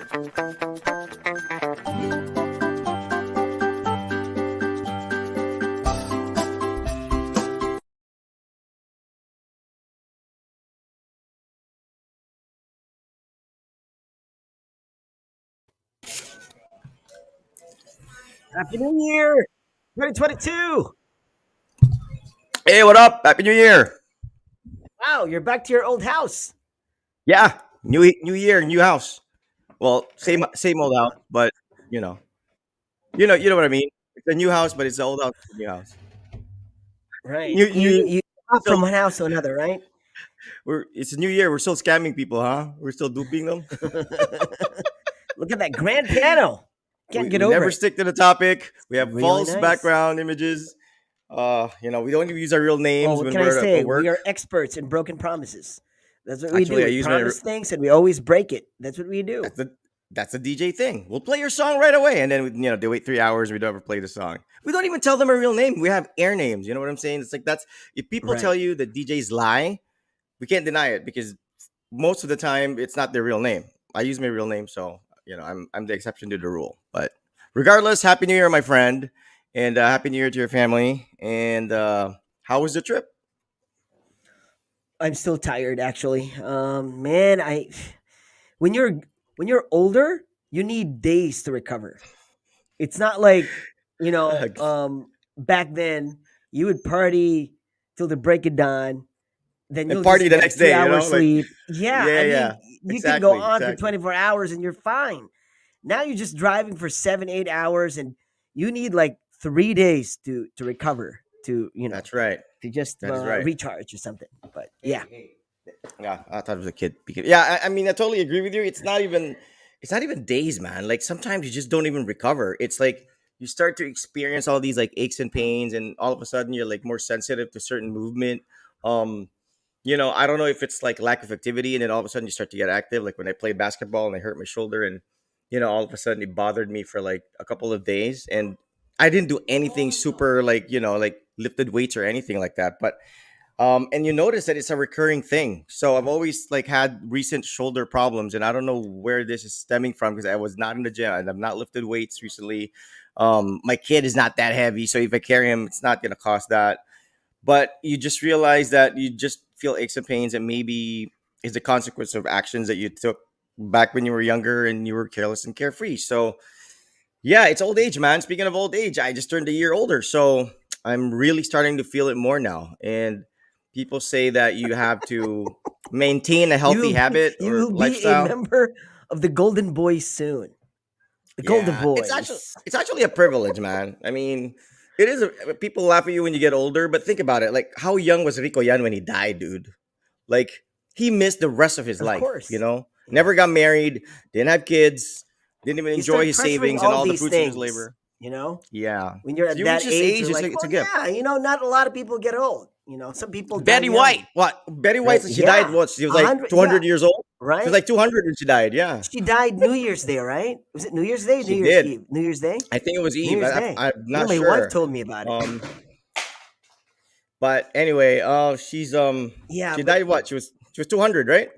Happy New Year, 2022. Hey, what up? Happy New Year. Wow, you're back to your old house. Yeah, new year, new house. Well, same Right? same old house, but you know, you know what I mean. It's a new house, but it's the old house, it's a new house. Right. New You year. you hop Still, from one house to another, right? it's a new year. We're still scamming people, huh? We're still duping them. Look at that grand piano. Can't get We over never it. stick to the topic. We have Really false nice. background images. We don't even use our real Well, names what when can I we're at say? We work. are experts in broken promises. That's what we do. Actually, I We use my. promise things and we always break it. That's what we do. That's the that's the DJ thing. We'll play your song right away, and then they wait 3 hours. We don't ever play the song. We don't even tell them a real name. We have air names. You know what I'm saying? It's like that's if people tell Right. you that DJs lie, we can't deny it because most of the time it's not their real name. I use my real name, so I'm the exception to the rule. But regardless, Happy New Year, my friend, and Happy New Year to your family. And how was the trip? I'm still tired actually. Man, I when you're when you're older, you need days to recover. It's not like, back then you would party till the break of dawn, then And you'll party just the get a next day, 3 hour like sleep. Yeah, yeah, I yeah, mean, you can go exactly, on for exactly. 24 hours and you're fine. Now you're just driving for 7, 8 hours and you need like 3 days to recover, That's right. to just That is right. recharge or something. But yeah, Yeah, I thought it was a kid. Yeah, I mean, I totally agree with you. It's not even days, man. Like sometimes you just don't even recover. It's like you start to experience all these like aches and pains, and all of a sudden you're like more sensitive to certain movement. Um, I don't know if it's like lack of activity, and then all of a sudden you start to get active. Like when I played basketball and I hurt my shoulder, and all of a sudden it bothered me for like a couple of days, and I didn't do anything super like like lifted weights or anything like that, but and you notice that it's a recurring thing. So I've always like had recent shoulder problems, and I don't know where this is stemming from because I was not in the gym and I've not lifted weights recently. My kid is not that heavy, so if I carry him, it's not gonna cost that. But you just realize that you just feel aches and pains, and maybe is a consequence of actions that you took back when you were younger and you were careless and carefree. So yeah, it's old age, man. Speaking of old age, I just turned a year older, so I'm really starting to feel it more now. And people say that you have to maintain a you healthy will be habit you or will be a lifestyle. member of the Golden Boys soon. The Golden Yeah, it's actually Boys. it's actually a privilege, man. I mean, it is. People laugh at you when you get older, but think about it. Like, how young was Rico Yan when he died, dude? Like, he missed the rest of his Of life. course. Never Yeah. got married, didn't have kids, didn't even You enjoy start his treasuring savings and all all the these fruits of his things, labor. you know? Yeah. When you're So at you that reach this age, age, you're like, it's a well, gift. yeah, not a lot of people get old. Some people die Betty White. young, What? Betty right? White, she died, Yeah. what? She was A like hundred, yeah, 200 years old? She was right? like 200 when she died. Yeah. She died New Year's Day, right? Was it New Year's Day? New She Year's did. Eve? New Year's Day? I think it was New Eve. Year's Day. I'm Yeah, not my wife sure. told me about it. Um, but anyway, Yeah, she but died what? She was 200, right?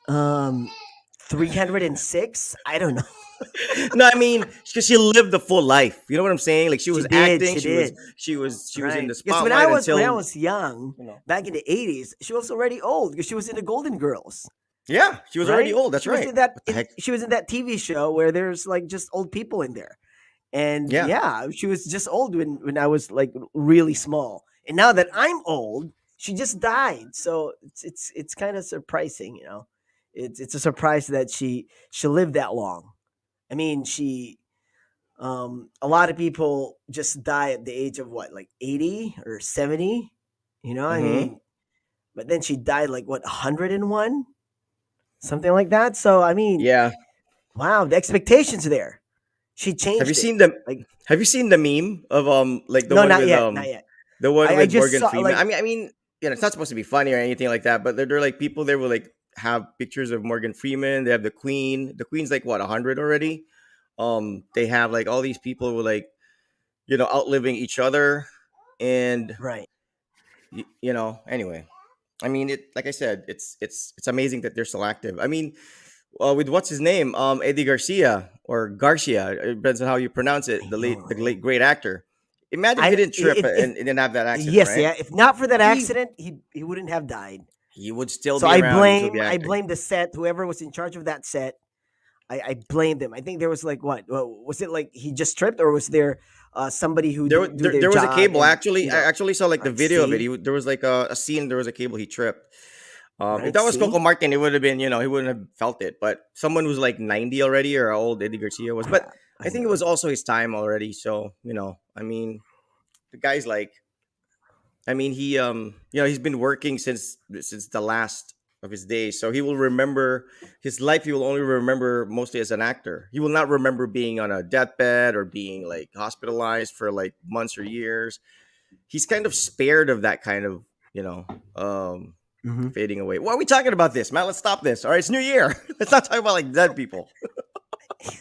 um 306? I don't know. No, I mean, because she lived the full life. You know what I'm saying? Like she She was did, acting. she She was did. in Right. the Because spotlight when I until was young, you know. back in the 80s, she was already old because she was in the Golden Girls. Yeah, she was already Right? old. That's right. What the heck? She was in that TV show where there's like just old people in there. And Yeah. yeah, she was just old when I was like really small. And now that I'm old, she just died. So it's kind of surprising. It's a surprise that she lived that long. I mean, she a lot of people just die at the age of what, like 80 or 70, I Mm-hmm. mean, but then she died like what, 101? Something like that. So I mean, Yeah. wow, the expectations there. She Have you changed it. seen the Like, Have you seen the meme of like no, not yet, not yet. the one I with just Morgan saw Freeman? like, I mean, it's not supposed to be funny or anything like that, but they're like people there will like have pictures of Morgan Freeman. They have the Queen. The Queen's like what 100 already. They have like all these people who like outliving each other, and right. anyway. I mean, it like I said, it's amazing that they're still active. I mean, with what's his name, Eddie Garcia or Garcia. It depends on how you pronounce it. I The don't know. late great actor. Imagine if he I didn't trip if and didn't have that accident, yes, right? yeah. If not for that He accident, he wouldn't have died. he would still So be around. He'd still be I acting. blame the set, whoever was in charge of that set. I blamed him. I think there was like what was it like he just tripped or was there somebody who do their There was a job cable. and Actually, I actually saw like the like video of it. save There was like a scene. There was a cable he tripped. If right that was Coco see. Martin, it would have been, he wouldn't have felt it. But someone who's like 90 already, or how old Eddie Garcia was. But Yeah, I I think it know. was also his time already. So, I mean, the guy's like, I mean, he's been working since the last of his days. So he will remember his life. He will only remember mostly as an actor. He will not remember being on a deathbed or being like hospitalized for like months or years. He's kind of spared of that kind of, you know, um, Hmm. fading away. Why are we talking about this, man? Let's stop this. All right, it's New Year. Let's not talk about like dead people. It's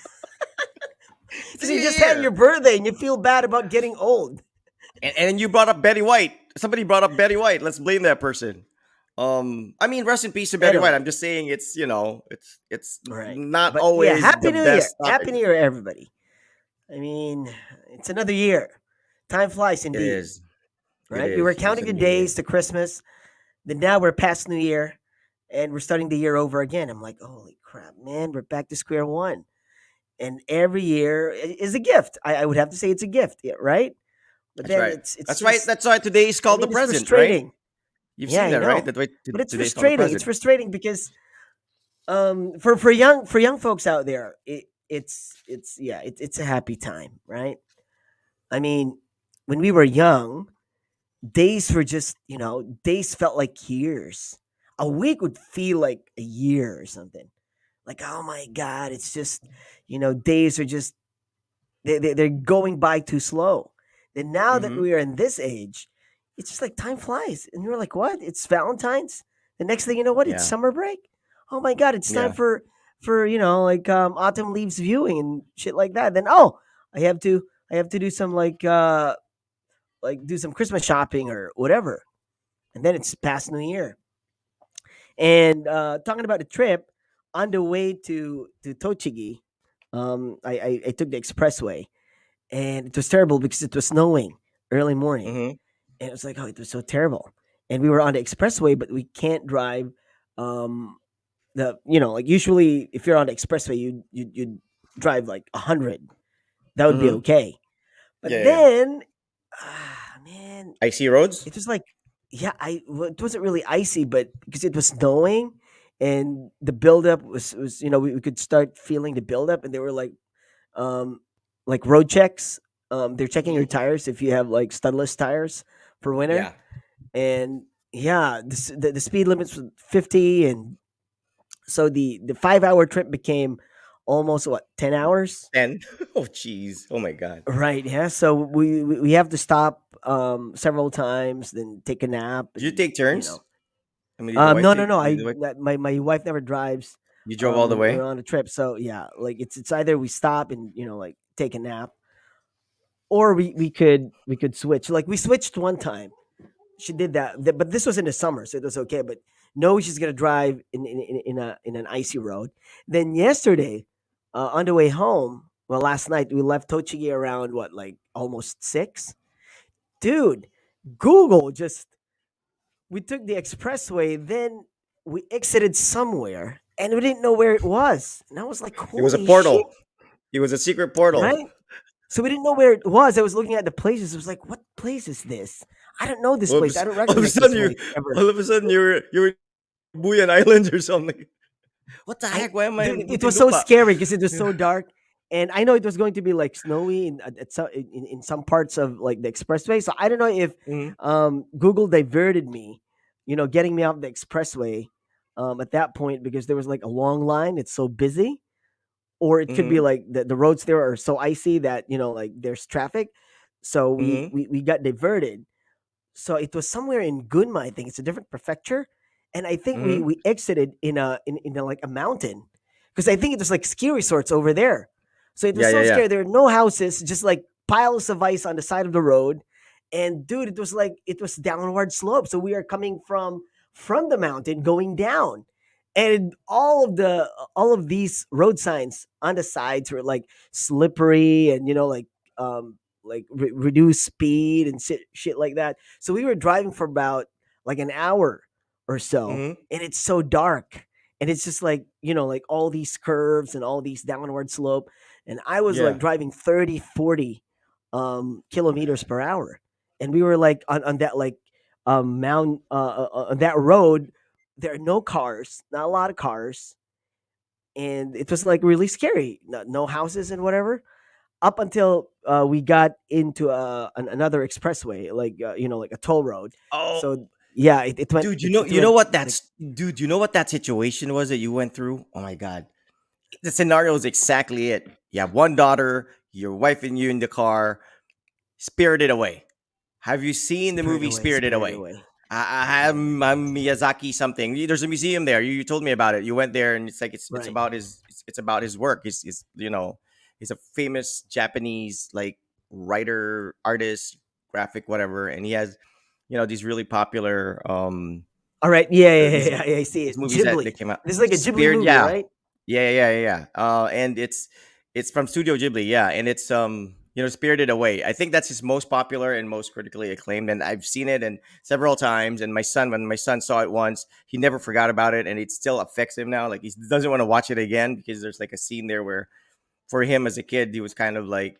a Because new you just had year. your birthday and you feel bad about getting old. And you brought up Betty White. Somebody brought up Betty White. Let's blame that person. I mean, rest in peace to Betty White. I'm Anyway, just saying it's right. not But yeah, always happy the New Year. best topic. Happy New Year, everybody. I mean, it's another year. Time flies It indeed, is. It right? We were is. It's counting a the new year. days to Christmas. Then now we're past New Year and we're starting the year over again. I'm like, holy crap, man, we're back to square one. And every year is a gift. I would have to say it's a gift, yeah, right? But That's then right. it's That's right. just That's why today is I called the mean it's present, right? frustrating. You've Yeah, seen I that, right? know. That's why But it's today's called the frustrating. It's present. frustrating because for young folks out there, it's yeah, it's a happy time, right? I mean, when we were young, days were just, days felt like years. A week would feel like a year or something. Like, oh my god, it's just, days are just they're going by too slow. And now that Mm-hmm. we are in this age, it's just like time flies. And you're like, what? It's Valentine's. The next thing you know, what? It's Yeah. summer break. Oh my god, it's time Yeah. for like autumn leaves viewing and shit like that. Then I have to I have to do some like do some Christmas shopping or whatever. And then it's past New Year. And talking about the trip, on the way to Tochigi, I took the expressway and it was terrible because it was snowing early morning, Mm-hmm. and it was like, oh, it was so terrible. And we were on the expressway, but we can't drive. Um, like usually, if you're on the expressway, you drive like 100. That would be Mm-hmm. okay. But Yeah. Yeah. then, man, Icy roads. it was like, yeah, it wasn't really icy, but because it was snowing, and the buildup was we could start feeling the buildup, and they were um like road checks. They're checking your Mm-hmm. tires if you have like studless tires for winter. Yeah. And yeah, the speed limits was 50, and so the 5 hour trip became almost what 10 hours. And oh, jeez. Oh my God. Right. Yeah. So we have to stop several times, then take a nap, Did you and take you turns? know. I mean, did the wife No, no, take? no. Did the wife? My wife never drives You drove all the when we're way. on a trip. So yeah, like it's either we stop and like take a nap, or we could switch. Like we switched one time. She did that, but this was in the summer, so it was okay. But no, she's gonna drive in an icy road. Then yesterday, on the way home, well, last night we left Tochigi around what, like almost 6. Dude, Google just we took the expressway, then we exited somewhere, and we didn't know where it was. And I was like, It was a holy shit, portal. It was a secret portal. right? So we didn't know where it was. I was looking at the places. I was like, what place is this? I don't know this All of a, place. I s- don't all of a recognize this sudden, place ever. all of a sudden, you're in Buyan Islands or something. What the I heck? Why am I Dude, in it was so Muntinlupa? scary because it was so dark, and I know it was going to be like snowy in some parts of like the expressway. So I don't know if Mhm. Google diverted me, getting me off the expressway at that point because there was like a long line. It's so busy, or it could be Mhm. like the roads there are so icy that like there's traffic. So we Mhm. we we got diverted. So it was somewhere in Gunma. I think it's a different prefecture, and I think we Mhm. we exited in a like a mountain, because I think it was like ski resorts over there. So it was Yeah. Yeah. so Yeah. scary. There were no houses, just like piles of ice on the side of the road. And dude, it was like it was downward slope. So we are coming from the mountain going down, and all of these road signs on the sides were like slippery, and reduce speed and shit like that. So we were driving for about like an hour or so, Hmm. and it's so dark, and it's just like like all these curves and all these downward slope, and I was like Yeah. driving 30, 40 kilometers per hour, and we were like on that like mount on that road. There are no cars, not a lot of cars, and it was like really scary. No houses and whatever. Up until we got into another expressway, like like a toll road. Oh, So yeah, it went. dude, It went like you know what that situation was that you went through? Oh my god. The scenario is exactly it. You have one daughter, your wife and you in the car, Spirited Away. Have you seen the spirited movie away, Spirited spirited Away? away. I'm Miyazaki something. There's a museum there. You told me about it. You went there, and it's like it's Right. about it's about his work. He's a famous Japanese like writer, artist, graphic, whatever, and he has these really popular All right. Yeah, yeah, these yeah, yeah, I see these it. movies that Ghibli. they came out. This is like a Ghibli Spirit, movie, yeah, right? And it's from Studio Ghibli, yeah, and it's Spirited Away. I think that's his most popular and most critically acclaimed, and I've seen it and several times. And when my son saw it once, he never forgot about it, and it still affects him now. Like he doesn't want to watch it again because there's like a scene there where, for him as a kid, he was kind of like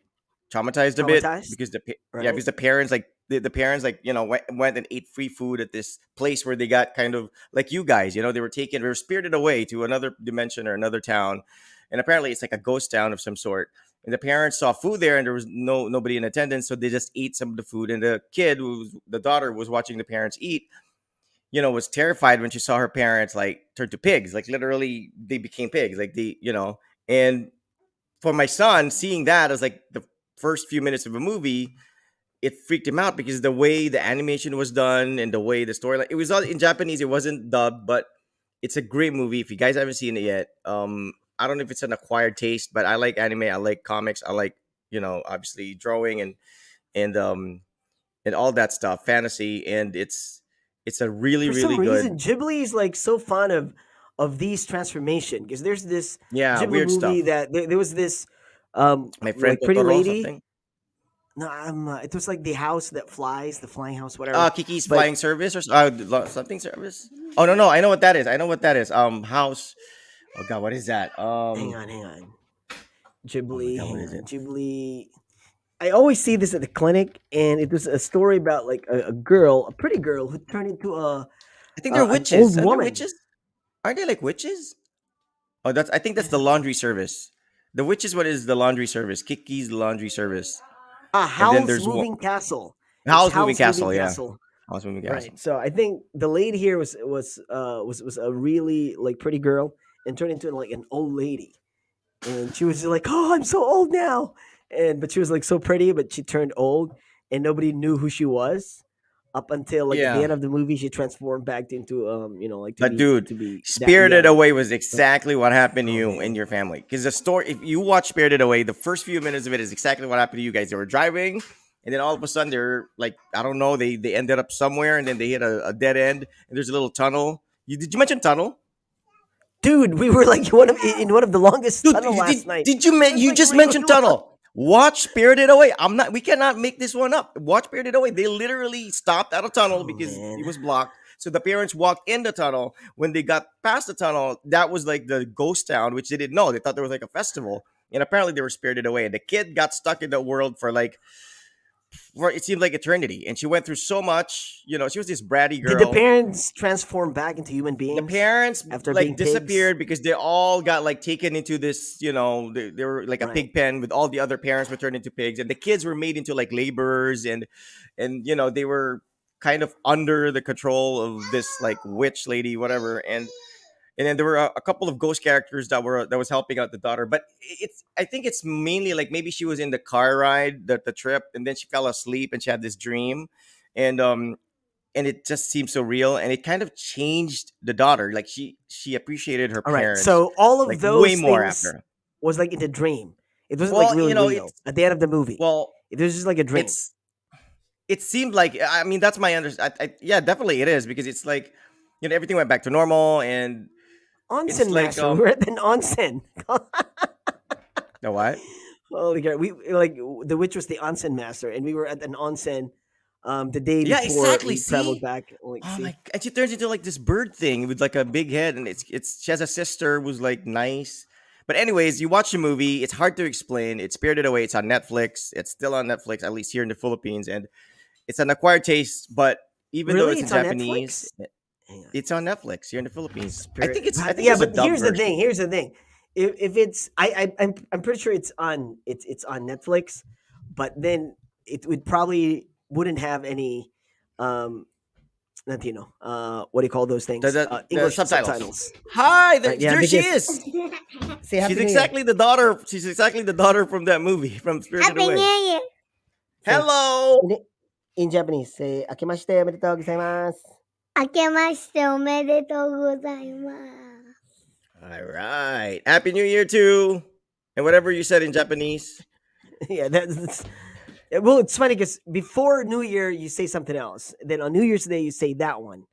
traumatized a bit Traumatized, because right? because the parents the parents like went and ate free food at this place where they got kind of like you guys, they were spirited away to another dimension or another town, and apparently it's like a ghost town of some sort. And the parents saw food there, and there was nobody in attendance, so they just ate some of the food. And the daughter was watching the parents eat. Was terrified when she saw her parents like turn to pigs, like literally they became pigs, like and for my son, seeing that as like the first few minutes of a movie, it freaked him out because the way the animation was done and the way the story, like it was all in Japanese, it wasn't dubbed, but it's a great movie. If you guys haven't seen it yet, I don't know if it's an acquired taste, but I like anime, I like comics, I like obviously drawing and and all that stuff, fantasy, and it's a really For some really reason, good, Ghibli is like so fond of these transformation, because there's this yeah, Ghibli weird movie stuff. that there was this My friend like pretty Totoro, lady. something. No, it was like the house that flies, the flying house, whatever. Kiki's But Flying Service or something service. Oh no, I know what that is. I know what that is. House. Oh god, what is that? hang on. Oh my Ghibli, god, what hang is on. it? Ghibli. I always see this at the clinic, and it was a story about like a girl, a pretty girl, who turned into I think they're an old witches. Aren't they woman. witches? Aren't they like witches? Oh, I think that's the laundry service. The witches, what is the laundry service? Kiki's laundry service. And then House there's one Moving Castle. It's House Moving House Moving Castle. Yeah, Castle. House Moving Right. Castle. So I think the lady here was a really like pretty girl, and turned into like an old lady. And she was just like, "Oh, I'm so old now." And but she was like so pretty, but she turned old, and nobody knew who she was up until like at the Yeah. end of the movie she transformed back into like But dude, to be that Spirited young. Away was But exactly what happened to oh you man. and your family. Because the story, if you watch Spirited Away, the first few minutes of it is exactly what happened to you guys. They were driving, and then all of a sudden they're like, I don't know, they ended up somewhere, and then they hit a dead end, and there's a little tunnel. Did you mention tunnel? Dude, we were like in one of the longest Dude, tunnel last night. It was you like just really mentioned long. tunnel. Watch Spirited Away. We cannot make this one up. Watch Spirited Away. They literally stopped at a tunnel Oh because man. it was blocked. So the parents walked in the tunnel. When they got past the tunnel, that was like the ghost town, which they didn't know. They thought there was like a festival. And apparently they were spirited away. And the kid got stuck in the world for it seemed like eternity. And she went through so much. She was this bratty Did the girl. parents transform back into human The beings parents after being like pigs? disappeared because they all got like taken into this, they were like a Right. pig pen with all the other parents were turned into pigs, and the kids were made into like laborers, and they were kind of under the control of this like witch lady, whatever. And then there were a couple of ghost characters that was helping out the daughter, but I think it's mainly like maybe she was in the car ride, the trip, and then she fell asleep and she had this dream, and and it just seemed so real, and it kind of changed the daughter, like she appreciated her All right. parents So all like of way those more things after. was like in the dream. It wasn't like Well, really real it's at the end of the movie. well It was just like a dream. it's it seemed like, I mean, that's my yeah, definitely it is, because it's like everything went back to normal, and It's Onsen like master. We were at an onsen. the what? Holy God. We like the witch was the onsen master, and we were at an onsen the day Yeah, before exactly. we traveled See, back. Like, oh my! see, And she turns into like this bird thing with like a big head, and it's she has a sister who's like nice. But anyways, you watch the movie. It's hard to explain. It's Spirited Away. It's on Netflix. It's still on Netflix, at least here in the Philippines, and it's an acquired taste. But even though really, it's in it's on Japanese, Netflix. Hang on. it's on Netflix here in the Philippines. I Spirit. think it's. I But think yeah, there's a but dub here's the version. thing. Here's the thing. If it's I'm pretty sure it's on Netflix, but then it would probably wouldn't have any um Latino. What do you call those The things? the, the English subtitles. subtitles. Hi, Yeah, there she because is. say She's Happy New Year. exactly the daughter. She's exactly the daughter from that movie, from Spirited Happy New Away. Year! Say Hello. in Japanese. Say Akimashite omedetou gozaimasu. 明けましておめでとうございます。 All right. Happy New Year too. And whatever you said in Japanese. Yeah, that's well. It's funny because before New Year you say something else. Then on New Year's Day you say that one.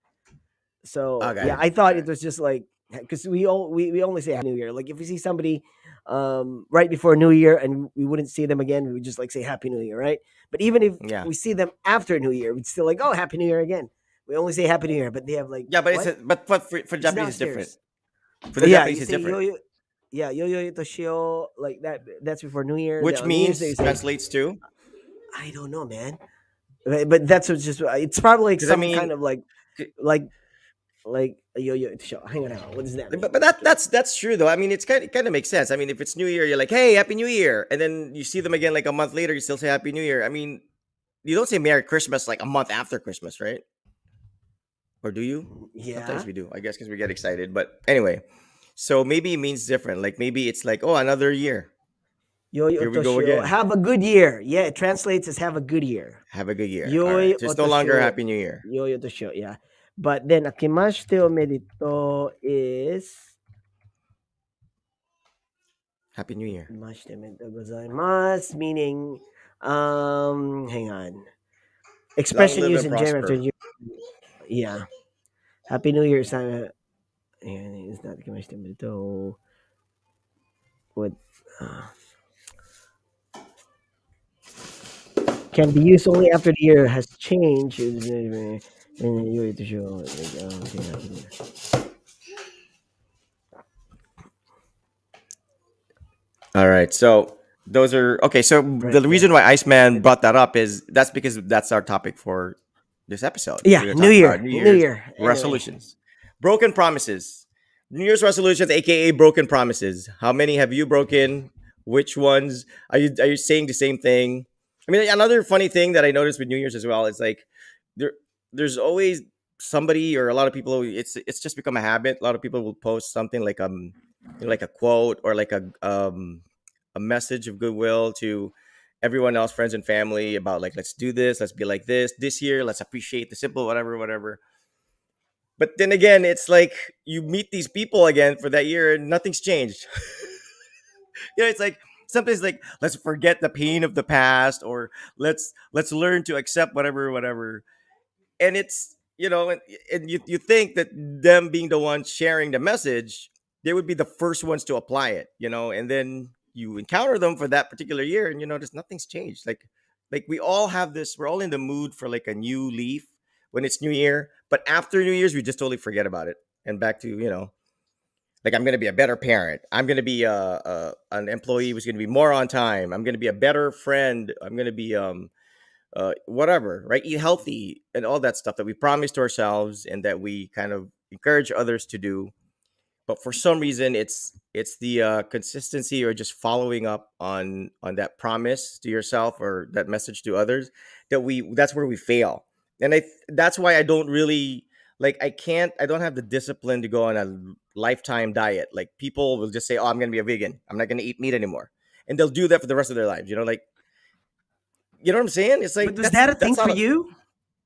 So Okay. yeah, I thought it was just like because we only say Happy New Year. Like if we see somebody right before New Year and we wouldn't see them again, we would just like say Happy New Year, right? But even if Yeah. we see them after New Year, we'd still like, oh, Happy New Year again. We only say Happy New Year, but they have like Yeah, but what? it's but for It's Japanese it's different. downstairs. For the Yeah, Japanese you it's say different. yo yo. Yeah, yo yo toshio like that. That's before New Year. Which Then on New Year's Day, you means say, translates to. I don't know, man. But that's what's just it's probably like Because I some mean, kind of c- like a yo-yo show. Hang on, hang on. What does that mean? but that's true though. I mean, it kind of makes sense. I mean, if it's New Year, you're like, hey, Happy New Year, and then you see them again like a month later, you still say Happy New Year. I mean, you don't say Merry Christmas like a month after Christmas, right? Or do you? Sometimes Yeah. we do, I guess, because we get excited. But anyway, so maybe it means different. Like maybe it's like, oh, another year. Yo-yo Here we go toshio. again. Have a good year. Yeah, it translates as have a good year. Have a good year. All Yo right. So it's no longer toshio. Happy New Year. Yo-yo toshio. Yeah. But then akimashite omedetou is Happy New Year. akimashite omedetou gozaimasu, meaning hang on. Long Expression live used and in January. prosper. Yeah. Happy New Year, Simon. And it's not akimashite omedetou. What can be used only after the year has changed. And yo-yo toshio. All right. So those are okay. So Right, the yeah. reason why Iceman brought that up is that's because that's our topic for this episode. Yeah, We're gonna New talk Year. about New New Year's Year. Anyway. resolutions, broken promises, New Year's resolutions, aka broken promises. How many have you broken? Which ones are you saying the same thing? I mean, another funny thing that I noticed with New Year's as well is like there there's always somebody or a lot of people. It's just become a habit. A lot of people will post something like like a quote or like a message of goodwill to everyone else, friends and family about like let's do this, let's be like this year, let's appreciate the simple whatever. But then again, it's like you meet these people again for that year and nothing's changed. It's like something's like let's forget the pain of the past or let's learn to accept whatever. And it's and you think that them being the ones sharing the message, they would be the first ones to apply it, and then you encounter them for that particular year and you notice nothing's changed. Like we all have this, we're all in the mood for like a new leaf when it's New Year, but after New Year's we just totally forget about it and back to like I'm gonna be a better parent, I'm gonna be an employee who's gonna be more on time, I'm gonna be a better friend, I'm gonna be whatever, right? Eat healthy and all that stuff that we promise to ourselves and that we kind of encourage others to do. But for some reason, it's the consistency or just following up on that promise to yourself or that message to others that's where we fail. And that's why I don't really like I don't have the discipline to go on a lifetime diet. Like people will just say, "Oh, I'm going to be a vegan. I'm not going to eat meat anymore," and they'll do that for the rest of their lives. Like you know what I'm saying? It's But like was that a thing that's for not you?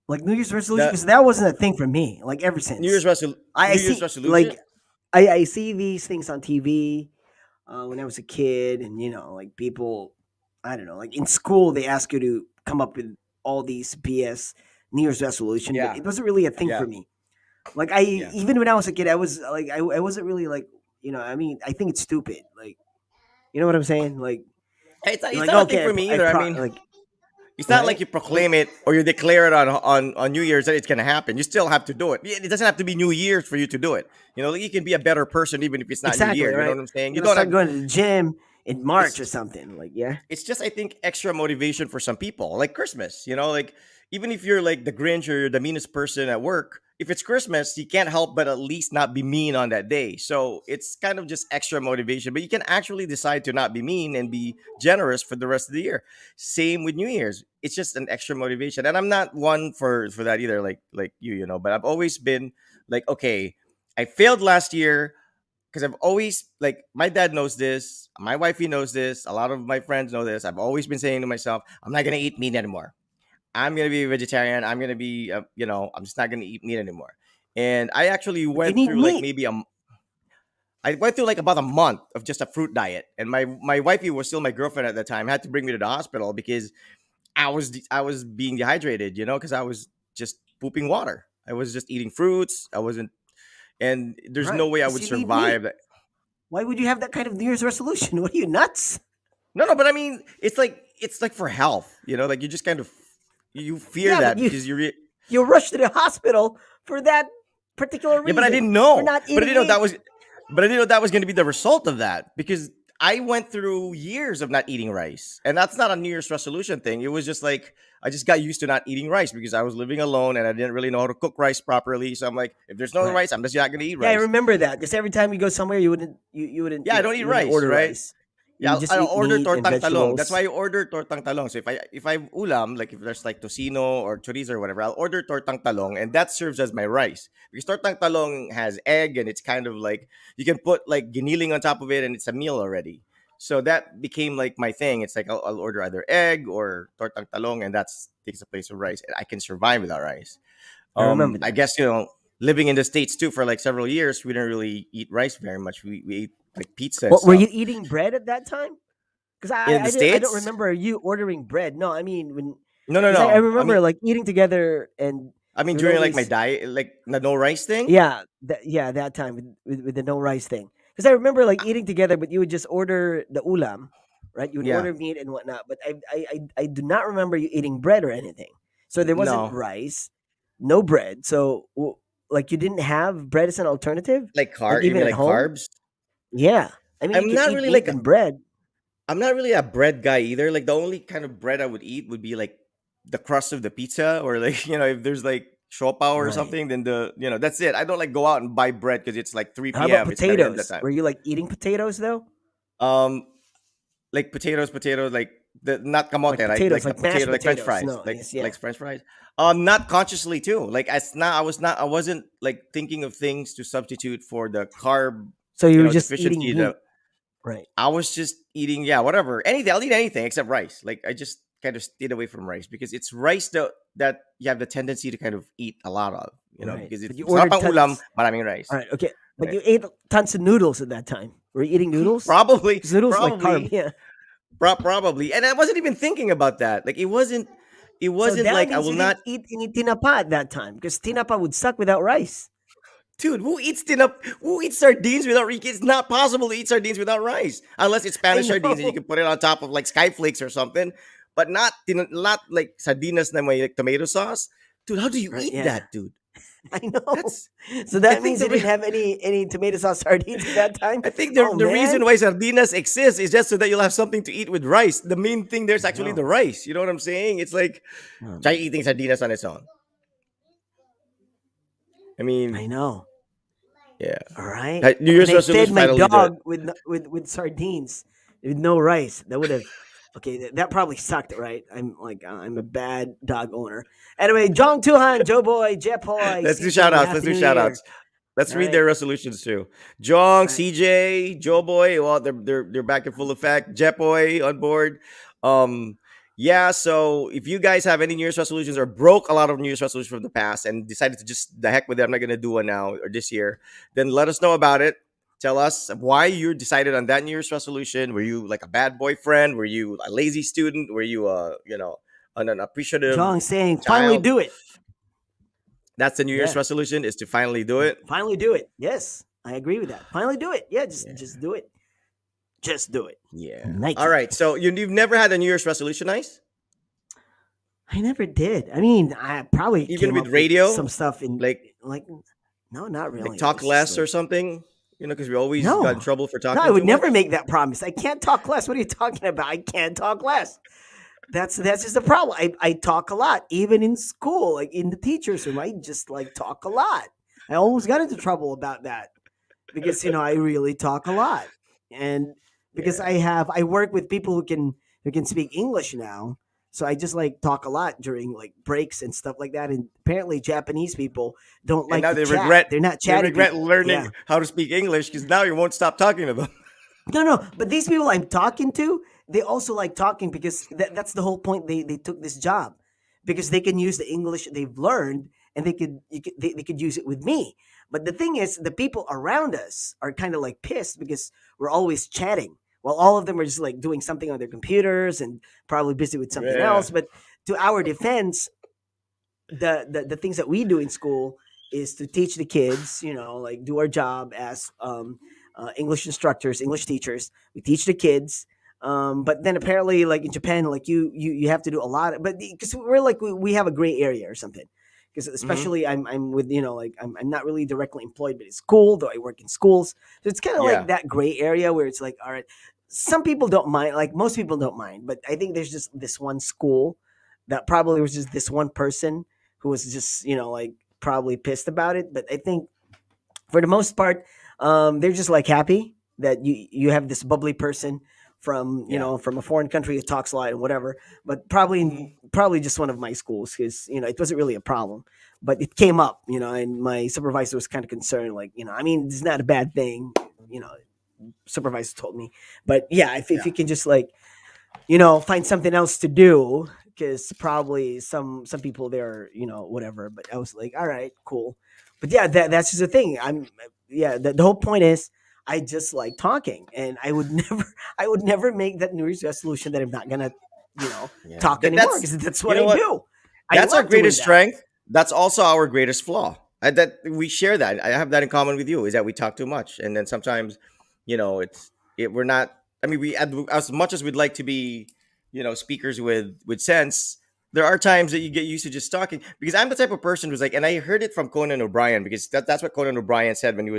Like New Year's resolution? the Because that wasn't a thing for me. Like ever since. New Year's I New Year's see resolution. like I see these things on TV when I was a kid, and like people, I don't know, like in school they ask you to come up with all these BS New Year's resolution, but Yeah, it wasn't really a thing yeah. for me. Like I Yeah. even when I was a kid, I was like I wasn't really like I mean I think it's stupid. Like you know what I'm saying? Like you're It's like not a thing okay, for me either. I mean, like it's not like right. you Like proclaim it or you declare it on New Year's that it's gonna happen. You still have to do it. It doesn't have to be New Year's for you to do it. Like, you can be a better person even if it's not New exactly Year. You know right. what I'm saying? You're You gonna don't start have. going to the gym in March or It's something. Like yeah, it's just I think extra motivation for some people, like Christmas. Like even if you're like the Grinch or you're the meanest person at work, if it's Christmas, you can't help but at least not be mean on that day. So it's kind of just extra motivation, but you can actually decide to not be mean and be generous for the rest of the year. Same with New Year's. It's just an extra motivation, and I'm not one for that either. Like you. But I've always been like, okay, I failed last year because I've always like my dad knows this, my wifey knows this, a lot of my friends know this. I've always been saying to myself, I'm not gonna eat meat anymore. I'm gonna be a vegetarian. I'm gonna be, I'm just not gonna eat meat anymore. And I actually but you went need through like meat. maybe I went through like about a month of just a fruit diet, and my wifey was still my girlfriend at the time. Had to bring me to the hospital because I was being dehydrated, because I was just pooping water. I was just eating fruits. I wasn't, and there's Right, no way I because would you need meat. survive. Why would you have that kind of New Year's resolution? What are you nuts? No, but I mean, it's like for health, like you just kind of you fear Yeah, but that because you rush to the hospital for that particular yeah, but I reason didn't for know, not but I eating didn't know meat. that was going to be the result of that because I went through years of not eating rice, and that's not a New Year's resolution thing. It was just like I just got used to not eating rice because I was living alone and I didn't really know how to cook rice properly. So I'm like, if there's no Right. rice, I'm just not going to eat Yeah, I rice. remember that because every time you go somewhere, you wouldn't Yeah, I don't eat you wouldn't rice, order right? rice. You Yeah, would just I'll eat order meat and tortang talong. That's why vegetables. I order tortang talong. So if I ulam, like if there's like tocino or chorizo or whatever, I'll order tortang talong, and that serves as my rice because tortang talong has egg and it's kind of like you can put like giniling on top of it, and it's a meal already. So that became like my thing. It's like I'll order either egg or tortang talong, and that's takes the place of rice. And I can survive without rice. I remember I that. guess living in the states too for like several years, we didn't really eat rice very much. We ate like pizza and What were stuff you eating bread at that time? Because in the I don't states. remember you ordering bread. No, I mean when No, no, because I no. remember like eating together and I mean you would during like my always diet, like the no rice thing. yeah that time with the no rice thing. Because I remember like eating together, but you would just order the ulam, right? You would Yeah, order meat and whatnot. But I do not remember you eating bread or anything. So there wasn't no, rice, no bread. So like you didn't have bread as an alternative, like like you even mean at like home. carbs? Yeah, I mean you I'm can not eat really meat like and bread. I'm not really a bread guy either. Like the only kind of bread I would eat would be like the crust of the pizza, or like if there's like shopao or Right. something, then that's it. I don't like go out and buy bread because it's like How about 3 p.m. It's gotta end that potatoes? time. Were you like eating potatoes though? Um, like potatoes, like the not Like kamote, right? potatoes, Like the like mashed potato, like French potatoes. fries, No, like yes, yeah. French fries. Not consciously too. Like I wasn't like thinking of things to substitute for the carb, So you were just eating deficiency that meat, right? I was just eating. Yeah, whatever, anything. I'll eat anything except rice. Like I just kind of stayed away from rice because it's rice that you have the tendency to kind of eat a lot of, Right. because But you it's not ordered pang ulam, tons. maraming rice. All right, okay. But Right? you ate tons of noodles at that time. Were you eating noodles? Probably, Because noodles like carb, probably. yeah. Probably, and I wasn't even thinking about that. Like it So wasn't that like I means will you not. didn't eat any tinapa at that time because tinapa would suck without rice. Dude, who eats Who eats sardines without rice? It's not possible to eat sardines without rice, unless it's I Spanish sardines and you know, can put it on top of like skyflakes or something. But not like sardinas na may like tomato sauce. Dude, how do you right? eat Yeah, that, dude? I know. That's So I that think means the you didn't re- have any tomato sauce sardines at that time. I think Oh the reason man, why sardinas exist is just so that you'll have something to eat with rice. The main thing there's I actually the know. rice. You know what I'm saying? It's like try Man. eating sardinas on its own. I I mean, know. yeah. All right. New And Year's I fed resolution my finally do it. dog with with sardines with no rice. That would have okay. That probably sucked, right? I'm a bad dog owner. Anyway, Jong Tuhan, Joe Boy, Jep Hoy, Let's do shout CJ, outs. Let's Happy do New shout Year. outs. Let's All read right, their resolutions too. Jong, all right. CJ, Joe Boy, well, they're back in full effect. Jepoy on board. Um, yeah, so if you guys have any New Year's resolutions or broke a lot of New Year's resolutions from the past and decided to just the heck with it, I'm not gonna do one now or this year, then let us know about it. Tell us why you decided on that New Year's resolution. Were you like a bad boyfriend? Were you a lazy student? Were you an appreciative Jong saying, finally child? do it. That's the New Year's Yeah. resolution, is to finally do it. Finally do it. Yes, I agree with that. Finally do it. Yeah, Yeah. just do it. Just do it. Yeah. All Nike. right. So you've never had a New Year's resolution, Ice? I never did. I mean, I probably Even came with up with radio, some stuff in like like no, not really. It talk was just less or like something. Because we always got in no. trouble for No, I talking would too never much. make that promise. I can't talk less. What are you talking about? I can't talk less. That's just the problem. I talk a lot, even in school, like in the teachers' room. I just like talk a lot. I almost got into trouble about that because I really talk a lot, and because Yeah. I work with people who can speak English now, so I just like talk a lot during like breaks and stuff like that. And apparently, Japanese people don't And like now to chat. They're not they chatty regret people. learning Yeah. how to speak English because now you won't stop talking to them. No, no, but these people I'm talking to, they also like talking because that's the whole point. They took this job because they can use the English they've learned and they could use it with me. But the thing is, the people around us are kind of like pissed because we're always chatting while all of them are just like doing something on their computers and probably busy with something Yeah. else. But to our defense, the things that we do in school is to teach the kids, like do our job as English instructors, English teachers. We teach the kids. But then apparently, like in Japan, like you have to do a lot. But because we're like we have a gray area or something. Because Hmm. especially I'm with like I'm not really directly employed, but it's school though I work in schools, so it's kind of like Yeah. that gray area where it's like all right, some people don't mind, like most people don't mind, but I think there's just this one school that probably was just this one person who was just like probably pissed about it. But I think for the most part, they're just like happy that you have this bubbly person from Yeah. from a foreign country who talks a lot and whatever. But Mhm. probably just one of my schools because it wasn't really a problem, but it came up, and my supervisor was kind of concerned, like I mean it's not a bad thing, you know. Supervisor told me, but yeah, if Yeah. you can just like find something else to do because probably some people there whatever. But I was like all right, cool. But yeah, that's just the thing. Yeah, the whole point is I just like talking, and I would never make that New Year's resolution that I'm not gonna you know Yeah. talk anymore because that's You what know I what? do. I That's our love doing greatest that. strength. That's also our greatest flaw. That we share that. I have that in common with you, is that we talk too much, and then sometimes, we're not. I mean, as much as we'd like to be, speakers with sense. There are times that you get used to just talking, because I'm the type of person who's like, and I heard it from Conan O'Brien, because that's what Conan O'Brien said when he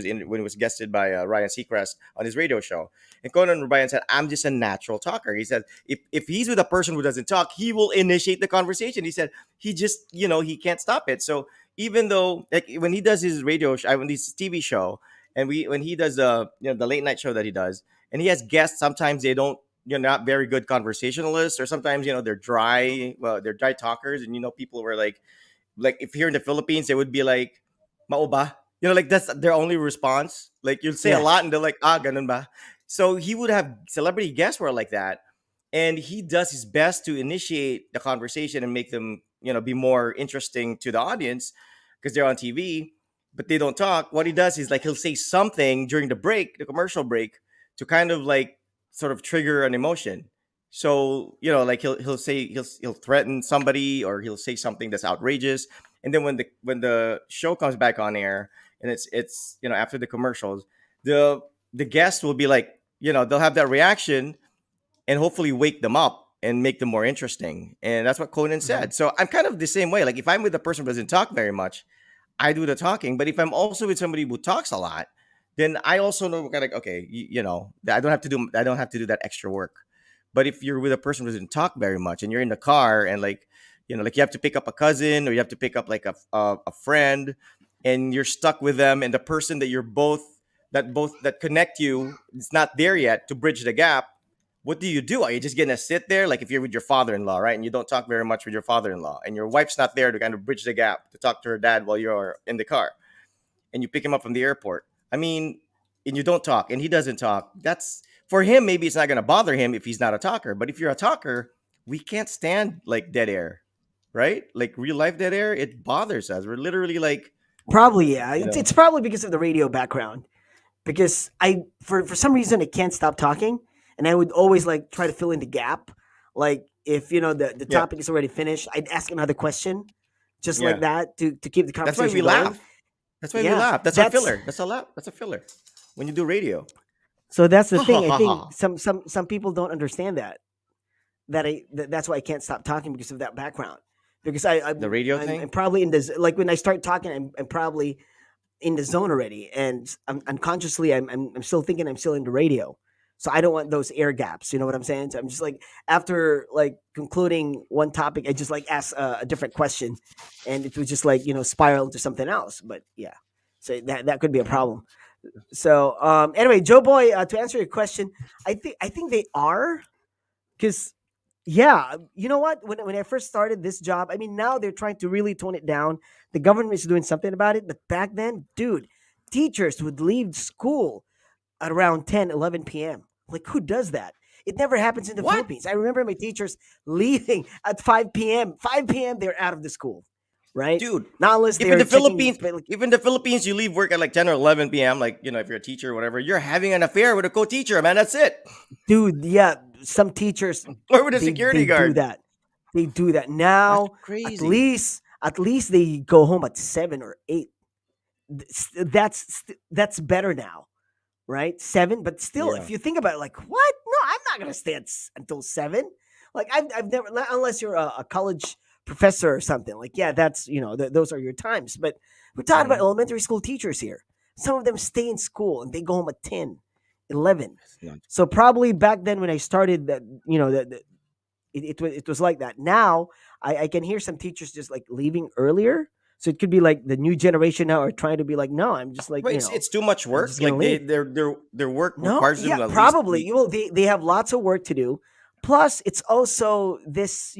was guested by Ryan Seacrest on his radio show. And Conan O'Brien said, "I'm just a natural talker." He said, if he's with a person who doesn't talk, he will initiate the conversation. He said he just he can't stop it. So even though, like, when he does his radio show, when his TV show, and when he does the late night show that he does, and he has guests, sometimes they don't, not very good conversationalists, or sometimes they're dry. Well, they're dry talkers, and people were like if here in the Philippines they would be like "Mao ba?" Like that's their only response. Like you'll say a Yeah. lot and they're like "Ah, ganun ba?" So he would have celebrity guests who are like that, and he does his best to initiate the conversation and make them be more interesting to the audience because they're on TV, but they don't talk. What he does is, like, he'll say something during the commercial break, to kind of like sort of trigger an emotion. So like he'll threaten somebody, or he'll say something that's outrageous, and then when the show comes back on air, and it's after the commercials, the the guest will be like, they'll have that reaction, and hopefully wake them up and make them more interesting. And that's what Conan Mhm. said. So I'm kind of the same way. Like, if I'm with a person who doesn't talk very much, I do the talking. But if I'm also with somebody who talks a lot, then I also know, kind of, okay, I don't have to do that extra work. But if you're with a person who doesn't talk very much, and you're in the car, and like, like, you have to pick up a cousin, or you have to pick up like a friend, and you're stuck with them, and the person that connect you is not there yet to bridge the gap, what do? Are you just gonna sit there? Like, if you're with your father-in-law, right, and you don't talk very much with your father-in-law, and your wife's not there to kind of bridge the gap to talk to her dad while you're in the car, and you pick him up from the airport. I mean, and you don't talk, and he doesn't talk. That's for him. Maybe it's not gonna bother him if he's not a talker. But if you're a talker, we can't stand like dead air, right? Like real life dead air, it bothers us. We're literally like, Probably, yeah. you know, It's probably because of the radio background. Because I, for some reason, I can't stop talking, and I would always like try to fill in the gap. Like if the yeah, topic is already finished, I'd ask another question, just like Yeah. that to keep the That's why we conversation going. laugh. That's why we Yeah, laugh. That's our that's filler. That's a laugh. That's a filler. When you do radio. so that's the Ha ha thing. I ha think ha. some people don't understand that's why I can't stop talking because of that background. Because The radio I'm thing. probably in this, like when I start talking, I'm probably in the zone already, and unconsciously I'm still thinking I'm still in the radio. So I don't want those air gaps. You know what I'm saying? So I'm just like, after like concluding one topic, I just like ask a different question, and it was just like, spiral into something else. But yeah, so that could be a problem. So anyway, Joe Boy, to answer your question, I think they are, because yeah, you know what? When I first started this job, I mean, now they're trying to really tone it down. The government is doing something about it, but back then, dude, teachers would leave school at around 10, 11 p.m. Like, who does that? It never happens in the What? Philippines. I remember my teachers leaving at 5 p.m. 5 p.m. they're out of the school, right? Dude, Not unless if in they're the checking. Philippines, if in the Philippines you leave work at like 10 or 11 p.m., like, if you're a teacher or whatever, you're having an affair with a co-teacher, man. That's it. Dude, yeah, some teachers, Or with a they security do guard. that. They do that That's now. At crazy. least, at least they go home at 7 or 8. That's better now, right? 7, but still, Yeah. if you think about it, like, what? No, I'm not gonna stay until 7. Like, I've never, unless you're a college professor or something. Like, yeah, that's those are your times. But we're talking about Mhm. elementary school teachers here. Some of them stay in school and they go home at 10, 11. It's not- So probably back then when I started, that it was like that. Now I can hear some teachers just like leaving earlier. So it could be like the new generation now are trying to be like, no, I'm just like, But it's too much I'm work. just gonna Like leave. their work No, requires them yeah, to at least probably. be. They have lots of work to do. Plus, it's also this,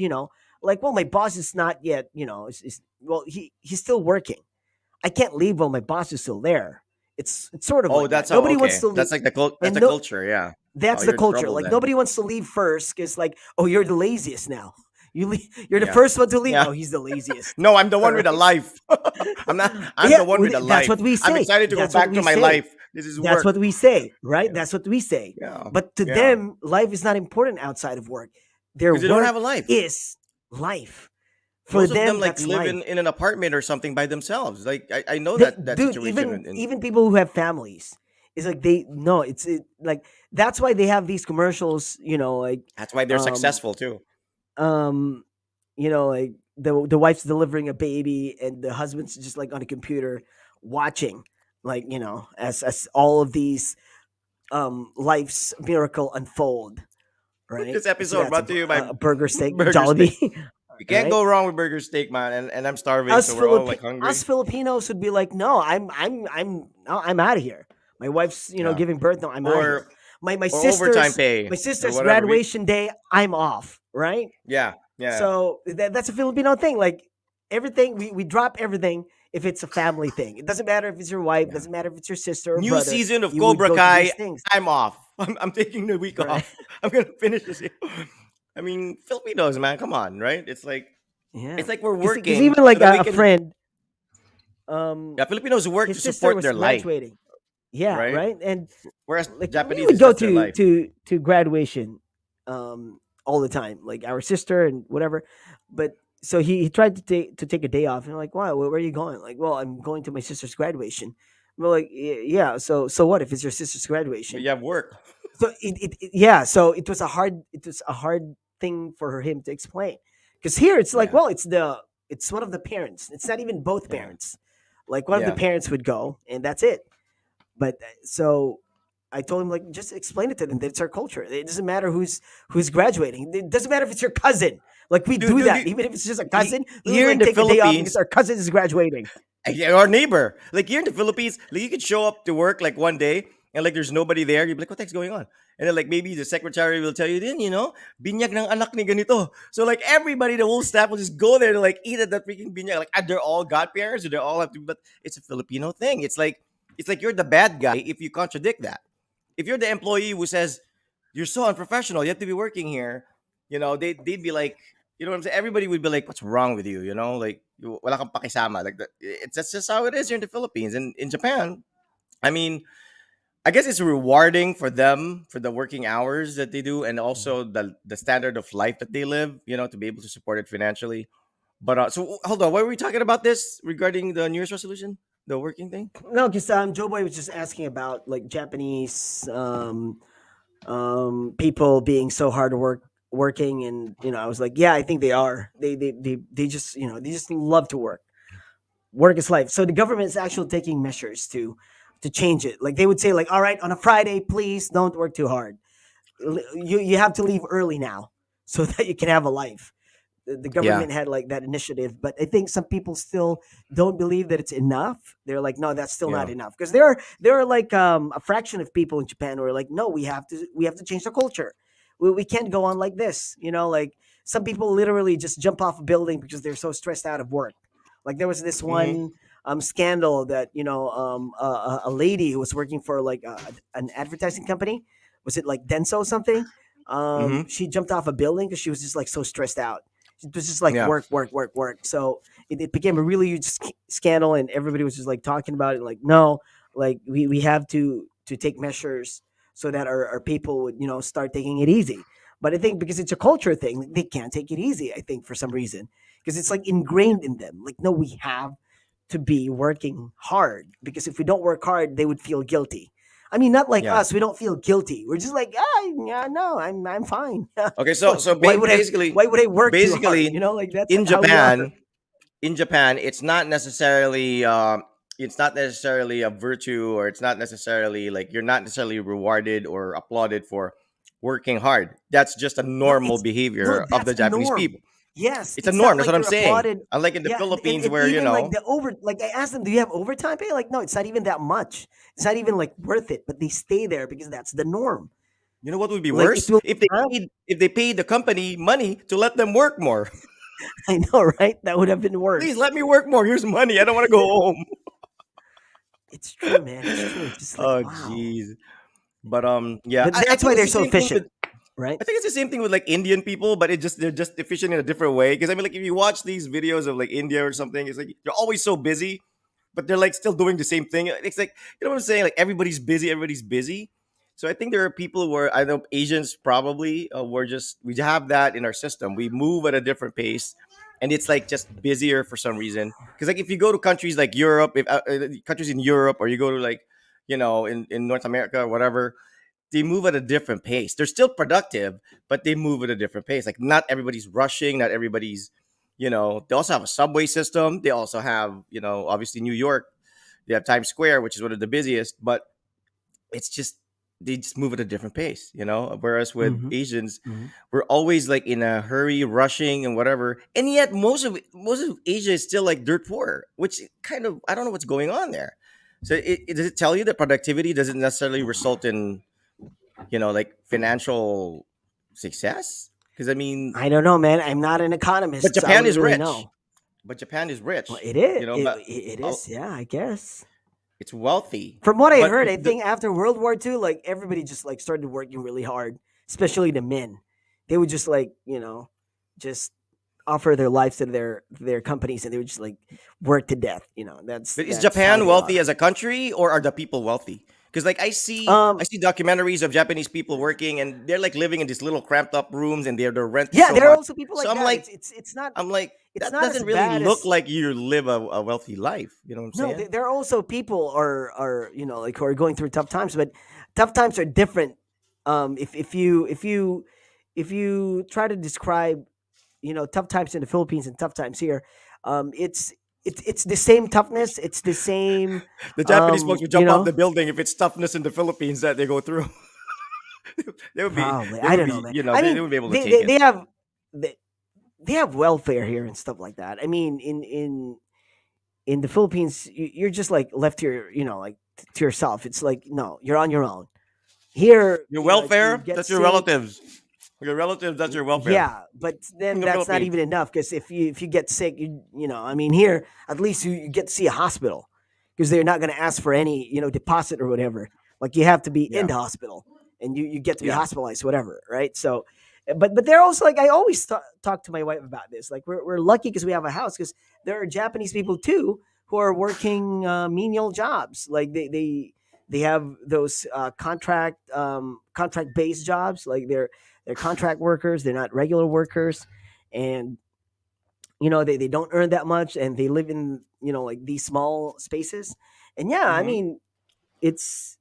like, well, my boss is not yet, well, he's still working. I can't leave while my boss is still there. It's sort of Oh, like that. that's how. Nobody wants Okay, to leave, that's like that's and the no, culture. Yeah. Oh, that's the you're in culture. trouble Like, then. nobody wants to leave first because, like, oh, you're the laziest now. You're the Yeah. first one to leave. Yeah. Oh, he's the laziest. No, I'm the All one with a right. life. I'm not. I'm Yeah, the one with a that's what life. we I'm say. excited to go That's what back we to my say. life. This is That's work. what we say, right? Yeah. That's what we say. Yeah. But to Yeah. them, life is not important outside of work. Their Because they don't have work a life. is life. For Most of them them, like that's live life. in an apartment or something by themselves. Like I know They, that dude, situation. even people who have families, it's like they no, like that's why they have these commercials. Like That's why they're um successful too. um like the wife's delivering a baby and the husband's just like on a computer watching, like, as all of these life's miracle unfold, right? This So episode that's brought to you by a burger steak, Burger Jollibee. Steak. You can't Right? go wrong with burger steak, man. And I'm starving, us so we're all like Us hungry. Filipinos would be like, no, I'm out of here. My wife's Yeah. giving birth. No, I'm out of here. Or My or overtime sister's pay my or sister's whatever. graduation day, I'm off. Right. Yeah. Yeah. So that's a Filipino thing. Like, everything, we drop everything if it's a family thing. It doesn't matter if it's your wife. Yeah. Doesn't matter if it's your sister or New brother. season of You would Cobra go to Kai. these things. I'm off. I'm taking the week Right. off. I'm gonna finish this. I mean, Filipinos, man, come on, right? It's like Yeah. we're Because working even so like that we a can. friend, Yeah, Filipinos work to his sister support was their life, graduating. Yeah. right? Right. And Whereas like, we Japanese would is go just their life. to graduation all the time, like our sister and whatever. But so he tried to take a day off, and I'm like, wow, where are you going? Like, well, I'm going to my sister's graduation. We're like, yeah, so what if it's your sister's But graduation? you have work. So yeah, so it was a hard thing for him to explain, because here it's like, Yeah. well, it's one of the parents, it's not even both Yeah. parents, like one of the Yeah. parents would go and that's it. But so I told him, like, just explain it to them that it's our culture. It doesn't matter who's graduating. It doesn't matter if it's your cousin. Like, we do Dude, that, even if it's just a cousin. We here would in like the take a day off because Philippines, our cousin is graduating. our neighbor, like here in the Philippines, like you could show up to work like one day and like there's nobody there. You'd be like, what the heck's going on? And then like maybe the secretary will tell you, then binyag ng anak ni ganito. So like everybody, the whole staff will just go there to like eat at that freaking binyag. Like, they're all godparents, or they all have to. But it's a Filipino thing. It's like you're the bad guy if you contradict that. If you're the employee who says you're so unprofessional, you have to be working here, they'd be like, what I'm saying? Everybody would be like, what's wrong with you? Like, wala kang pakisama. Like that. That's just how it is here in the Philippines. And in Japan, I mean, I guess it's rewarding for them for the working hours that they do, and also the standard of life that they live. To be able to support it financially. But so hold on, what were we talking about this regarding the New Year's resolution, the working thing? No, because Joe Boy was just asking about like Japanese people being so hard working, and I was like, yeah, I think they are. They just they just love to work. Work is life. So the government is actually taking measures to change it. Like they would say, like, all right, on a Friday, please don't work too hard. You have to leave early now so that you can have a life. The Yeah. government had like that initiative, but I think some people still don't believe that it's enough. They're like, no, that's still not Yeah. enough, because there are like a fraction of people in Japan who are like, no, we have to change the culture. We can't go on like this. Like some people literally just jump off a building because they're so stressed out of work. Like there was this Mm-hmm. one scandal that a lady who was working for like an advertising company. Was it like Denso something? Mm-hmm. She jumped off a building because she was just like so stressed out. It was just like Yeah. work, work, work, work. So it became a really huge scandal, and everybody was just like talking about it. Like, no, like we have to take measures so that our people would start taking it easy. But I think because it's a culture thing, like, they can't take it easy. I think for some reason because it's like ingrained in them. Like, no, we have to be working hard because if we don't work hard, they would feel guilty. I mean, not like Yeah. us. We don't feel guilty. We're just like, yeah, no, I'm fine. Okay. So why would I basically, why would I work too hard? basically Like that's in how we are. Japan, it's not necessarily a virtue, or it's not necessarily like you're not necessarily rewarded or applauded for working hard. That's just a No, normal it's no, behavior of that's the the Japanese norm. people. Yes, It's a it's norm. not That's like what I'm you're saying. applauded. Unlike in the Yeah, Philippines, and where even like like I asked them, do you have overtime pay? Like, no, it's not even that much. It's not even like worth it. But they stay there because that's the norm. you know what would be Like it worse will. if they Huh? paid the company money to let them work more. I know, right? That would have been Please worse. let me work more. Here's money. I don't want to go home. It's true, man. It's true. It's just like Oh, wow. jeez. But yeah, But I that's think why it's they're the so same thing efficient, with right? I think it's the same thing with like Indian people, but they're just efficient in a different way. Because I mean, like if you watch these videos of like India or something, it's like they're always so busy, but they're like still doing the same thing. It's like you know what I'm saying? Like everybody's busy, everybody's busy. So I think there are people who are I know Asians probably we have that in our system. We move at a different pace, and it's like just busier for some reason. Because like if you go to countries like Europe, if countries in Europe, or you go to like in North America or whatever, they move at a different pace. They're still productive, but they move at a different pace. Like not everybody's rushing, not everybody's, they also have a subway system. They also have, obviously New York, they have Times Square, which is one of the busiest, but it's just they just move at a different pace, Whereas with Hmm. Asians, Hmm. we're always like in a hurry, rushing and whatever. And yet most of Asia is still like dirt poor, which kind of I don't know what's going on there. So does it tell you that productivity doesn't necessarily result in like financial success? Because I mean, I don't know, man. I'm not an but economist, so I Japan wouldn't is really rich. know. But Japan is Well, rich, it is. but It uh, is. Yeah, I guess. it's wealthy. From what I But heard, I think after World War II, like everybody just like started working really hard, especially the men. They would just like just offer their lives to their companies, and they would just like work to death. That's but is that's how Japan they wealthy are. as a country, or are the people wealthy? Because like I Um, see documentaries of Japanese people working, and they're like living in these little cramped up rooms, and their rent is yeah, so there are much. also people So like I'm that. like, It's not it's that not as doesn't really bad look as. like you live a wealthy life. You know what I'm No, saying? there are also people are like who are going through tough times, but tough times are different. If you try to describe tough times in the Philippines and tough times here, it's the same toughness. It's the same. The Japanese folks would You jump off the know, building if it's toughness in the Philippines that they go through. probably They I would don't know, be, man. you know, I they mean, would be able to they take they, it. they have they, they have welfare here and stuff like that. I mean, in the Philippines, you're just like left to like to yourself. It's like no, you're on your own. Here, Your if you welfare, get that's your sick, relatives. Your relatives, that's your welfare yeah, but in then the that's not Philippines. even enough because if you get sick, I mean, here at least you get to see a hospital because they're not going to ask for any deposit or whatever. Like you have to be in Yeah, the hospital and you get to be yeah. hospitalized, whatever, right? So, but they're also like I always talk to my wife about this. Like we're lucky because we have a house because there are Japanese people too who are working menial jobs. Like they have those contract based jobs. Like they're contract workers. They're not regular workers, and they don't earn that much, and they live in like these small spaces. And yeah, I Mm-hmm. mean, it's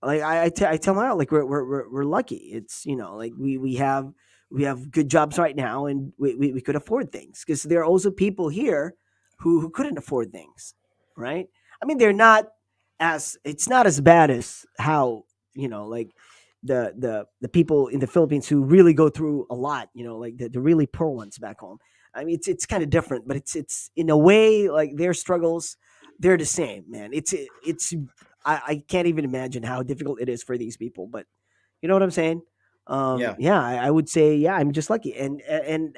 like I tell my like we're lucky. It's like we have good jobs right now, and we could afford things, because there are also people here who couldn't afford things, right? I mean, they're not as it's not as bad as how like the people in the Philippines who really go through a lot, like the really poor ones back home. I mean, it's kind of different, but it's in a way like their struggles, they're the same, man. It's I can't even imagine how difficult it is for these people. But you know what I'm saying? Yeah. Yeah, I would say, yeah, I'm just lucky. And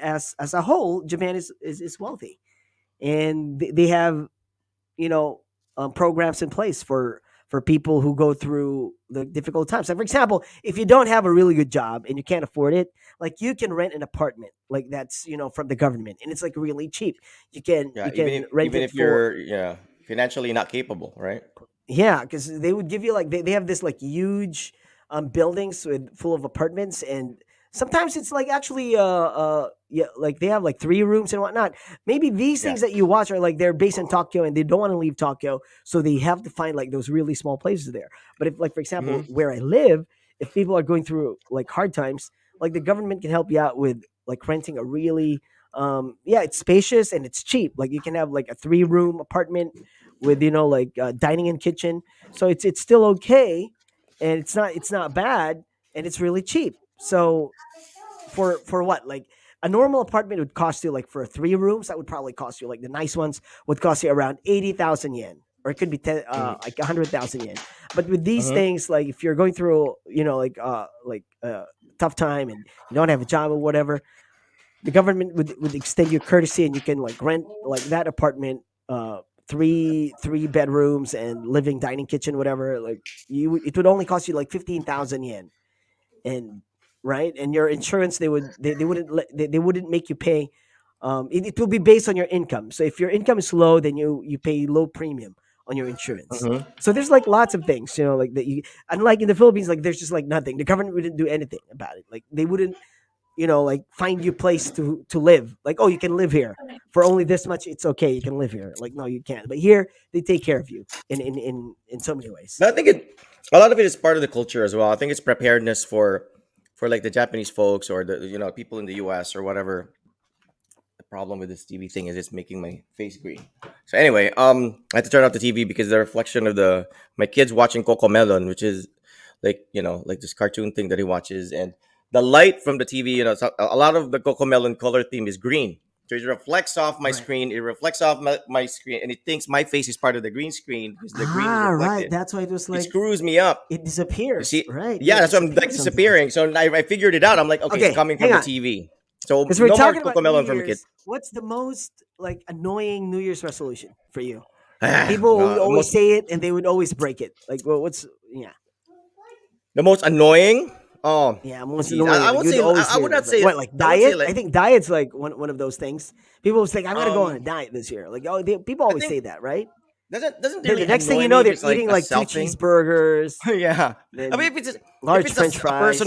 as a whole, Japan is wealthy, and they have you know programs in place for people who go through the difficult times. So, for example, if you don't have a really good job and you can't afford it, like you can rent an apartment, like that's from the government, and it's like really cheap. You can Yeah. you can rent Even it if for you're financially not capable, right? yeah, because they would give you like they have this like huge buildings with full of apartments, and sometimes it's like actually yeah, like they have like 3 rooms and whatnot. Maybe these Yeah. things that you watch are like they're based in Tokyo, and they don't want to leave Tokyo, so they have to find like those really small places there. But if, like, for example, Mm-hmm. where I live, if people are going through like hard times, like the government can help you out with like renting a really yeah, it's spacious and it's cheap. Like you can have like a 3 room apartment with like dining and kitchen, so it's still okay, and it's not bad, and it's really cheap. So for what, like a normal apartment would cost you, like for 3 rooms, that would probably cost you, like the nice ones would cost you around 80,000 yen, or it could be like 100,000 yen. But with these Mm-hmm. things, like if you're going through like tough time and you don't have a job or whatever, the government would extend you courtesy, and you can like rent like that apartment, uh three bedrooms and living dining kitchen, whatever. Like it would only cost you like 15,000 yen. And right, and your insurance, they wouldn't they wouldn't make you pay. It will be based on your income. So if your income is low, then you pay low premium on your insurance. Mm-hmm. So there's like lots of things, like that you unlike in the Philippines, like there's just like nothing. The government wouldn't do anything about it. Like they wouldn't like find you place to live. Like, oh, you can live here for only this much. It's okay, you can live here. Like, no, you can't. But here, they take care of you in so many ways. But I think a lot of it is part of the culture as well. I think it's preparedness for like the Japanese folks or the people in the U.S. or whatever. The problem with this TV thing is it's making my face green. So anyway, I had to turn off the TV because the reflection of the my kids watching Coco Melon, which is like like this cartoon thing that he watches, and the light from the TV, a lot of the Coco Melon color theme is green. So it reflects off my Right. screen. It reflects off my screen, and it thinks my face is part of the green screen because the green is Right. reflected. That's why it was It like screws me up. it You disappears. see? Right. Yeah, Yeah, it that's what I'm like disappears sometimes. disappearing. So I figured it out. I'm like, okay, it's Okay, coming hang from the on. TV. So Because we're no more talking about Coco New Melon from a kid. Year's. What's the most like annoying New Year's resolution for you? People would The always most say it, and they would always break it. Like, well, what's yeah, the most annoying. Oh, yeah, most geez, annoying. I Like would you'd say always I hear would it. not It's like say what, like I would say diet? I like think diet's like one of those things. People always think I'm gonna go on a um diet this year. Like, oh, people I always think say that, right? doesn't Then really the next thing annoy you me know, if they're it's like eating a like two self thing. cheeseburgers, Yeah, I mean then if large it's French a fries.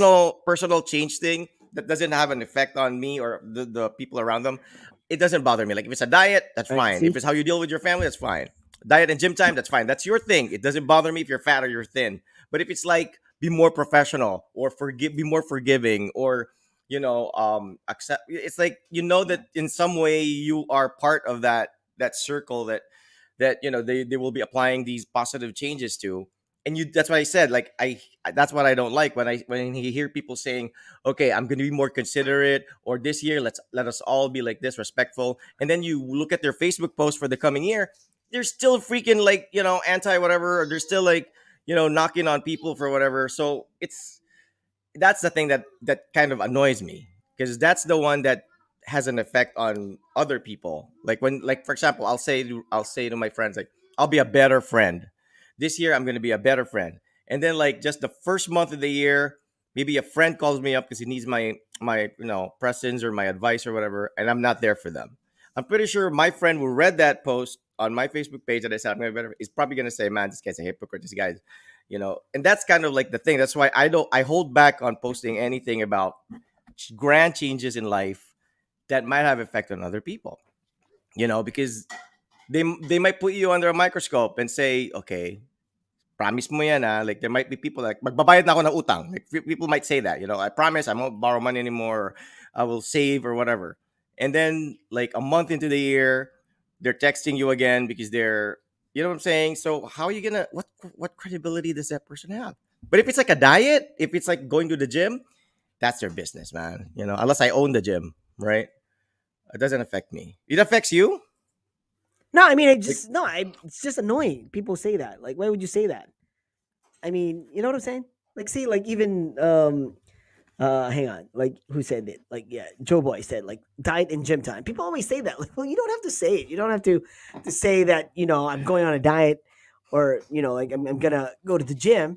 personal change thing that doesn't have an effect on me or the people around them, it doesn't bother me. Like if it's a diet, that's Right? fine. If See, it's how you deal with your family, that's fine. Diet and gym time, that's fine. That's your thing. It doesn't bother me if you're fat or you're thin. But if it's like be more professional or be more forgiving or accept, it's like that in some way you are part of that circle that they will be applying these positive changes to. And that's what I said, like that's what I don't like when you hear people saying, okay, I'm going to be more considerate, or this year let us all be like this, respectful, and then you look at their Facebook post for the coming year, they're still freaking like anti whatever, or they're still like knocking on people for whatever. So that's the thing that kind of annoys me, because that's the one that has an effect on other people. Like when, like for example, I'll say to my friends, like, I'll be a better friend this year. I'm going to be a better friend. And then like just the first month of the year, maybe a friend calls me up because he needs my presence or my advice or whatever, and I'm not there for them. I'm pretty sure my friend who read that post on my Facebook page that I said I'm going to be better is probably going to say, man, this guy's a hypocrite, this guy's and that's kind of like the thing. That's why I hold back on posting anything about grand changes in life that might have effect on other people. because they might put you under a microscope and say, okay, promise mo yan ah. Like there might be people like magbabayad na ako ng utang. Like people might say that, I promise I won't borrow money anymore. I will save or whatever. And then like a month into the year, they're texting you again because they're, you know what I'm saying? So how are you gonna what credibility does that person have? But if it's like a diet, if it's like going to the gym, that's their business, man. Unless I own the gym, right? It doesn't affect me. It affects you? No, I mean, Like, it's just annoying. People say that. Like, why would you say that? I mean, you know what I'm saying? Like, see, like even hang on, like who said it? Like, yeah, Joe Boy said like diet and gym time. People always say that. Like, well, you don't have to say it. You don't have to say that. I'm going on a diet, or like I'm gonna go to the gym.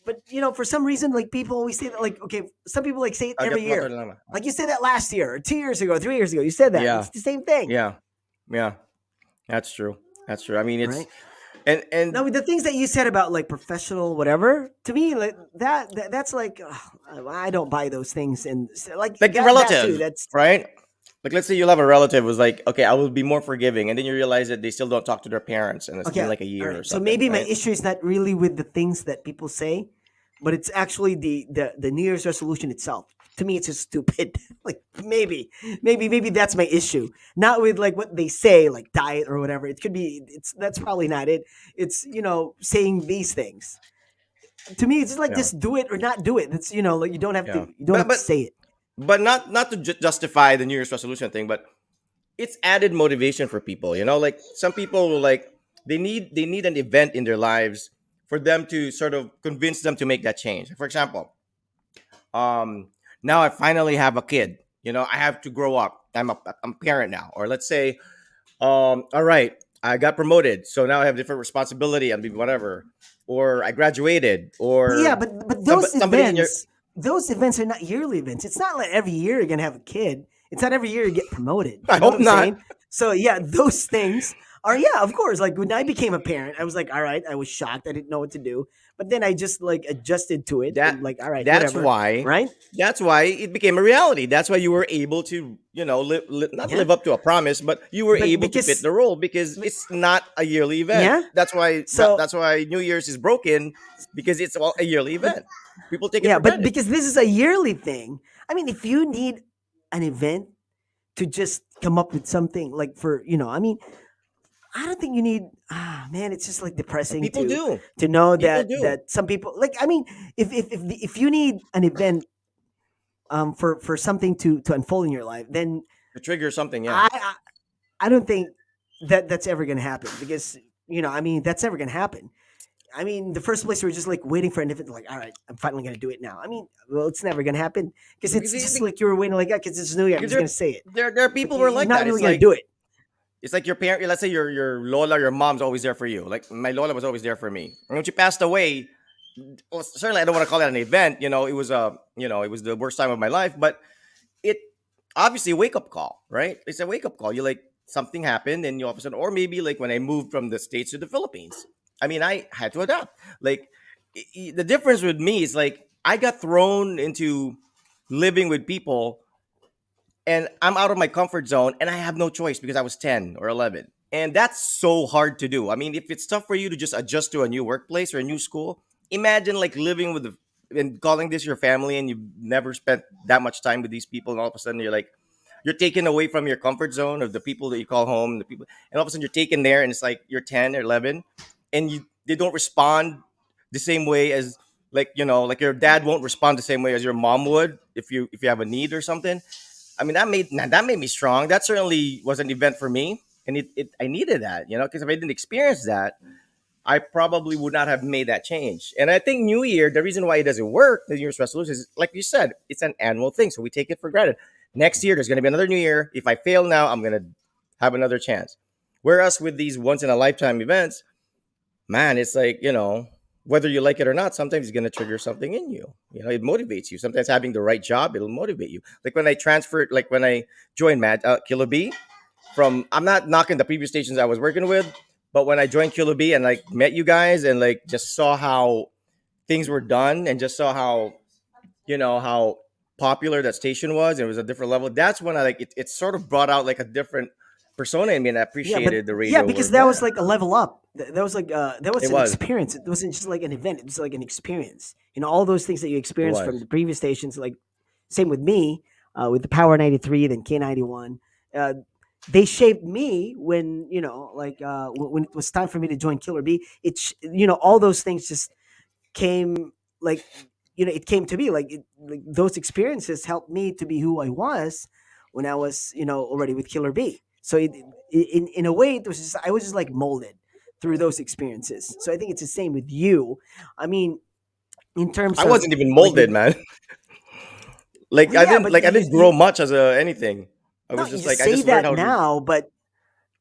But for some reason, like people always say that. Like, okay, some people like say it I'll every get water year. lang. Like you said that last year, or 2 years ago, 3 years ago. You said that. Yeah, It's the same thing, yeah, yeah. That's true. That's true. I mean, it's right? and Now, with the things that you said about like professional whatever, to me, like that's like I don't buy those things, and like like that too. relative, That's right? Like, let's say you'll have a relative who's like, okay, I will be more forgiving, and then you realize that they still don't talk to their parents, and it's been okay. like a All year or right. So something, maybe my right? issue is not really with the things that people say, but it's actually the New Year's resolution itself. To me, it's just stupid. Like maybe that's my issue. Not with like what they say, like diet or whatever. It could be. That's probably not it. It's saying these things. To me, it's just like Yeah, just do it or not do it. It's like yeah. you don't have to say it. But not to justify the New Year's resolution thing, but it's added motivation for people. Like some people will like they need an event in their lives for them to sort of convince them to make that change. For example, um now I finally have a kid. I have to grow up. I'm a parent now. Or let's say, all right, I got promoted, so now I have different responsibility and whatever. Or I graduated, Yeah, or but somebody in your those events are not yearly events. It's not like every year you're gonna have a kid. It's not every year you get promoted. I You know what hope I'm not. saying? So yeah, those things are, yeah, of course. Like when I became a parent, I was like, all right, I was shocked. I didn't know what to do, but then I just like adjusted to it that and like, all right, that's whatever, why right? that's why it became a reality. That's why you were able to, not Yeah, live up to a promise, but you were but able to fit because the role because it's not a yearly event. yeah, That's why so that's why New Year's is broken, because it's all a yearly but event. People take it yeah, for but granted. because this is a yearly thing. I mean, if you need an event to just come up with something like for I mean, I don't think you need. Man, it's just like depressing People do. to know People that do. some people like. I mean, if you need an event for something to unfold in your life, then To trigger something, yeah. I don't think that's ever gonna happen because I mean that's never gonna happen. I mean, the first place we were just like waiting for an event, like, all right, I'm finally gonna do it now. I mean, well, it's never gonna happen because Because, it's just like you were waiting, like, because it's New Year, I'm because just gonna say it, there are but people who are you're like not that. really It's gonna like do it. it's like your parent. Let's say your Lola, your mom's always there for you. Like my Lola was always there for me. And when she passed away, well, certainly I don't want to call it an event. It was the worst time of my life. But it obviously a wake up call, right? It's a wake up call. You like something happened, and you all of a sudden, or maybe like when I moved from the States to the Philippines. I mean, I had to adapt. Like the difference with me is like I got thrown into living with people, and I'm out of my comfort zone, and I have no choice because I was 10 or 11. And that's so hard to do. I mean, if it's tough for you to just adjust to a new workplace or a new school, imagine like living with and calling this your family, and you've never spent that much time with these people, and all of a sudden you're taken away from your comfort zone of the people that you call home, the people, and all of a sudden you're taken there, and it's like you're 10 or 11, and they don't respond the same way as, like your dad won't respond the same way as your mom would if you have a need or something. I mean, that made me strong. That certainly was an event for me, and it I needed that, because if I didn't experience that, I probably would not have made that change. And I think New Year, the reason why it doesn't work, the New Year's resolution, is like you said, it's an annual thing, so we take it for granted. Next year, there's going to be another New Year. If I fail now, I'm going to have another chance. Whereas with these once in a lifetime events, man, it's like, whether you like it or not, sometimes it's going to trigger something in you. It motivates you. Sometimes having the right job, it'll motivate you. Like when I transferred, like when I joined Kilo B, I'm not knocking the previous stations I was working with, but when I joined Kilo B and like met you guys and like just saw how things were done and just saw how popular that station was, and it was a different level. That's when I like it sort of brought out like a different persona in me, and I Yeah, but appreciated the yeah, radio because work. that was Yeah, like a level up. That was like that was it an was. experience. It wasn't just like an event. It was like an experience. All those things that you It experienced from was. the previous stations. Like same with me, with the Power 93, then K91. Uh, they shaped me when when it was time for me to join Killer B. All those things just came like it came to be like those experiences helped me to be who I was when I was already with Killer B. So in a way it was just I was just like molded through those experiences. So I think it's the same with you. I mean, in terms I of wasn't even like molded, man. well, yeah, but I you didn't grow much as a anything. I no, was you just just like I say just learned that how to. now, but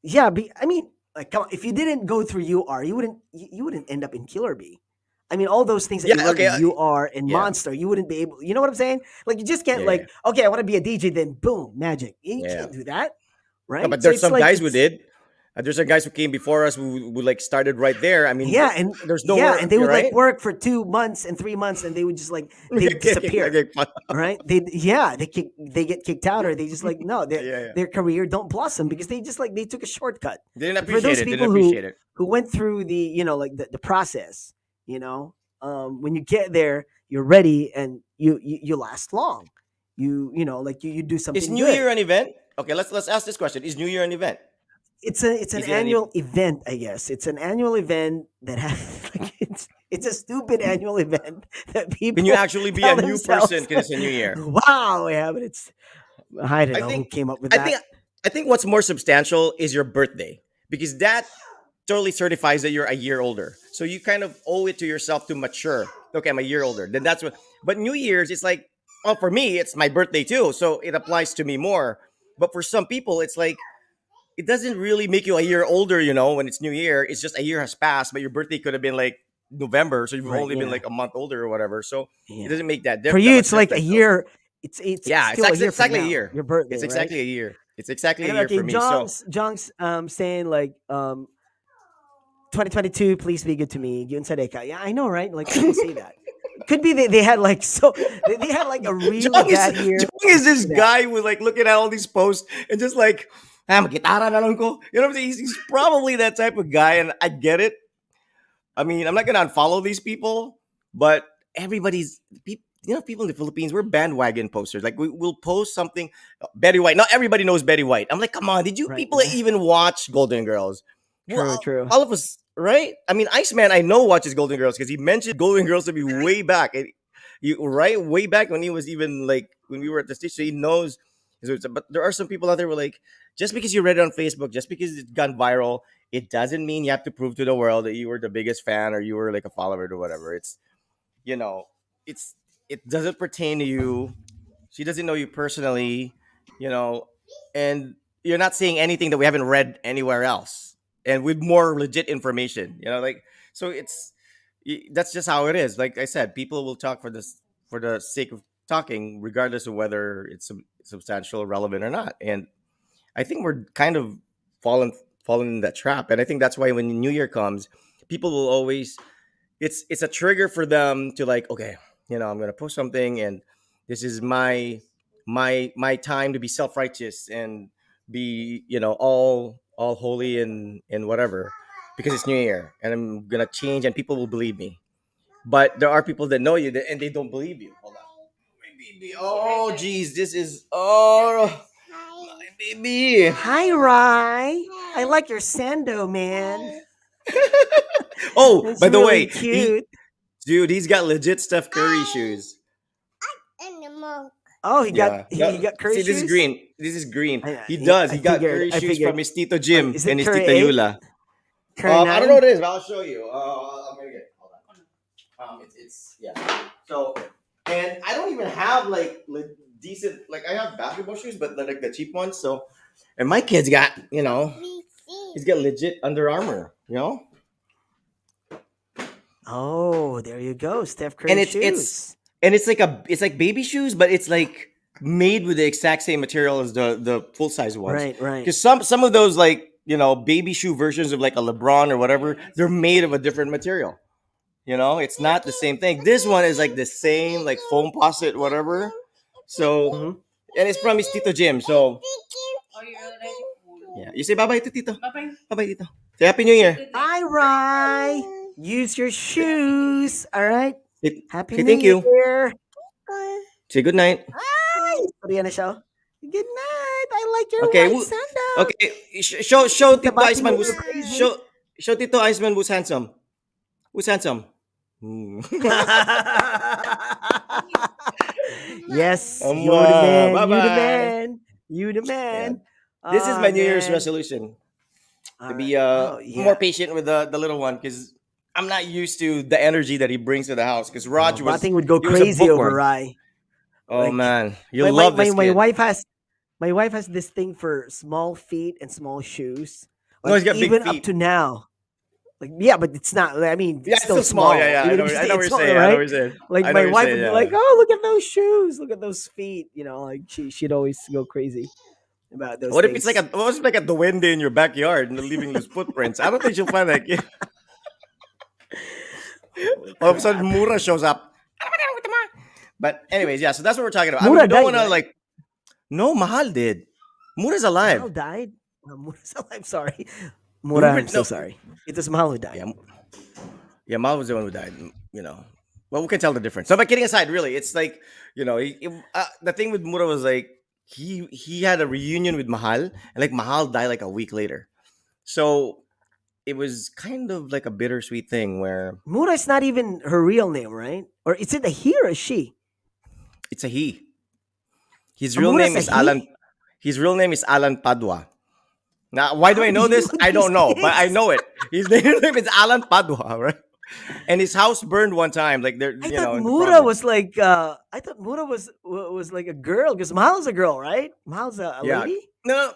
yeah, I mean, like, come on, if you didn't go through UR, you wouldn't end up in Killer B. I mean, all those things that Yeah. you learned Okay. in UR and Yeah. Monster, you wouldn't be able. You know what I'm saying? Like, you just can't Yeah. Yeah. like, okay, I want to be a DJ, then boom, magic. You Yeah. can't do that, No, right? but So there's it's some like guys who it's did. There's some guys who came before us who like started right there. I mean, yeah, and there's yeah, and nowhere. they You're would like right. work for 2 months and 3 months, and they would just like they disappear. Okay, fine. Right? They get kicked out, or they just like no, Yeah. Yeah. their career don't blossom because they took a shortcut. Didn't But for appreciate those it. Didn't people appreciate it. who went through the like the process, when you get there, you're ready and you last long. You do Is something New good. Year an event? Okay, let's ask this question. Is New Year an event? It's an Is it an event? annual event, I guess. It's an annual event that has like it's a stupid annual event that Can you people actually be a tell new person themselves, because it's a new year? wow, yeah, but it's I don't I know who think came up with I that. think I think what's more substantial is your birthday because that totally certifies that you're a year older. So you kind of owe it to yourself to mature. Okay, I'm a year older. Then that's what. But New Year's, it's like, oh, for me, it's my birthday too, so it applies to me more. But for some people, it's like it doesn't really make you a year older. When it's New Year, it's just a year has passed, but your birthday could have been like November, so you've Right, only been yeah. like a month older or whatever. So it Yeah. doesn't make For that you much it's like a difference. So year. It's yeah, still a it's year from exactly a now, year. your birthday, It's right? exactly a year. It's exactly a And year okay, for me. So John's saying like 2022, please be good to me. Yun Sadeka. Yeah, I know, right? Like people say that. Could be they had like they had like a really bad year Jong is this for that. guy with like looking at all these posts and just like, magitara na lang ko. You know what I'm saying? He's probably that type of guy, and I get it. I mean, I'm not gonna unfollow these people, but people in the Philippines, we're bandwagon posters. Like we'll post something, Betty White. Not everybody knows Betty White. I'm like, come on, did you Right. people Yeah. even watch Golden Girls? True, Well, true. all of us, right? I mean, Iceman, I know watches Golden Girls because he mentioned Golden Girls to me way back. Right, way back when he was even like when we were at the stage, so he knows. But there are some people out there who are like, just because you read it on Facebook, just because it's gone viral, it doesn't mean you have to prove to the world that you were the biggest fan or you were like a follower or whatever. You know, it's it doesn't pertain to you. She doesn't know you personally, you know, and you're not saying anything that we haven't read anywhere else, and with more legit information. Like so that's just how it is. Like I said, people will talk for the sake of talking, regardless of whether it's substantial, relevant, or not. And I think we're kind of fallen fallen in that trap, and I think that's why when New Year comes, people will always it's a trigger for them to like, okay, I'm gonna post something, and this is my time to be self-righteous and be all holy and whatever because it's New Year and I'm gonna change and people will believe me. But there are people that know you and they don't believe you. Hold on. My baby. Oh geez, this is my baby. Hi, Rye. I like your sando, man. Oh, It's by the really way, cute. he's got legit Steph Curry shoes. Oh, Yeah. he got curry See, this is shoes. green. This is green. He Yeah, does. He got Curry I shoes figured. from his Tito Wait, Jim is and it his curry Tita 8? Yula. Curry I don't know 9? what it is, but I'll show you. I'm gonna get. Hold on. It's yeah. So, and I don't even have like decent. Like I have basketball shoes, but they're like the cheap ones. So, and my kid's got he's got legit Under Armour. Oh, there you go. Steph Curry And it's shoes. it's like baby shoes, but it's like made with the exact same material as the full size ones. Right. Because some of those like baby shoe versions of like a LeBron or whatever, they're made of a different material. It's not the same thing. This one is like the same like foam posset whatever. So Mhm. and it's from his Tito Jim. So Yeah. You say bye-bye to Tito. Bye-bye, Tito. Say Happy New Year. Bye, Rye. Use your shoes. All right. Happy Say New thank you. Year. Say good night. Ay, sorry na siya. Good night. I like your Okay. white sandal. Okay. Show Tito Tabati Iceman mo who's you're crazy. show Tito Iceman who's handsome. Who's handsome? Hmm. Yes, you're the man. Bye You the bye. man. You the Yeah. man. This is Oh my New Year's man. resolution to All be right. Oh more yeah. patient with the little one because I'm not used to the energy that he brings to the house. Because Oh, Raj Bating would go he was a crazy over bookworm. Rye. Oh Like man, you love this my kid. wife has this thing for small feet and small shoes. No, he's Like got big even up feet. to now. Like yeah, but it's not. I mean, Yeah, it's it's still still small. small. Yeah, yeah. I Even know. if you I say know what it's you're small, saying. I know what right? you're saying. Like I know my what you're wife saying. would be Yeah. like, "Oh, look at those shoes! Look at those feet!" You know, like she'd always go crazy about those What if it's like things. what if it's like a duende in your backyard and leaving loose footprints? I don't think she'll find that kid. Holy All of a sudden, crap! Mura shows up. But anyways, yeah. So that's what we're talking about. I mean, Mura we don't died, want to right? like. No, Mahal did. Mura's Mahal alive. died. Mura's alive. Sorry, We Mura. were I'm so no. sorry. It was Mahal who Yeah, died. yeah. Mahal was the one who died. You know. Well, we can tell the difference. So, but kidding aside, really, it's like the thing with Mura was like he had a reunion with Mahal, and like Mahal died like a week later. So it was kind of like a bittersweet thing where Mura is not even her real name, right? Or is it a he or a she? it's a he. His real Mura's name a is Alan. he. His real name is Alan Padua. Now, why do How I do know you this? know I these don't know, but I things? know it. His name is Alan Padua, right? And his house burned one time, like there, I thought in the Mura province. was like I thought Mura was like a girl because Mahal's a girl, right? Mahal's a Yeah. lady. No,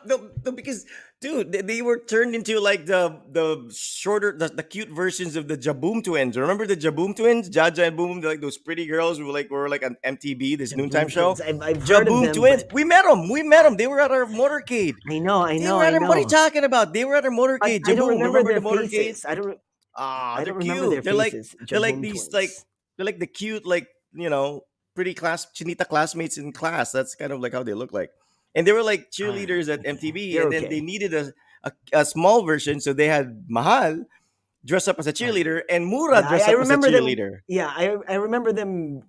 because dude, they were turned into like the shorter, the cute versions of the Jaboom twins. Remember the Jaboom twins, Jaja and Boom, like those pretty girls who were like on MTV, this noontime Jaboom show. twins. I've heard of Jaboom them, twins. but We met them. We met them. They were at our motorcade. I know, I They know, were I at our. What are you know. talking about? They were at our But motorcade. I don't Jaboom. remember Remember the their motorcade? faces. Ah, I they're don't remember their cute. They're like faces. they're like Jaboom these twins. they're like the cute pretty chinita classmates in class. That's kind of like how they look like. And they were like All right, cheerleaders at okay, MTV, they're and then they okay. needed a small version, so they had Mahal dress up as a All right. cheerleader, and Mura Yeah, dress I up as a remember them. cheerleader. Yeah, I remember them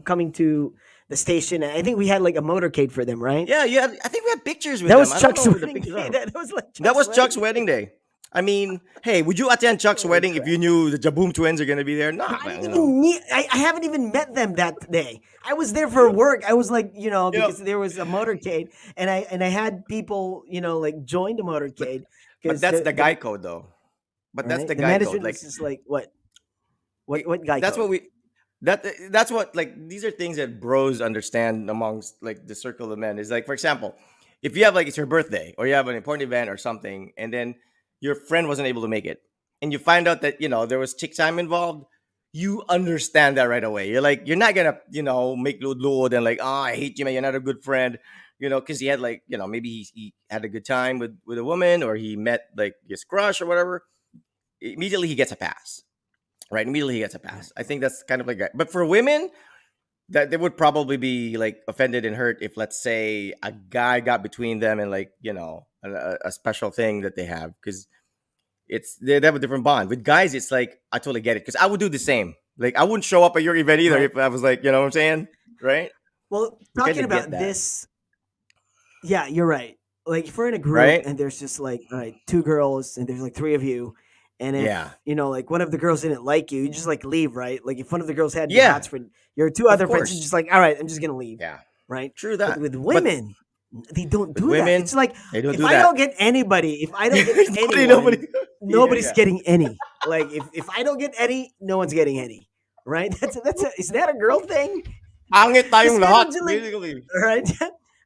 coming to the station. I think we had like a motorcade for them, right? Yeah, yeah. I think we had pictures with That them. was I don't Chuck's know where the wedding pictures day. are. That was like That Chuck's was Chuck's wedding wedding day. day. I mean, hey, would you attend Chuck's Holy wedding if crap. you knew the Jaboom twins are gonna be there? Nah, I man, didn't even meet. I haven't even met them that day. I was there for work. I was like, You know, because there was a motorcade, and I had people, like join the but motorcade but because that's the the guy code though. But that's right the the guy code. management Like was just like what it- what guy that's what code? we that's what like these are things that bros understand amongst like the circle of men. Is like for example, if you have like it's your birthday or you have an important event or something, and then your friend wasn't able to make it, and you find out that there was chick time involved, you understand that right away. You're like you're not gonna make load and like I hate you man, you're not a good friend. Because he had like maybe he had a good time with a woman or he met like his crush or whatever. Immediately he gets a pass, right? Immediately he gets a Right. pass. I think that's kind of like that. But for women, that they would probably be like offended and hurt if, let's say, a guy got between them and like a special thing that they have because they have a different bond. With guys, it's like I totally get it because I would do the same. Like I wouldn't show up at your event either Right. if I was like, you know what I'm saying, right? Well, You kind talking of get about that, this, yeah, you're right. Like if we're in a group right? and there's just like all right, two girls and there's like three of you, and Yeah, if like one of the girls didn't like you, you just like leave, right? Like if one of the girls had your yeah, hots for your two of other friends, you're course, just like, all right, I'm just gonna leave, yeah, right? true But that. with But women, they don't with do that. women, It's like they don't if do I don't that. get anybody, if I don't get nobody, anyone, nobody. Yeah, nobody's yeah. getting any. Like if I don't get any, no one's getting any, right? Is that a girl thing? Pangit Because tayong men lahat, would just like, basically. right?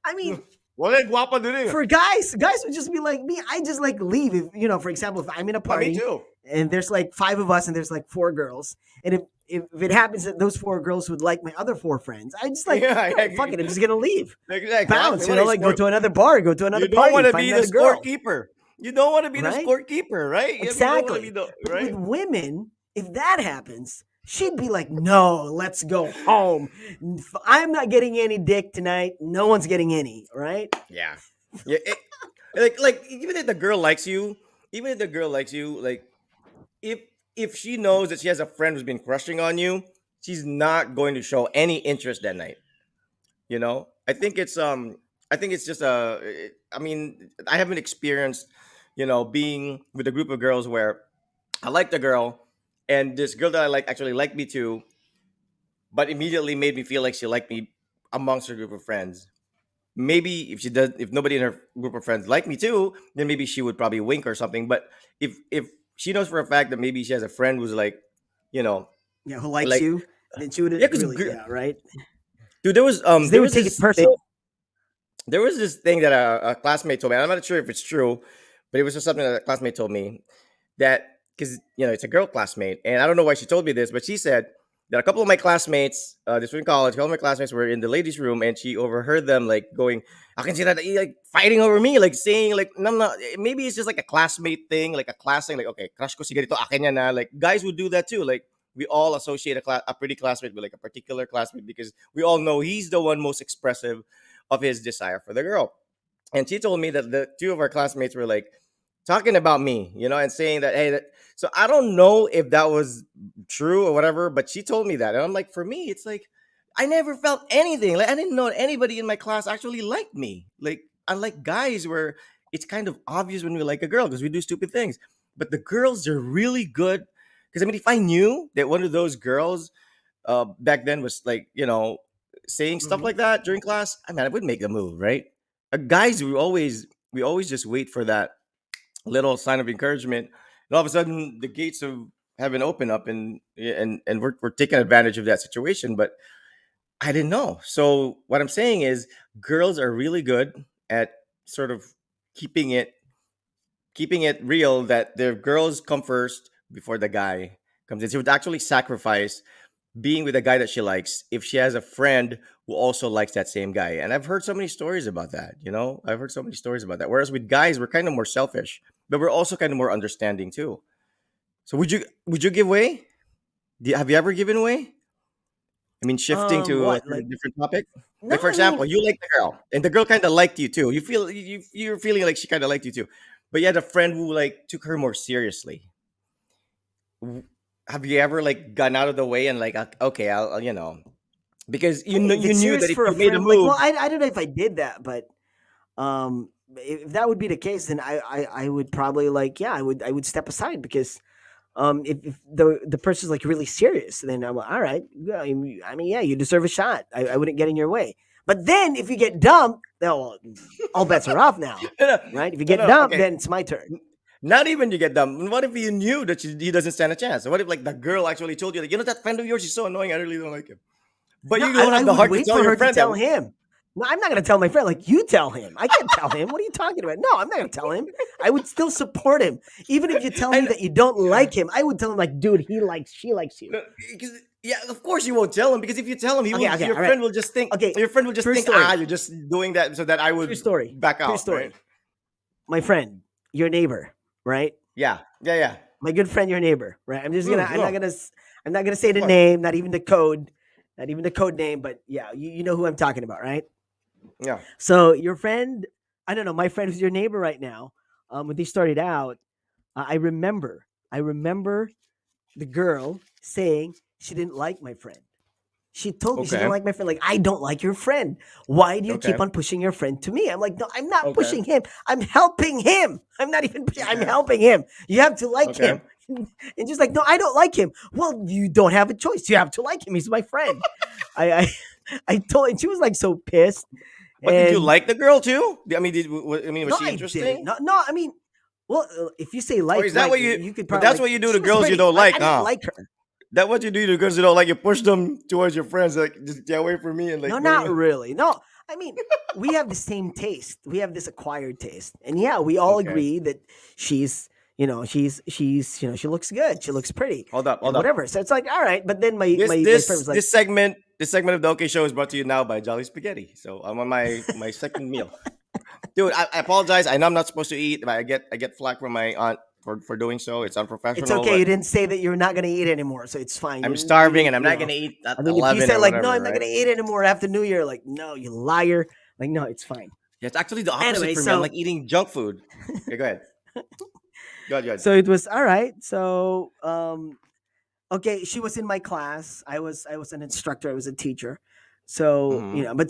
I mean, Wala yung gwapa dun eh. for guys would just be like me. I just like leave. If for example, if I'm in a Me party too. and there's like five of us and there's like four girls, and if it happens that those four girls would like my other four friends, I just like, Yeah, all I right, fuck agree. it, I'm just gonna leave, Exactly. bounce, Wala yung like go score. to another bar, go to another You don't want party, to find be the another girl, scorekeeper. You don't want to be the right? scorekeeper, right? You don't want to be Exactly. the But with right. women, if that happens, she'd be like, no, let's go home. I'm not getting any dick tonight. No one's getting any, right? Yeah. Yeah. Like even if the girl likes you, even if the girl likes you, like if if she knows that she has a friend who's been crushing on you, she's not going to show any interest that night. You know, I think it's just I mean, I haven't experienced, being with a group of girls where I like the girl, and this girl that I like actually liked me too, but immediately made me feel like she liked me amongst her group of friends. Maybe if nobody in her group of friends like me too, then maybe she would probably wink or something. But if she knows for a fact that maybe she has a friend who's like, you know, Yeah, who likes like you? Then she yeah, wouldn't because really. Yeah, right. dude, Because they would take it personal. there was this thing that a classmate told me. I'm not sure if it's true, but it was just something that a classmate told me that because it's a girl classmate, and I don't know why she told me this, but she said that a couple of my classmates, this was in college, a couple of my classmates were in the ladies' room, and she overheard them like going, "I can see that like fighting over me," like saying like, "No, no." Maybe it's just like a classmate thing, like a class thing, like okay, crush ko si ganito, akin yan na. Like guys would do that too, like. We all associate a pretty classmate with like a particular classmate because we all know he's the one most expressive of his desire for the girl. And she told me that the two of our classmates were like talking about me, and saying that, hey, so I don't know if that was true or whatever, but she told me that. And I'm like, for me, it's like, I never felt anything. Like, I didn't know anybody in my class actually liked me. Like, unlike guys where it's kind of obvious when we like a girl because we do stupid things. But the girls are really good. Because, I mean, if I knew that one of those girls back then was like, saying stuff Mhm. like that during class, I mean, I would make a move, right? Guys, we always just wait for that little sign of encouragement, and all of a sudden the gates of heaven open up, and we're taking advantage of that situation. But I didn't know. So what I'm saying is, girls are really good at sort of keeping it keeping it real that the girls come first before the guy comes in. She would actually sacrifice being with a guy that she likes if she has a friend who also likes that same guy. And I've heard so many stories about that, I've heard so many stories about that. Whereas with guys, we're kind of more selfish, but we're also kind of more understanding too. So would you give way? Have you ever given way? I mean, shifting to a What? sort Like of different topic. no, Like for I mean example, you like the girl, and the girl kind of liked you too. You feel you're feeling like she kind of liked you too, but you had a friend who like took her more seriously. W- Have you ever like gone out of the way and like okay, because if you it's knew serious that if for a you made a friend, like, move, well, I don't know if I did that, but if that would be the case, then I would probably like, yeah, I would step aside because if the person's like really serious, then I'm like, all right, yeah, I mean, yeah, you deserve a shot. I wouldn't get in your way. But then if you get dumped, well, all bets are off now, no, no, right? If you no, get no, dumped, okay, then it's my turn. not even you get dumb. What if you knew that he doesn't stand a chance? What if like the girl actually told you like, that friend of yours is so annoying, I really don't like him, but No, you I, don't I have the would heart to wait tell for your her to friend that. tell him. No, I'm not going to tell my friend. Like, you tell him. I can't tell him. What are you talking about? No, I'm not going to tell him. I would still support him. Even if you tell me And that you don't like him, I would tell him, like, dude, she likes you. no, yeah, of course you won't tell him because if you tell him, Okay, okay, your all right. friend will just think Okay, true ah, story. you're just doing that so that I True would story. back True out, right? story. My friend, your neighbor, right? Yeah, yeah, yeah. My good friend, your neighbor, right? Go. I'm not gonna say Go the on. name, not even the code name, but yeah, you know who I'm talking about, right? Yeah. So your friend, I don't know, my friend who's your neighbor right now, when they started out, I remember the girl saying she didn't like my friend. She told me she didn't Okay. like my friend. Like, I don't like your friend. Why do you keep Okay. on pushing your friend to me? I'm like, no, I'm not Okay. pushing him. I'm helping him. I'm not even pushing. I'm Okay. helping him. You have to like Okay. him. And just like, no, I don't like him. Well, you don't have a choice. You have to like him. He's my friend. I I told, and she was like so pissed. But did you And like the girl too? I mean, was no, she I didn't. interesting? No, no, I mean, well, if you say Or is that like, what you? you could But probably that's like, what you do to she was girls you pretty. don't Like, I like, didn't huh? like her. That what you do to girls you don't like? You push them towards your friends, like just get away from me and like No, no, not no. really. No, I mean, we have the same taste. We have this acquired taste, and yeah, we all Okay. agree that she's, she looks good. She looks pretty, Hold up, and hold up. whatever. So it's like, all right. But then my This my friend this was like, this segment of the OK Show is brought to you now by Jolly Spaghetti. So I'm on my second meal. Dude, I apologize. I know I'm not supposed to eat, but I get flack from my aunt for doing so. It's "It's unprofessional, okay. but You didn't say that you're not gonna eat anymore, so it's fine. I'm You starving and didn't, I'm not gonna eat at I mean, if you 11 say or like, no, whatever, I'm not right? gonna eat anymore after New Year, like, no, you liar. Like, no, it's fine. Yeah, it's actually the opposite Anyway, for me. I'm so like eating junk food. Okay, go ahead. Go ahead. Go ahead. so it was all right. So okay, she was in my class. I was an instructor. I was a teacher. So Mm-hmm. but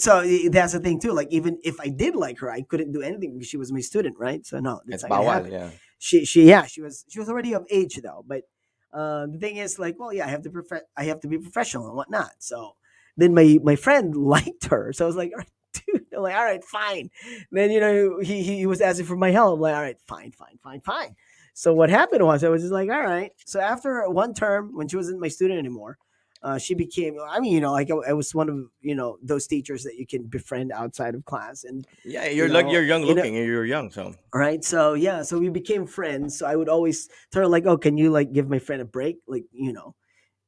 that's the thing too. Like even if I did like her, I couldn't do anything because she was my student, right? So no, that's It's not gonna bawal. happen. Yeah. She was already of age though. But the thing is, like, well, yeah, I have to be professional and whatnot. So then my friend liked her, so I was like, all right, dude, I'm like, all right, fine. Then he was asking for my help. I'm like, all right, fine, fine, fine, fine. So what happened was I was just like, all right. So after one term, when she wasn't my student anymore, she became. I mean, like I was one of those teachers that you can befriend outside of class, and Yeah, you know, you're young you know, looking and you're young, so right. So yeah, so we became friends. So I would always tell her like, oh, can you like give my friend a break, like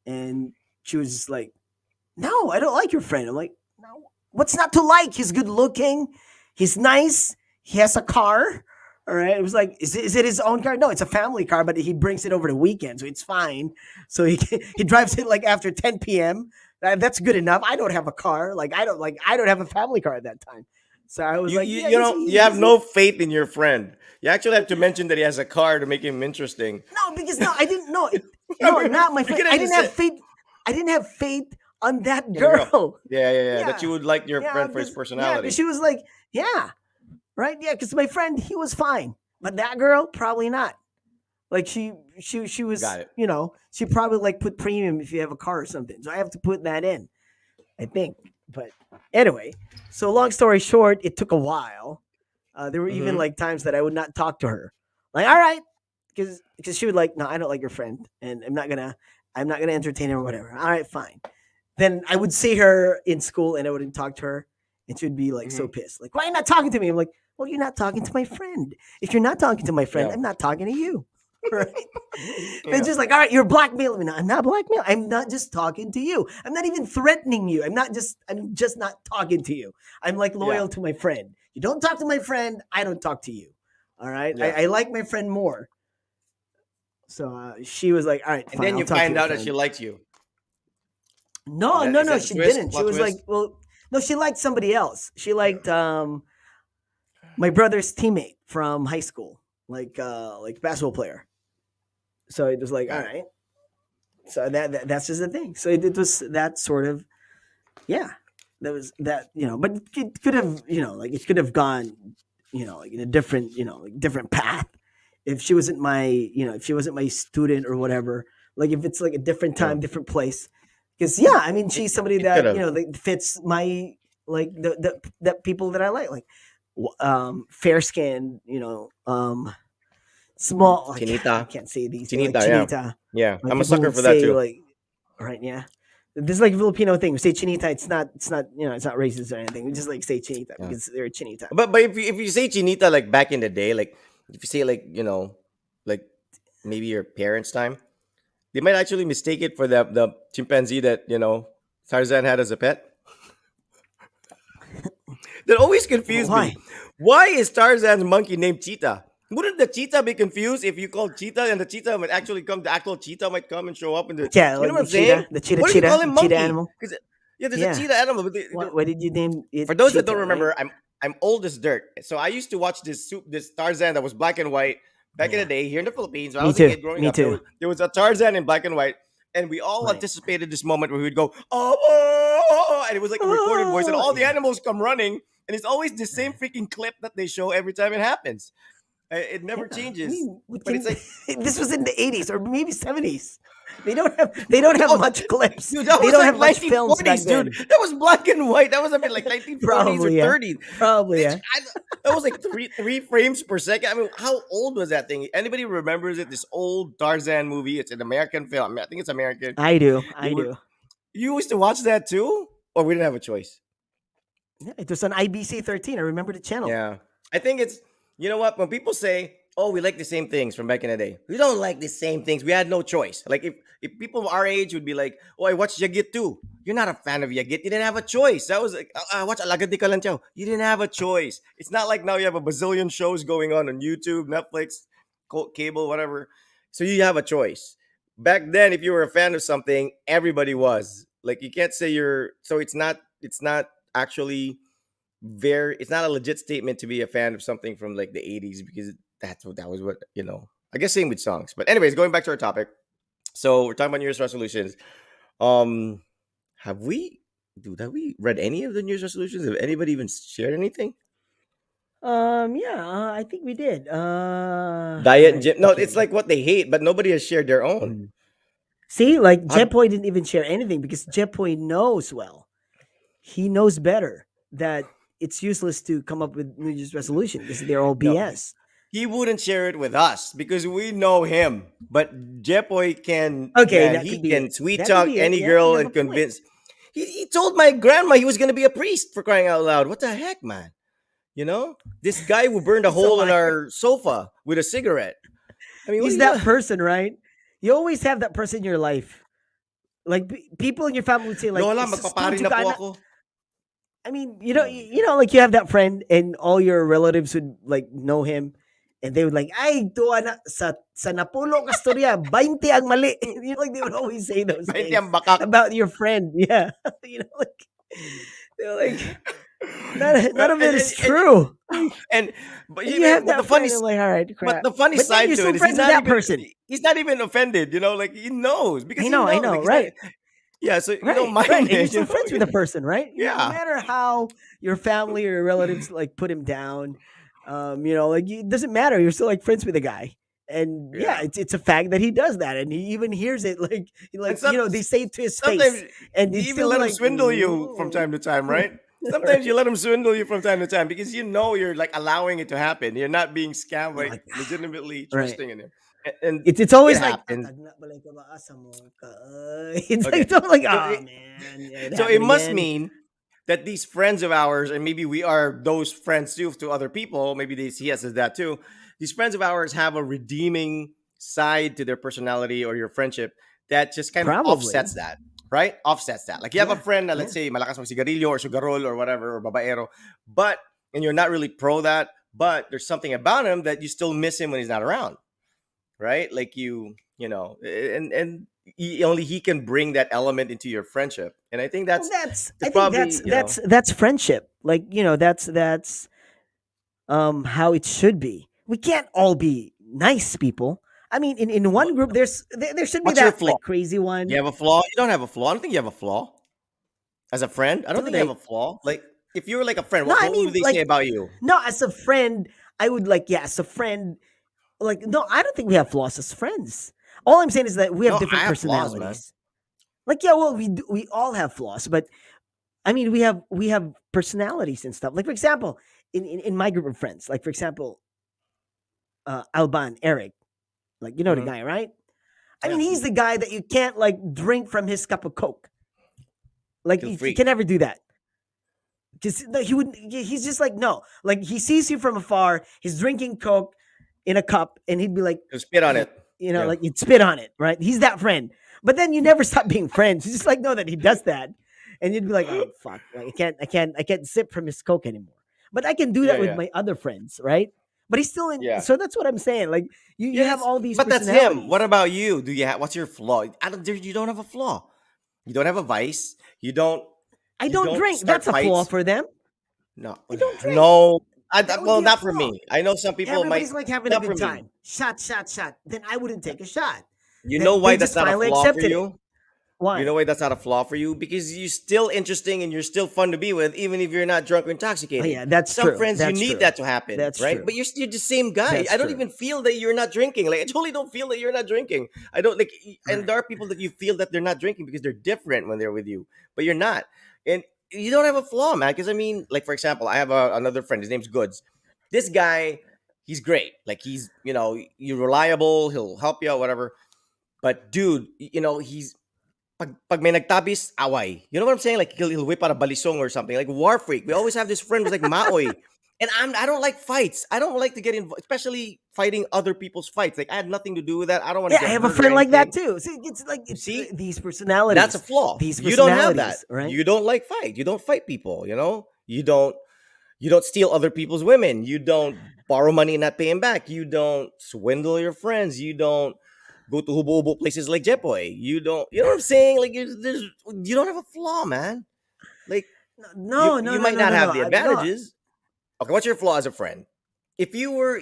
and she was just like, no, I don't like your friend. I'm like, no, what's not to like? He's good looking. He's nice. He has a car. All right. It was like, is it his own car? No, it's a family car, but he brings it over the weekend, so it's fine. So he drives it like after 10 p.m. That's good enough. I don't have a car. I don't have a family car at that time. So I was like, yeah, you have no faith in your friend. You actually have to mention that he has a car to make him interesting. no, because no, I didn't know. No, not my You friend. could I have didn't just have said, faith. I didn't have faith on that "On the girl." girl. Yeah, yeah, yeah. That Yeah. you would like your Yeah, friend for his because yeah, because personality. she was like, yeah, right, yeah, because my friend he was fine, but that girl probably not. Like she was, Got it. she probably like put premium if you have a car or something. So I have to put that in, I think. But anyway, so long story short, it took a while. There were even Mm-hmm. like times that I would not talk to her. Like, all right, because she would like, no, I don't like your friend, and I'm not gonna entertain her or whatever. All right, fine. Then I would see her in school and I wouldn't talk to her. And she would be like so Mm-hmm. pissed. Like, why are you not talking to me? I'm like, well, you're not talking to my friend. If you're not talking to my friend, Yeah. I'm not talking to you. Right? They're Yeah. just like, all right, you're blackmailing me. No, I'm not blackmailing. I'm not just talking to you. I'm not even threatening you. I'm just not talking to you. I'm like Yeah. loyal to my friend. You don't talk to my friend, I don't talk to you. All right. Yeah. I like my friend more. So she was like, all right, And fine, then I'll you talk to find your out that she friend. likes you. No, no, Is no, that the she twist? didn't. She Plot was like, twist? well, no, she liked somebody else. She liked my brother's teammate from high school, like basketball player. So it was like, all Got it. right. So that's just the thing. So it was that sort of, yeah. That was that, but it could have, like it could have gone, like in a different, like different path. If she wasn't if she wasn't my student or whatever, like if it's like a different Yeah. time, different place. Because yeah, I mean, It, she's somebody it could that have. that fits my like the people that I like fair skinned, small. Like I Chinita. can't say these, but like Chinita, yeah. chinita. Yeah. Like I'm a people sucker would for that say, too. like, right, yeah. This is like a Filipino thing. We say chinita. It's not it's not racist or anything. We just like say chinita Yeah. because they're chinita. But if you say chinita like back in the day, like if you say like, like maybe your parents' time, they might actually mistake it for the chimpanzee that, Tarzan had as a pet. That always confused me. Why? Why is Tarzan's monkey named Cheetah? Wouldn't the cheetah be confused if you called cheetah and the cheetah might actually come, the actual cheetah might come and show up in the, Yeah, you know like what the I'm saying? cheetah, the cheetah, What if you call cheetah, the him cheetah monkey? animal. Because yeah, there's a Yeah. cheetah animal. But Why did you name for it those that don't cheetah? Right? remember, I'm old as dirt. So I used to watch this Tarzan that was black and white back in the Yeah. day here in the Philippines. When I Me was a too. kid growing Me up, there too. was there was a Tarzan in black and white, and we all Right. anticipated this moment where we would go, oh, and it was like a recorded voice, and Oh, all the yeah. animals come running, and it's always the same freaking clip that they show every time it happens. It never Yeah. I changes, mean, what but it's can like, this was in the 80s or maybe 70s. They don't have oh, much clips. dude, that They was don't like have much films back 1940s, dude. then. That was black and white. That was a bit like 1940s or Probably, yeah. 30s. Probably, It's, yeah. I, that was like three frames per second. I mean, how old was that thing? Anybody remembers it? This old Tarzan movie. It's an American film. I think it's American. I do. It I was, do. you used to watch that too, or we didn't have a choice? Yeah, it was on IBC 13. I remember the channel. Yeah, I think it's, you know what, when people say, "Oh, we like the same things from back in the day," we don't like the same things. We had no choice. Like if people our age would be like, "Oh, I watched Yagit too." You're not a fan of Yagit. You didn't have a choice. That was like, I watch Alagad di Kalantiao. You didn't have a choice. It's not like now you have a bazillion shows going on YouTube, Netflix, cable, whatever. So you have a choice. Back then, if you were a fan of something, everybody was. Like you can't say you're. So it's not. It's not actually it's not a legit statement to be a fan of something from like the 80s because that was what, I guess same with songs. But anyways, going back to our topic. So we're talking about New Year's resolutions. Um have we have we read any of the New Year's resolutions? Have anybody even shared anything? Yeah, I think we did. Diet and gym. No, Okay. it's like what they hate, but nobody has shared their own. Mm. See, like Have, Jepoy didn't even share anything because Jepoy knows well. He knows better that it's useless to come up with New Year's resolution because they're all no, BS. he wouldn't share it with us because we know him. But Jepoy can, Okay, man, that he could be can it. sweet That could talk be it. any Yeah, you girl have and a point. convince. He told my grandma he was going to be a priest for crying out loud. What the heck, man? This guy who burned a He's a hole in liar. our sofa with a cigarette. I mean, what He's do that you? person, right? You always have that person in your life. Like people in your family would say, like, Lola, magpapari "Studio na ka po na." ako. I mean, Oh my like you have that friend, and all your relatives would like know him, and they would like, "Ay, tuwa na sa napulo ka storya, 20 ang mali." Like they would always say those 20 things ang bakak. about your friend. Yeah, like they're like, none Well, of it is true. and but And he you have but the that funny friend, and like, all right, but crap. the funny But then side you're to still it is friends with that person. he's not even offended, like he knows because I know, like he's not right? yeah, so you don't Right, mind right. And you're it, still friends with the person, right? No Yeah. matter how your family or your relatives like put him down, like it doesn't matter. You're still like friends with the guy. And yeah, Yeah. it's a fact that he does that, and he even hears it And they say it to his sometimes face, and you it's even still be let him like, swindle you from "Mm." time to time, right? Sometimes you Right, let him swindle you from time to time because you're like allowing it to happen. You're not being scammed you're by like, legitimately right. trusting in him. And It's it always like, happens. "Atag na balay ka ba asa mo ka, It's like Okay. it's all like, So oh it, man, yeah, it so it happened must again. mean that these friends of ours, and maybe we are those friends too to other people, maybe they see us as that too. These friends of ours have a redeeming side to their personality or your friendship that just kind of Probably. offsets that, right? Offsets that. Like you have a Yeah, friend that, let's yeah. say, malakas mag sigarilyo or sugarol or whatever, or babaero, but, and you're not really pro that, but there's something about him that you still miss him when he's not around, right? Like and only he can bring that element into your friendship. And I think Well, I that's think probably, that's friendship. Like, that's how it should be. We can't all be nice people. I mean, in one group there should be what's your that flaw? like crazy You one. have a flaw? You don't have a flaw. I don't think you have a flaw as a friend. I don't think Dude, you have a flaw. Like if you were like a friend, no, I what would mean, they say like, about you? no, as a friend, I would like, yeah, as a friend, like, no, I don't think we have flaws as friends. All I'm saying is that we have No, I different have flaws, man. personalities. Like, yeah, well, we all have flaws, but I mean, we have personalities and stuff. Like, for example, in my group of friends, like, for example, Alban, Eric, like, the Hmm. guy, right? I mean, Yeah, he's the guy that you can't like drink from his cup of Coke. Like, he'll he freak. can never do that. Because he's just like, no. Like, he sees you from afar, he's drinking Coke in a cup, and he'd be like, He'll spit on like, it. Yeah. like he'd spit on it, right? He's that friend. But then you never stop being friends. You just like know that he does that. And you'd be like, oh fuck. Like, I can't sip from his Coke anymore. But I can do Yeah, that with yeah, my other friends, right? But he's still in, yeah. so that's what I'm saying. Like, you Yeah, have all these but that's him. What personalities. about you? Do you have what's your flaw? You don't have a flaw. You don't have a vice. I You don't don't drink. start That's a flaw fights. for them. No, I don't drink. no. That would Well, be a not for flaw. me. I know some people might. Everybody's like having a Not for good me. time. Shot, shot, shot. Then I wouldn't take a shot. You know They why that's just not a finally flaw for accepted it. you? You know Why? why that's not a flaw for you? Because you're still interesting and you're still fun to be with, even if you're not drunk or Oh intoxicated. yeah, that's Some true. friends, you That's need true. that to happen, That's right? But true. you're the same guy. That's I don't true. even feel that you're not drinking. Like I totally don't feel that you're not drinking. I don't like, and Right. there are people that you feel that they're not drinking because they're different when they're with you, but you're not, and you don't have a flaw, man. Because I mean, like for example, I have another friend. His name's Goods. This guy, he's great. Like he's, you're reliable. He'll help you out, whatever. But dude, he's pag may nagtabis, away. You know what I'm saying? Like he'll whip out a balisong or something. Like war freak. We always have this friend who's like maoy. And I don't like fights. I don't like to get involved, especially fighting other people's fights. Like I had nothing to do with that. I don't want to Yeah, I get have a hurt or friend like that anything. too. See, it's like You it's see, these that's a personalities, flaw. these You don't have that. personalities, right? You don't like fight. You don't fight people. You don't steal other people's women. You don't borrow money and not pay them back. You don't swindle your friends. You don't go to hubo places like Jepoy. You don't. You know what I'm saying? Like you don't have a flaw, man. Like No, no, You no, might no, not no, no. have the No. advantages. Okay, what's your flaw as a friend? If you were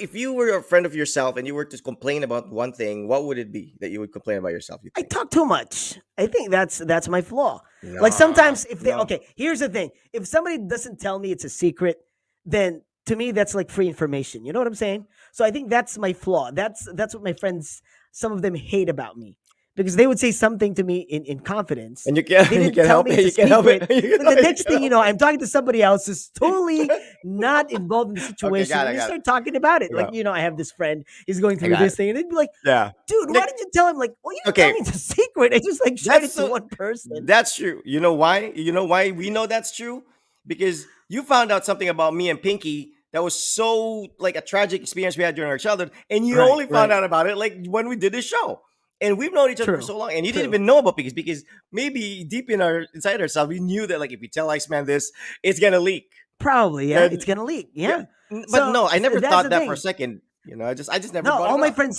a friend of yourself and you were to complain about one thing, what would it be that you would complain about yourself? You I think? talk too much. I think that's my flaw. Like Nah, sometimes if they no. okay, here's the thing. If somebody doesn't tell me it's a secret, then to me that's like free information. You know what I'm saying? So I think that's my flaw. That's what my friends, some of them hate about me. Because they would say something to me in confidence. And you can't They you didn't can't tell help me it. it's a You can't help it. secret. You Then the next can't thing you help know, I'm talking to somebody else who's totally it. not involved in the Okay, situation, got and it, they got it. start talking about it. Like, Yeah, I have this friend, he's going I through got this it. thing, and they'd be like, Yeah. dude, why Like, did you tell him? Like, well, you didn't tell okay, me it's a secret. I just like shared that's it to so one person. that's true. You know why? You know why we know that's true? Because you found out something about me and Pinky that was so like a tragic experience we had during our childhood, and you Right, only found right. out about it like when we did this show. And we've known each other for True. so long, and you didn't True. even know about Pinky because maybe deep in our inside ourselves, we knew that like if we tell Iceman this, it's gonna leak. Probably, yeah. It's And gonna leak. yeah, Yeah. but So no, I never that's thought the that for a thing. second. You know, I just never No, brought it up.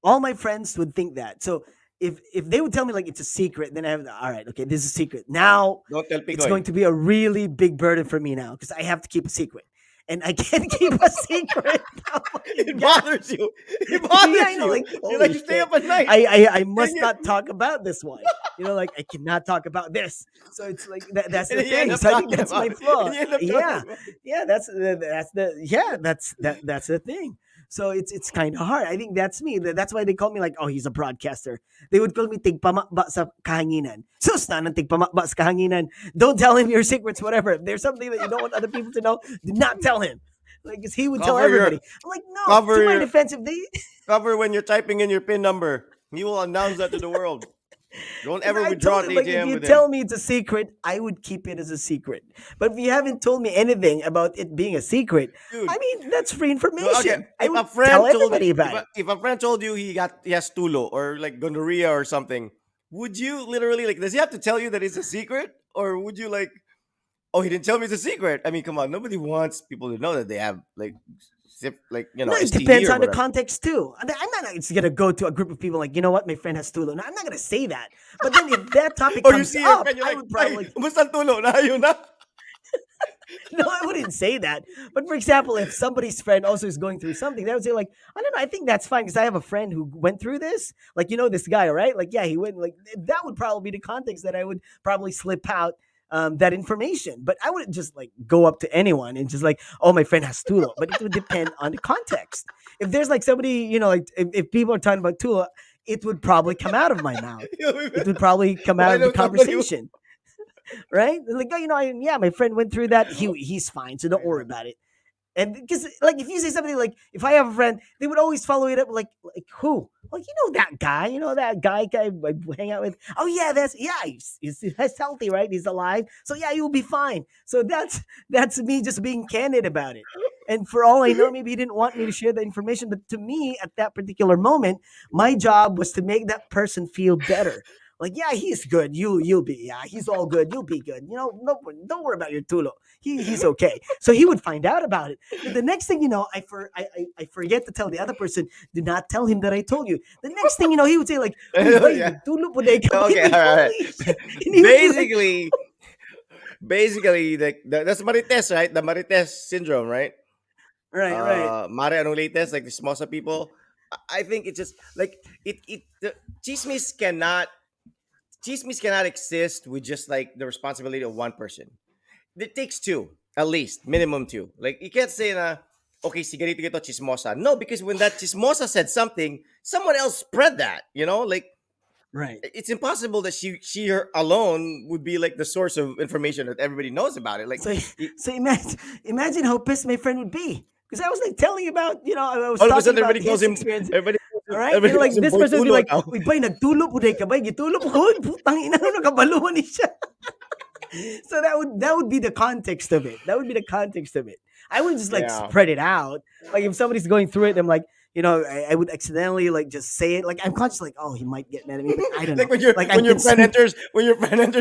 all my friends would think that. So if they would tell me like it's a secret, then I have all right, okay, this is a secret. Now Don't tell it's Picoy. going to be a really big burden for me now because I have to keep a secret. And I can't keep a secret. Oh my It god. bothers you. It Yeah, bothers I know, you. like You holy like you stay shit. up at night. I And must you, not talk about this one. Like I cannot talk about this. So it's like that's and the then you end thing. up So I think talking that's my about it. flaw. And you end up talking Yeah. about it. Yeah, that's the thing. So it's kind of hard. I think that's me. That's why they call me like, oh, he's a broadcaster. They would call me tigpamakba sa kahanginan. Sus na ng tigpamakba sa kahanginan. Don't tell him your secrets, whatever. If there's something that you don't want other people to know, do not tell him. Like, 'cause he would tell Cover your everybody. I'm like, no. cover To my your defense, if they cover when you're typing in your PIN number. He will announce that to the world. Don't Because ever I withdraw told at him, like, if ATM you with him. tell me it's a secret, I would keep it as a secret. But if you haven't told me anything about it being a secret, Dude, I mean, that's free no, okay. information. I If would a friend tell told you everybody about it. if a friend told you he has tulo or like gonorrhea or something, would you literally like does he have to tell you that it's a secret? Or would you like, oh, he didn't tell me it's a secret? I mean, come on, nobody wants people to know that they have like like No, it STD depends or on the whatever. context too. I'm not just gonna go to a group of people like, you know what, my friend has tulo. No, I'm not gonna say that. But then if that topic Or you comes see your up, friend, you're I like, would ay, probably kumusta ang tulo? Na yun na. no, I wouldn't say that. But for example, if somebody's friend also is going through something, they would say like, I don't know, I think that's fine because I have a friend who went through this. Like, this guy, right? Like, yeah, he went. Like, that would probably be the context that I would probably slip out that information. But I wouldn't just like go up to anyone and just like, oh, my friend has tulo. But it would depend on the context. If there's like somebody, like if people are talking about tulo, it would probably come out of my mouth. It would probably come out Why of the don't somebody conversation, right? Like, oh, yeah, my friend went through that. He's fine, so don't worry about it. And because like if you say something like if I have a friend, they would always follow it up like who? Like that guy, that guy I hang out with. Oh yeah, he's healthy, right? He's alive, so yeah, you'll be fine. So that's me just being candid about it. And for all I know, maybe he didn't want me to share the information, but to me, at that particular moment, my job was to make that person feel better. Like, yeah, he's good. You'll be, yeah, he's all good. You'll be good. No, don't worry about your tulo. He's okay. So he would find out about it. But the next thing you know, I forget to tell the other person. Do not tell him that I told you. The next thing you know, he would say like, "Uy, bay, Yeah. nagtulo po na ikaw." Okay, Like, all right. holy shit. And he would be like, Basically, that's Marites, right? The Marites syndrome, right? right. Mare anong latest, like the Smosa people. I think it's just like the chismis cannot exist with just like the responsibility of one person. It takes two, at least, minimum two. Like you can't say na, okay, si ganito ganito chismosa. No, because when that chismosa said something, someone else spread that, like Right. it's impossible that she her alone would be like the source of information that everybody knows about it. Like So so imagine how pissed my friend would be because I was like telling about I was all of a talking sudden about everybody calls his him experience. All right? everybody Like calls him this Boy person would be Tulo like, now. "Uy, bay, nagtulo po day ka, bay. Gitulo po ko. Putang ina, nakabaluan ni siya." So that would be the context of it. That would be the context of it. I wouldn't just like Yeah. spread it out. Like if somebody's going through it, I'm like, I would accidentally like just say it. Like I'm conscious, like, oh, he might get mad at me, but I don't know. Like when your Like when I'm your friend concerned. enters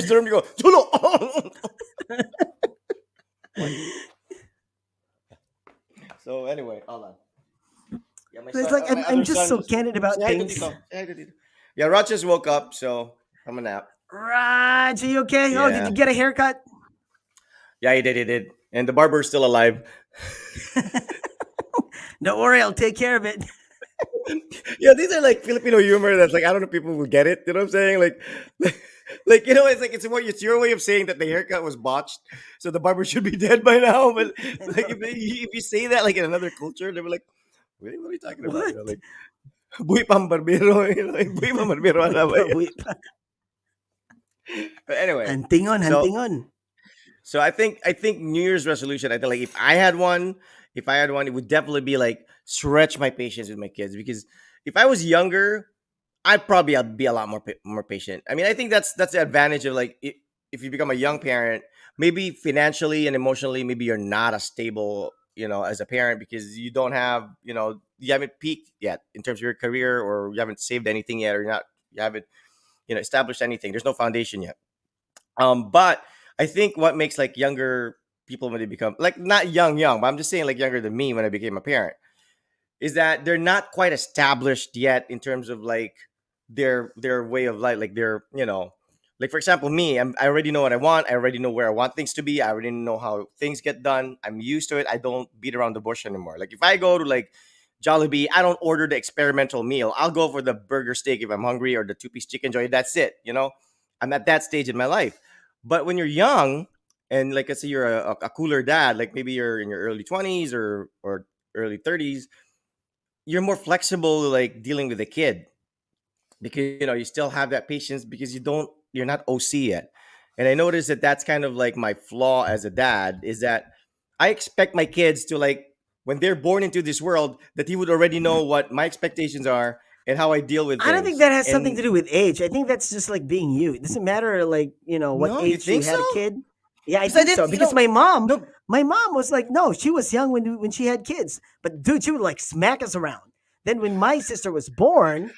the room, you go Tulo. So anyway, hold on. Yeah, So it's like my I'm other just son so was candid about say hi to things. Tito. Say hi to Tito. Yeah, Rod just woke up, so I'm a nap. Raj, are you okay? Oh, did Yeah. you get a haircut? Yeah, he did. He did. And the barber is still alive. Don't worry, I'll take care of it. Yeah, these are like Filipino humor that's like I don't know if people will get it. You know what I'm saying? Like you know, it's like it's your way of saying that the haircut was botched, so the barber should be dead by now. But like if you say that like in another culture, they were like, really, what are you talking about? You What? know, like buhay pang barbero, you know, like buhay pang barbero na ba yan? Bawi- But anyway, Hunting on, so hunting on. so I think New Year's resolution. I think like if I had one, it would definitely be like stretch my patience with my kids because if I was younger, I'd be a lot more patient. I mean, I think that's the advantage of like if you become a young parent, maybe financially and emotionally, maybe you're not as stable, as a parent because you don't have, you haven't peaked yet in terms of your career, or you haven't saved anything yet, or you haven't, established anything. There's no foundation yet. But I think what makes like younger people when they become like not young, but I'm just saying like younger than me when I became a parent is that they're not quite established yet in terms of like their way of life, like like for example me, I already know what I want. I already know where I want things to be. I already know how things get done. I'm used to it. I don't beat around the bush anymore. Like if I go to like Jollibee, I don't order the experimental meal. I'll go for the burger steak if I'm hungry, or the two-piece chicken joy. That's it. I'm at that stage in my life. But when you're young and like let's say you're a cooler dad, like maybe you're in your early 20s or early 30s, you're more flexible like dealing with a kid because you still have that patience because you're not OC yet. And I noticed that that's kind of like my flaw as a dad is that I expect my kids to like when they're born into this world that he would already know what my expectations are and how I deal with I don't think things. that has something to And do with age. I think that's just like being you. It doesn't matter like, what no, you age you think had so? a kid. Yeah, I Because I think so. didn't, Because no, my mom was like, no, she was young when she had kids. But dude, she would like smack us around. Then when my sister was born,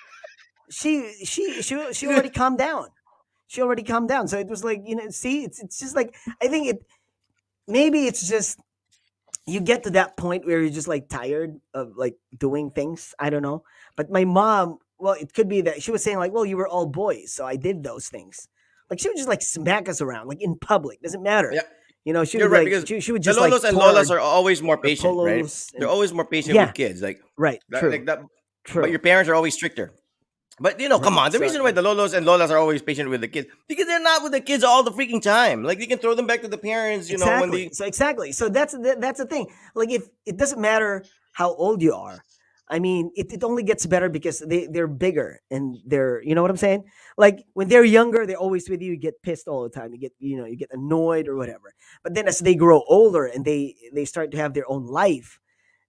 she already calmed down. She already calmed down. So it was like, see, it's just like I think maybe it's just you get to that point where you're just like tired of like doing things. I don't know. But my mom, well, it could be that she was saying like, well, you were all boys, so I did those things. Like she would just like smack us around, like in public. Doesn't matter. yeah, She you're would right like because she would the just like lolos and pour lolas are always more or patient, right? polos They're and always more patient yeah, with kids, like right, that, true, like that. But true, your parents are always stricter. But come right. on. The So reason why the lolos and lolas are always patient with the kids because they're not with the kids all the freaking time. Like they can throw them back to the parents, when exactly. they. So exactly. So that's the thing. Like if it doesn't matter how old you are. I mean, it only gets better because they're bigger and they're you know what I'm saying? Like when they're younger, they're always with you, you get pissed all the time. You get annoyed or whatever. But then as they grow older and they start to have their own life,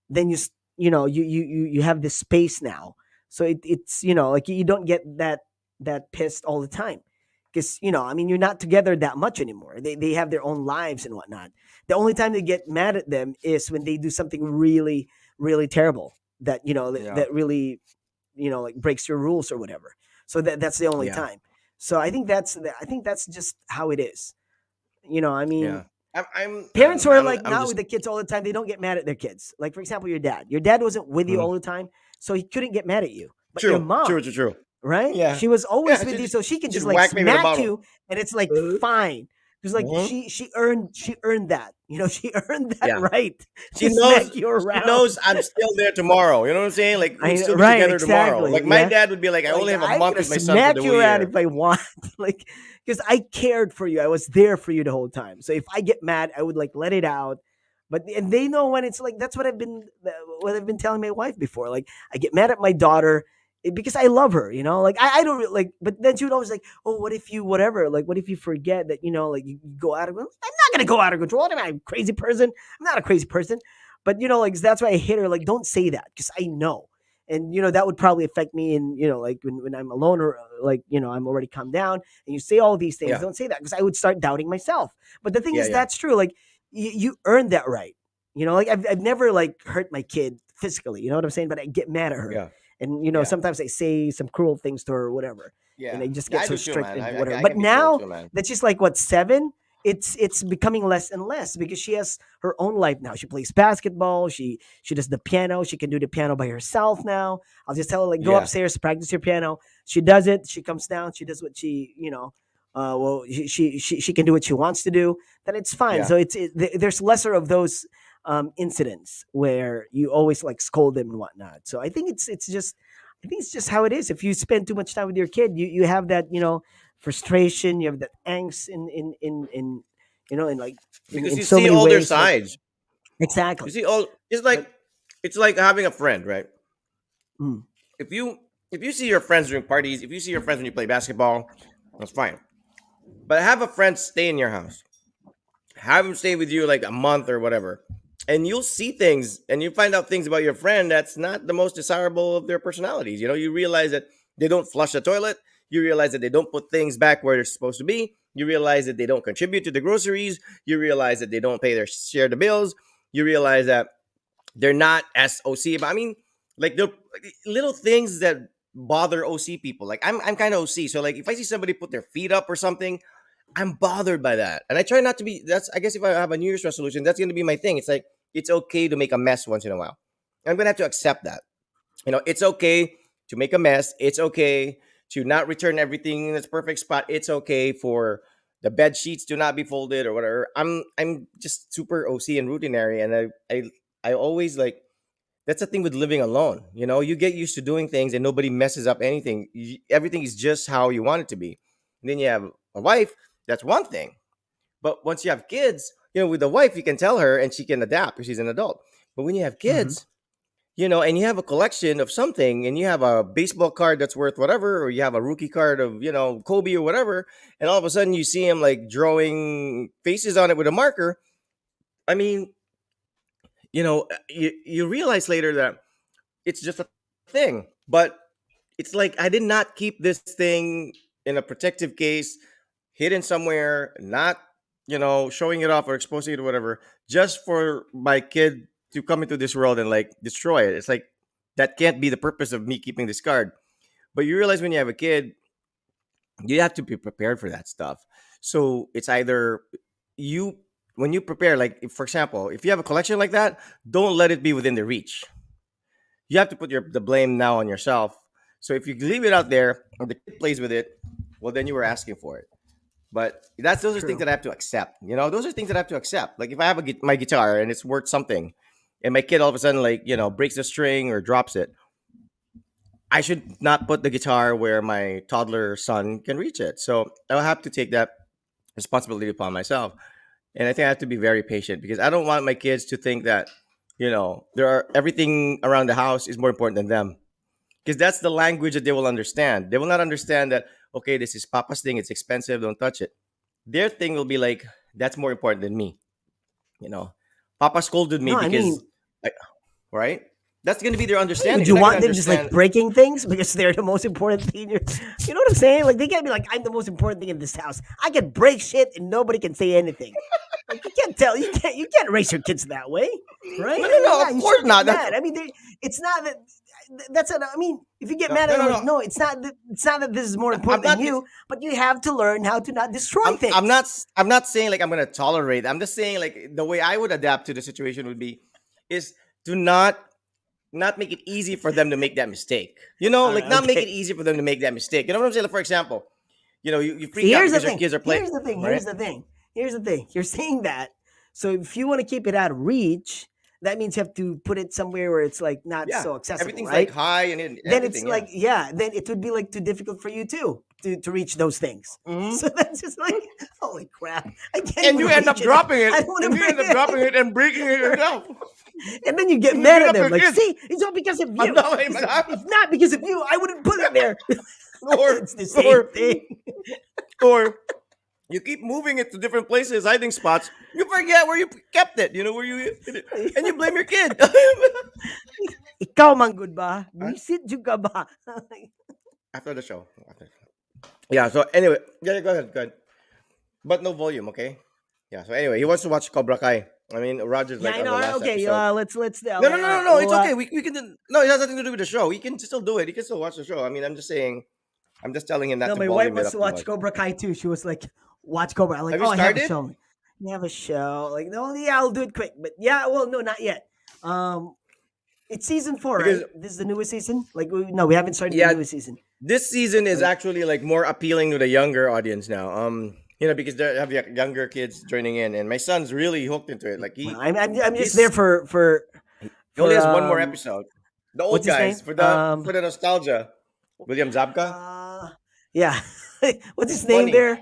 then you have this space now. So it's like you don't get that pissed all the time because I mean you're not together that much anymore. They have their own lives and whatnot. The only time they get mad at them is when they do something really really terrible that Yeah, that really like breaks your rules or whatever. So that's the only yeah, time. So I think that's just how it is. I mean, yeah. I don't parents know, who are man. like I'm not just with the kids all the time, they don't get mad at their kids. Like for example, your dad. Your dad wasn't with you mhm. all the time, so he couldn't get mad at you. But your True, true, mom, true, true. right? Yeah, She was yeah. always with She you, just, so she can she just just like whacked me with a smack bottle. you, and it's like Uh, fine. Because like mhm. she earned that. She earned that Yeah, right she to knows. smack you She around. knows I'm still there tomorrow. You know what I'm saying? Like we'd I still be right, together tomorrow. exactly. Like my Yeah. dad would be like, I Like only have a I'm month gonna with my son for the smack whole you around year. if I want, like because I cared for you. I was there for you the whole time. So if I get mad, I would like let it out. But and they know when it's like that's what I've been telling my wife before. Like I get mad at my daughter because I love her. Like I don't like. But then she would always like, oh, what if you whatever? Like what if you forget that like you go out of? I'm not gonna go out of control. Am I a crazy person? I'm not a crazy person. But like that's why I hit her. Like don't say that because I know and that would probably affect me in like when I'm alone or like I'm already calmed down and you say all these things, Yeah, don't say that because I would start doubting myself. But the thing yeah, is yeah, that's true. Like you earned that right. Like I've never like hurt my kid physically, you know what I'm saying, but I get mad at her yeah, and yeah, sometimes I say some cruel things to her or whatever and yeah. I just Yeah, get I so do too, strict man. and I, whatever. I But can be cruel now too, man. that she's like what 7, it's becoming less and less because she has her own life now. She plays basketball. She does the piano. She can do the piano by herself now. I'll just tell her like go Yeah, upstairs, practice your piano. She does it. She comes down. She does what she well, she can do what she wants to do, then it's fine. Yeah. So there's lesser of those incidents where you always like scold them and whatnot. So I think it's just how it is. If you spend too much time with your kid, you have that, frustration, you have that angst in in like Because in you so see many all their ways. Like sides. You exactly. see all. But It's like having a friend, right? mm, If you see your friends during parties, if you see your friends when you play basketball, that's fine. But have a friend stay in your house, have him stay with you like a month or whatever, and you'll see things and you find out things about your friend that's not the most desirable of their personalities. You realize that they don't flush the toilet. You realize that they don't put things back where they're supposed to be. You realize that they don't contribute to the groceries. You realize that they don't pay their share of the bills. You realize that they're not as OC. But I mean, like the little things that bother OC people. Like I'm kind of OC, so like if I see somebody put their feet up or something, I'm bothered by that. And I try not to be. That's, I guess, if I have a New Year's resolution, that's going to be my thing. It's like it's okay to make a mess once in a while. I'm going to have to accept that. It's okay to make a mess. It's okay to not return everything in its perfect spot. It's okay for the bed sheets to not be folded or whatever. I'm just super OC and routinary, and I always like, that's the thing with living alone. You get used to doing things and nobody messes up anything. Everything is just how you want it to be. And then you have a wife. That's one thing. But once you have kids, with the wife, you can tell her and she can adapt because she's an adult. But when you have mhm. kids, and you have a collection of something, and you have a baseball card that's worth whatever, or you have a rookie card of, Kobe or whatever, and all of a sudden you see him like drawing faces on it with a marker. I mean, you realize later that it's just a thing. But it's like I did not keep this thing in a protective case, hidden somewhere, not showing it off or exposing it or whatever, just for my kid to come into this world and like destroy it. It's like that can't be the purpose of me keeping this card. But you realize when you have a kid, you have to be prepared for that stuff. So it's either you when you prepare, like if, for example, if you have a collection like that, don't let it be within the reach. You have to put the blame now on yourself. So if you leave it out there or the kid plays with it, well, then you were asking for it. But those are things True. that I have to accept. Those are things that I have to accept. Like if I have my guitar and it's worth something, and my kid all of a sudden like breaks the string or drops it, I should not put the guitar where my toddler son can reach it. So I'll have to take that responsibility upon myself. And I think I have to be very patient because I don't want my kids to think that there are everything around the house is more important than them, because that's the language that they will understand. They will not understand that, okay, this is Papa's thing, it's expensive, don't touch it. Their thing will be like, that's more important than me. You know, Papa scolded me No, I mean, because, like, right? That's going to be their I mean, understanding. would They're you not going want to them just like understand. breaking things because they're the most important thing? You know what I'm saying? Like they can't be like, I'm the most important thing in this house. I can break shit and nobody can say anything. Like you can't tell, you can't raise your kids that way, right? No, I no, mean, no, yeah, of you course sure get not. That's, mad. I mean, it's not that. That's an, I mean, if you get no, mad no, at no, them, like, no. no, it's not that this is more I'm important than not. Dis- you, but you have to learn how to not destroy I'm things. not. I'm not saying like I'm going to tolerate. I'm just saying like the way I would adapt to the situation would be, is to not make it easy for them to make that mistake. All Like right, not make okay. it easy for them to make that mistake. You know what I'm saying? Like, for example, you See, freak out here's the because your thing. kids are playing, Here's the thing. right? Here's the thing. Here's the thing. You're saying that. So if you want to keep it out of reach, that means you have to put it somewhere where it's like not Yeah, so accessible, everything's like right? high and Then it's everything. Yeah. like, yeah, then it would be like too difficult for you too to reach those things. Hmm. So that's just like, holy crap. I can't And even you end reach up it. dropping it, I don't want and to you bring end up dropping it. it and breaking it yourself, And then you get and you mad beat at up them. your Like, kids. see, it's all because of I'm you. not like If not because of you, I wouldn't put it there. or It's the same or thing. or you keep moving it to different places, hiding spots. You forget where you kept it. Where you, and you blame your kid. Ikaw man good ba? Huh? Visit juga ba? After the show. Yeah. So anyway, yeah, go ahead, go ahead. But no volume, okay? Yeah. So anyway, he wants to watch Cobra Kai. I mean, Roger's Yeah, like I on know. the All right, last okay, episode. let's No, no, no, no, no. It's well, okay. We can. No, it has nothing to do with the show. He can still do it. He can still watch the show. I mean, I'm just saying. I'm just telling him not no, to my wife volume it wants to up too watch much. Cobra Kai too. She was like, watch Cobra. I'm like, Have you oh, I have a started? show. You have a show. Like, no, yeah, I'll do it quick. But yeah, well, no, not yet. Um, it's season 4, Because right? This is the newest season. Like, no, we haven't started the yeah, newest season. this season is Like, actually like more appealing to the younger audience now. Because they have younger kids joining in, and my son's really hooked into it. Like well, I'm just there he's for he only for has one more episode. The what's old his guys name? for the nostalgia. William Zabka, Uh, yeah. What's his name funny. there?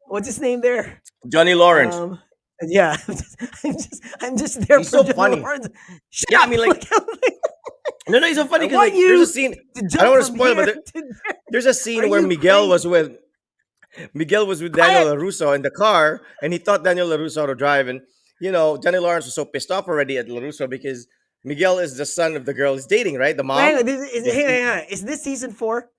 What's his name there? Johnny Lawrence. Um, yeah. I'm just there He's for so Johnny funny. Lawrence. Shut Yeah, I up! mean, like, no, he's so funny I because want like there's a you scene. to I don't jump want to from spoil, here but to there. there's a Are scene where you crazy? Miguel was with Daniel Quiet. LaRusso in the car, and he taught Daniel LaRusso how to drive. And Johnny Lawrence was so pissed off already at LaRusso because Miguel is the son of the girl he's dating, right? The Hang mom. on. Hang on. Is this season 4?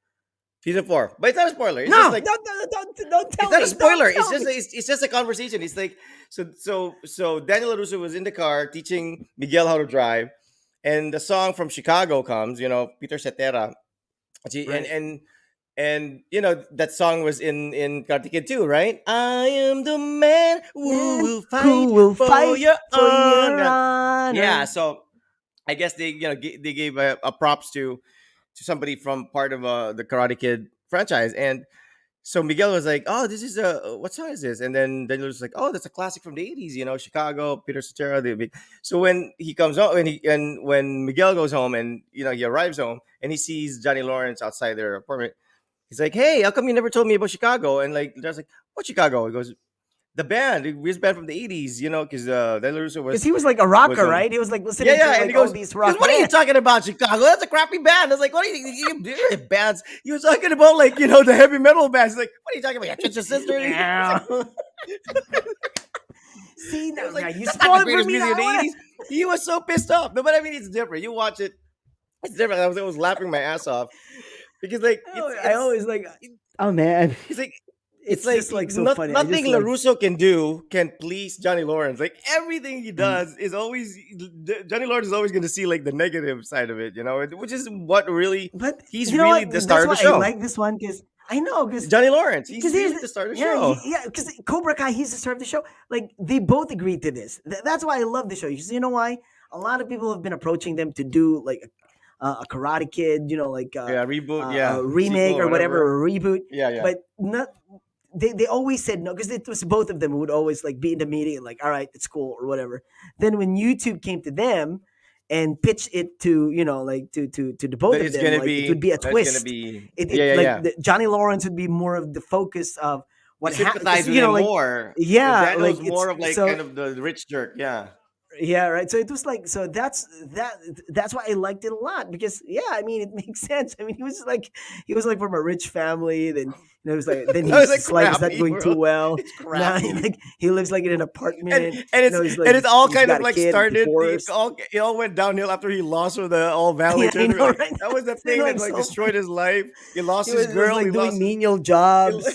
Season 4, but it's not a spoiler. It's just No. like Don't it's tell not a me. Don't spoiler. tell me. It's just a conversation. It's like so Daniel LaRusso was in the car teaching Miguel how to drive, and the song from Chicago comes. Peter Cetera, and Right. that song was in Karate Kid too, right? I am the man who Man will fight who will for fight your for your honor. Yeah, honor? so I guess they they gave a props to somebody from part of the Karate Kid franchise, and so Miguel was like, "Oh, this is what song is this?" And then Daniel was like, "Oh, that's a classic from the '80s, Chicago, Peter Cetera." So when he comes home, when Miguel goes home, and he arrives home, and he sees Johnny Lawrence outside their apartment, he's like, "Hey, how come you never told me about Chicago?" And like, there's like, "What Chicago?" He goes, "The band, his band from the '80s, because Daniel Russo Because was he was like a was rocker, on." right? He was like Yeah, listening to yeah, and like he all goes, these "Because rock what are you bands. talking about, Chicago? That's a crappy band." I was like, "What are you bands?" He was talking about like the heavy metal bands. He's like, "What are you talking about? Your Twisted Sister?" Yeah. See, He now, was like, you "That's not the spoiled for greatest me. Now music of I the want '80s." He was so pissed off. No, but I mean, it's different. You watch it, it's different. I was laughing my ass off because like I always like. Oh man, it's like it's it's like just like so funny. I nothing just like. LaRusso can do can please Johnny Lawrence. Like everything he Mm. does is always Johnny Lawrence is always going to see like the negative side of it, which is what really But he's you know really what? the star That's of the why I show. like this one because I know because Johnny Lawrence, he's because here's really the, the star of the yeah show. yeah because Cobra Kai he's the star of the show. Like they both agreed to this. That's why I love the show. You know why? A lot of people have been approaching them to do like a Karate Kid, like Yeah, reboot, a yeah, remake sequel or or whatever, whatever. or a reboot. Yeah, yeah. But not they always said no because it was both of them who would always like be in the meeting and like, all right, it's cool or whatever. Then when YouTube came to them and pitched it to like to the both That of it's them, gonna like it would be be a that's gonna twist. be It yeah, yeah, like yeah. Johnny Lawrence would be more of the focus of You what happened because sympathize with him like more because yeah, like Daniel's it's more of like so kind of the rich jerk. Yeah. yeah, right. So it was like so that's why I liked it a lot because yeah, I mean it makes sense. I mean he was like from a rich family, then it was like then That was a his life is not crappy going too world. well. It's Now crappy. he lives like in an and apartment. and it's He's and like it's all he's kind of got a like kid, started divorced. it all went downhill after he lost with the All Valley Yeah, I tournament. know, Like right? that was the It's thing that like like so destroyed his life. He lost his he was girl. like He doing lost his menial he, jobs.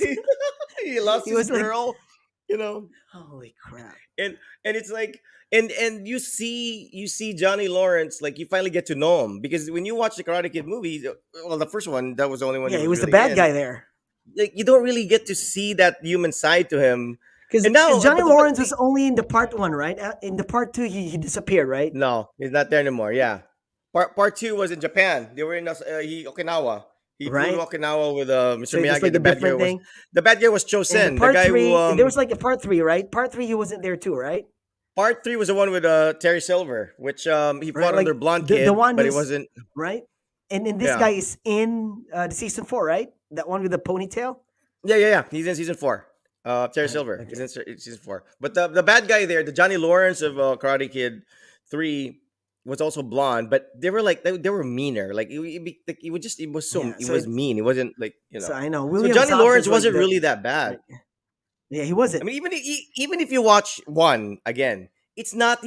he lost He his was like, girl. You know, holy crap. and it's like and you see Johnny Lawrence, like you finally get to know him because when you watch the Karate Kid movies, well, the first one that was the only one he Yeah, he was was the really bad in. guy there. Like you don't really get to see that human side to him. Because And now, Johnny but Lawrence was only in the part 1, right? In the part 2, he disappeared, right? no, he's not there anymore. Yeah, part two was in Japan. They were in Okinawa. He flew to Right? Okinawa with So Mr. it was Miyagi. like a different thing. The bad guy was And the Chosen, the part guy who 3, there was like a part 3, right? Part 3, he wasn't there too, right? part three was the one with Terry Silver, which he Right? fought under Like Blonde the Kid, one but it who's wasn't. right. And then this Yeah, guy is in the season 4, right? That one with the ponytail. yeah. He's in season 4. Terry Right. Silver. He's Okay. in season 4. But the bad guy there, the Johnny Lawrence of Karate Kid 3, was also blonde. But they were like they were meaner. Like it was so Yeah. it So was mean. It wasn't like so I know So William Johnny Zabka Lawrence is like wasn't the really that bad. right. Yeah, he I wasn't. mean, even if you watch one again, he's not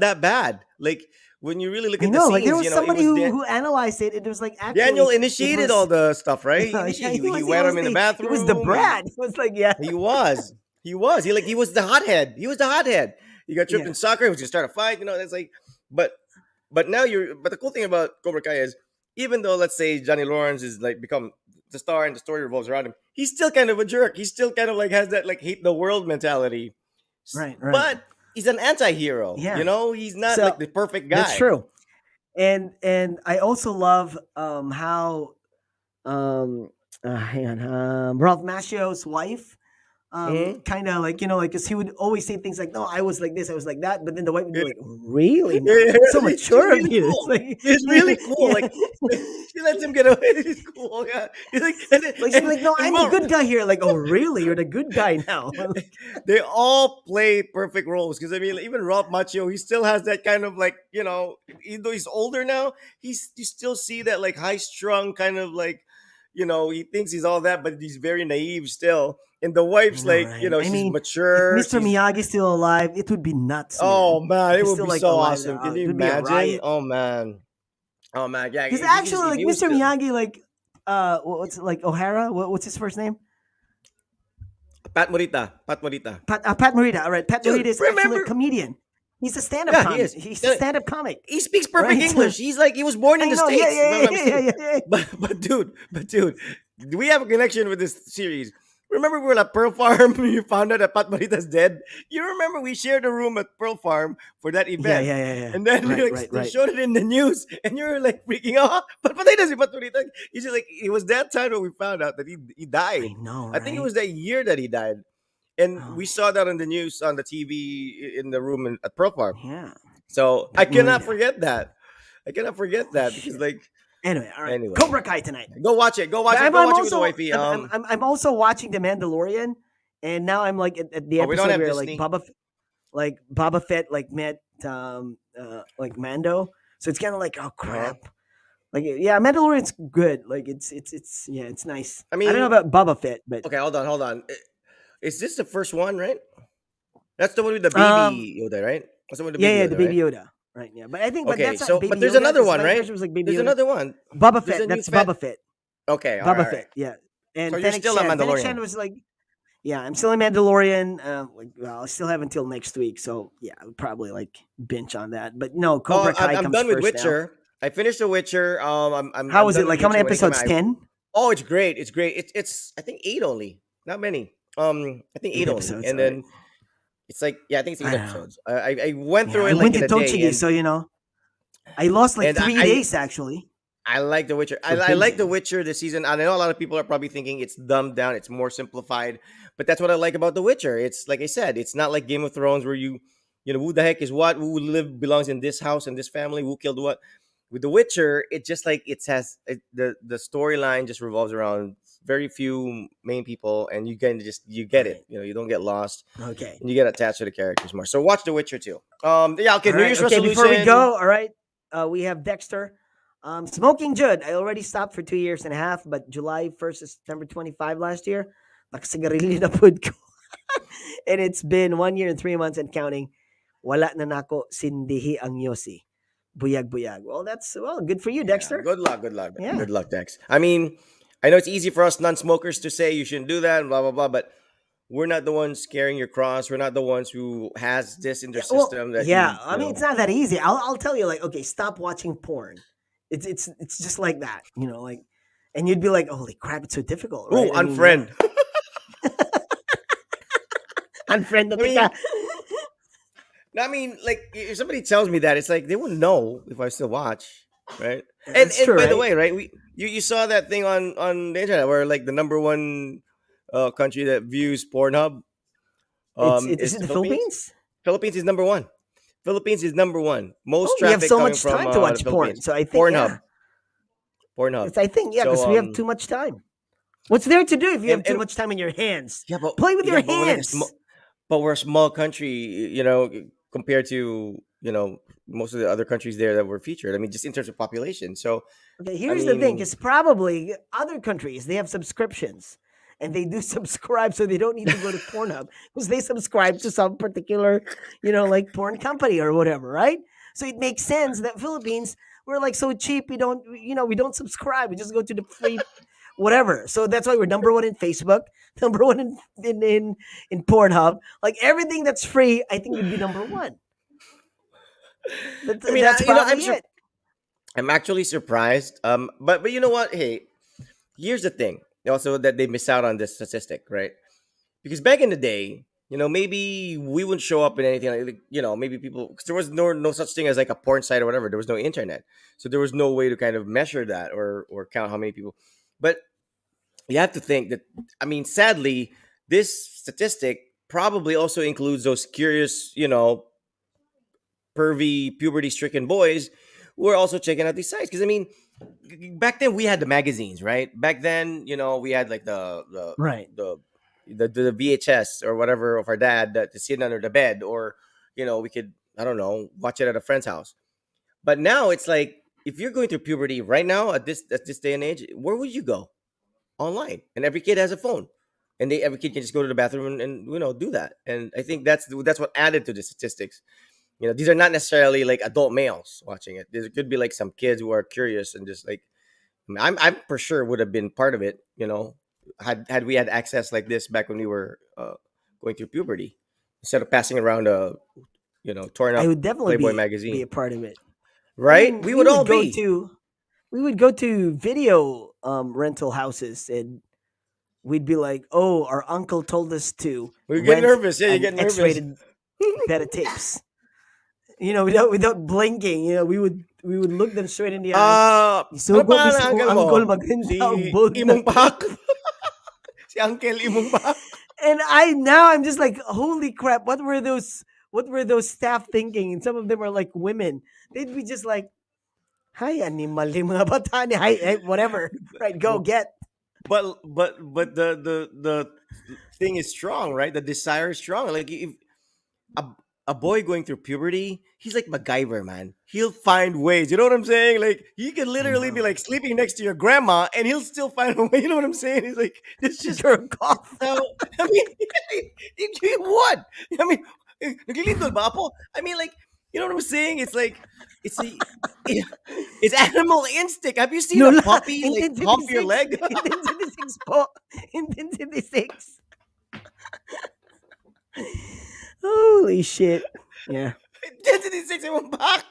that bad. Like when you really look I at the know. Like there scenes, was it somebody was who analyzed it. It was like Daniel actually it initiated all was the stuff, right? He yeah, initiated. He he wet was him in the the bathroom. brat. He was like yeah. He was. He was the hothead. He was the hothead. He got tripped Yeah. in soccer. He was gonna start a fight. That's like, but but the cool thing about Cobra Kai is even though let's say Johnny Lawrence is like become the star and the story revolves around him, he's still kind of a jerk. He still kind of like has that like hate the world mentality. Right, right. But he's an anti-hero. Yeah. He's not So like the perfect that's guy. true. And I also love how um hang on, Ralph Macchio's wife, Mhm. kind of like, like, because he would always say things like, no, I was like this, I was like that, but then the wife would be Yeah, like, really, yeah, yeah, so she's mature of really you. It's cool. like, She's really cool. Like yeah. she lets him get away. He's cool. Yeah. He's like, and then- Like she'd be like, no, and I'm the Mo, good guy here. Like, oh really, you're the good guy now. Like, they all play perfect roles because I mean, like, even Rob Macchio, he still has that kind of like even though he's older now, you still see that like high strung kind of like he thinks he's all that, but he's very naive still. And the I wife's know, like right? I she's mean, if mature. Mr. She's Miyagi's still alive, it would be nuts, oh man. man, If it he's would still be like so alive, awesome. Can you it would be a imagine? riot. Oh man, yeah. Because If actually, like he was Mr. still Miyagi, like what's like O'Hara? What's his first name? Pat Morita, Pat Morita. All right, Pat Morita dude. is actually a Remember? comedian. He's a stand-up Yeah, he comic. is. He's a stand-up comic, He speaks perfect right? English. He's like he was born in I the know. Yeah, states, if I'm yeah, not yeah, yeah, mistaken. yeah, yeah. But dude, we have a connection with this series. Remember we were at Pearl Farm? You found out that Pat Morita's dead. You remember we shared a room at Pearl Farm for that Yeah, event, yeah, yeah, yeah. and then Right, like right, they right. showed it in the news, and you were like freaking out. But Pat Morita. He's just like it was that time that we found out that he I died. know, I think it right? was that year that he died, and Oh, we saw that on the news on the TV in the room at Pearl Farm. yeah. So I Pat cannot Morita. forget that. I cannot forget Holy that because shit. like Anyway, all right. anyway. Cobra Kai tonight. Go watch it. Go But watch it. I'm, Go I'm watch it with the also wifey. I'm also watching The Mandalorian, and now I'm like at the Oh, we don't episode have where like Disney. Boba Fett like met like Mando. So it's kind of like, oh Uh-huh. crap. Like, yeah, Mandalorian's good. Like it's yeah, it's nice. I I don't know mean, about Boba Fett, but okay, hold on. Is this the first one, right? That's the one with the um baby Yoda, right? That's the one with the yeah, baby yeah, the Yoda, right? Baby Yoda. Right, yeah. But I think but Okay, that's not so but Baby there's Yoda another because one, Spanish right? version was like Baby There's Yoda. another one. Boba There's a Fett, new that's fat. Boba Fett. Okay, all Boba right. Fett, yeah. So And you're still a Fennec Shand Mandalorian. was like, yeah, I'm still a Mandalorian. Like, well, I still have until next week, so yeah, I would probably like binge on that. But no, Oh, Cobra Kai I'm comes done with first now. Witcher. I finished The Witcher. How I'm was done it? with Like, how many Witcher when it came episodes? out. 10? Oh, it's great. It's great. It's I think 8 only. Not many. I think 8 8 only. episodes. And All right. then it's like I think it's I 8 don't know. episodes. I went Yeah, through I it like went in to a day, Tochigi, and so I lost like and 3 days actually. I like The Witcher. For I like The binging. Witcher this season. I know a lot of people are probably thinking it's dumbed down, it's more simplified, but that's what I like about The Witcher. It's like I said, it's not like Game of Thrones where who the heck is what, who live belongs in this house and this family, who killed what. With The Witcher, it just like the storyline just revolves around very few main people, and you can just you get it. Right. You don't get lost, Okay. and you get attached to the characters more. So watch The Witcher too. Yeah, okay. All New right. Year's Okay. Before we resolution. go, all right. We have Dexter. Smoking Judd. I already stopped for 2 years and a half, but July 1st to September 25 last year, nakasigarilyo na pod ko. And it's been 1 year and 3 months and counting. Wala na nako sindihi ang yosi. Buyag buyag. Well, that's good for you, Yeah, Dexter. good luck, good luck, Yeah. good luck, Dex. I mean, I know it's easy for us non-smokers to say you shouldn't do that, and blah blah blah, but we're not the ones carrying your cross. We're not the ones who has this in their Well, system that yeah. you I mean, it's not that easy. I'll tell you, like, okay, stop watching porn. It's just like that, like, and you'd be like, holy crap, it's so difficult, right? oh, I mean, yeah. unfriend. Unfriend na I mean, tika. I mean, like if somebody tells me that, it's like they wouldn't know if I still watch, right? And That's true, by the right? way, right, you saw that thing on the internet where like the number one country that views Pornhub Is is it the the Philippines. Philippines? Philippines is number one. Philippines is number one. Most Oh, we have traffic so coming much from time to the watch porn. Philippines. So I think, yeah. Pornhub. Pornhub. I think, yeah, So because we have too much time. What's there to do if you have too and much time in your hands? yeah, Play with your but we're like a hands. but we're a small country, compared to most of the other countries there that were featured. I mean, just in terms of population. So Okay, I here's the thing, mean, because probably other countries they have subscriptions, and they do subscribe, so they don't need to go to Pornhub because they subscribe to some particular, like porn company or whatever, right? So it makes sense that Philippines we're like so cheap. We don't subscribe. We just go to the free whatever. So that's why we're number one in Facebook, number one in Pornhub. Like everything that's free, I think would be number one. I mean, That's probably it. I'm actually surprised. But you know what? Hey, here's the thing. Also, that they miss out on this statistic, right? Because back in the day, maybe we wouldn't show up in anything maybe people because there was no such thing as like a porn site or whatever. There was no internet, so there was no way to kind of measure that or count how many people. But you have to think that, I mean, sadly, this statistic probably also includes those curious, pervy, puberty-stricken boys who are also checking out these sites. Because I mean, back then we had the magazines, right? Back then, we had like Right. the VHS or whatever of our dad that to sit under the bed, or we could, I don't know, watch it at a friend's house. But now it's like, if you're going through puberty right now at this day and age, where would you go? Online, and every kid has a phone, and every kid can just go to the bathroom and do that. And I think that's what added to the statistics. These are not necessarily like adult males watching it. There could be like some kids who are curious and just like, I mean, I'm for sure would have been part of it. Had we had access like this back when we were going through puberty, instead of passing around a torn I up would definitely Playboy be magazine, a part of it. I right? mean, We would all be. we would go to video rental houses, and we'd be like, "Oh, our uncle told us to We get rent nervous. Yeah, you an get nervous. X-rated bed of tapes." Without blinking, we would look them straight in the eyes. Ano Isugo pangalan ng mismo uncle mo? uncle maganda Si ang bold Imong ng Pak. tape. Si Uncle Imong Pak. And I'm just like, holy crap, what were those staff thinking? And some of them are like women. They'd be just like, hi, animal, yung mga bata ni, hi, whatever. Right, go get. But the thing is strong, right? The desire is strong. Like, if a, a boy going through puberty, he's like MacGyver, man. He'll find ways. You know what I'm saying? Like, he could literally be like sleeping next to your grandma, and he'll still find a way. You know what I'm saying? He's like, it's just Jerk off. so. I mean, what? I mean, naglilindol ba ako? I mean, like, you know what I'm saying? It's like, it's a, it's animal instinct. Have you seen No a la, puppy like hump your 1976. leg? 1976 po. 1976. Holy shit. Yeah. Density 6 yung back.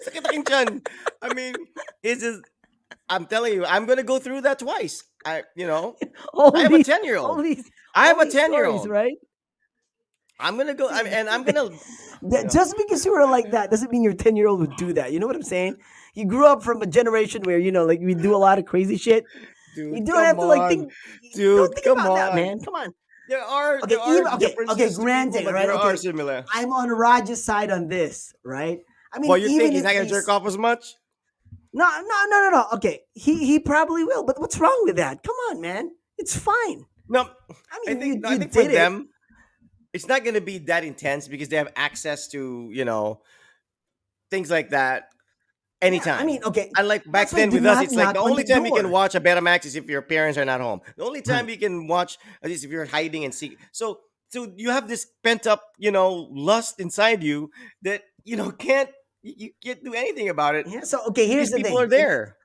Sakit aking tiyan. I mean, it's just, I'm telling you, I'm gonna go through that twice. I All have a these, 10-year-old. all these, I have all a these stories, 10-year-old. right? I'm gonna go, and I'm gonna. Just because you were like that doesn't mean your 10-year-old would do that. You know what I'm saying? You grew up from a generation where, like, we do a lot of crazy shit. You Dude, don't have to, like, think. Don't Dude, think come about that, on. man. Come on. There are Okay, differences to granted, people, but right? there are Okay, similar. I'm on Raj's side on this, right? I mean, Well, you even think he's if not gonna jerk off as much? No. Okay, he probably will, but what's wrong with that? Come on, man. It's fine. No, I I mean, think you I think for did it. them, it's not gonna be that intense because they have access to things like that Yeah, anytime. I mean, okay. Unlike back That's why then do with us, not it's like knock the on only the time you can door. watch a Betamax is if your parents are not home. The only time Right. you can watch is if you're hiding and seek. So you have this pent up, lust inside you that you can't do anything about it. Yeah. So okay, here's These the people thing. are there.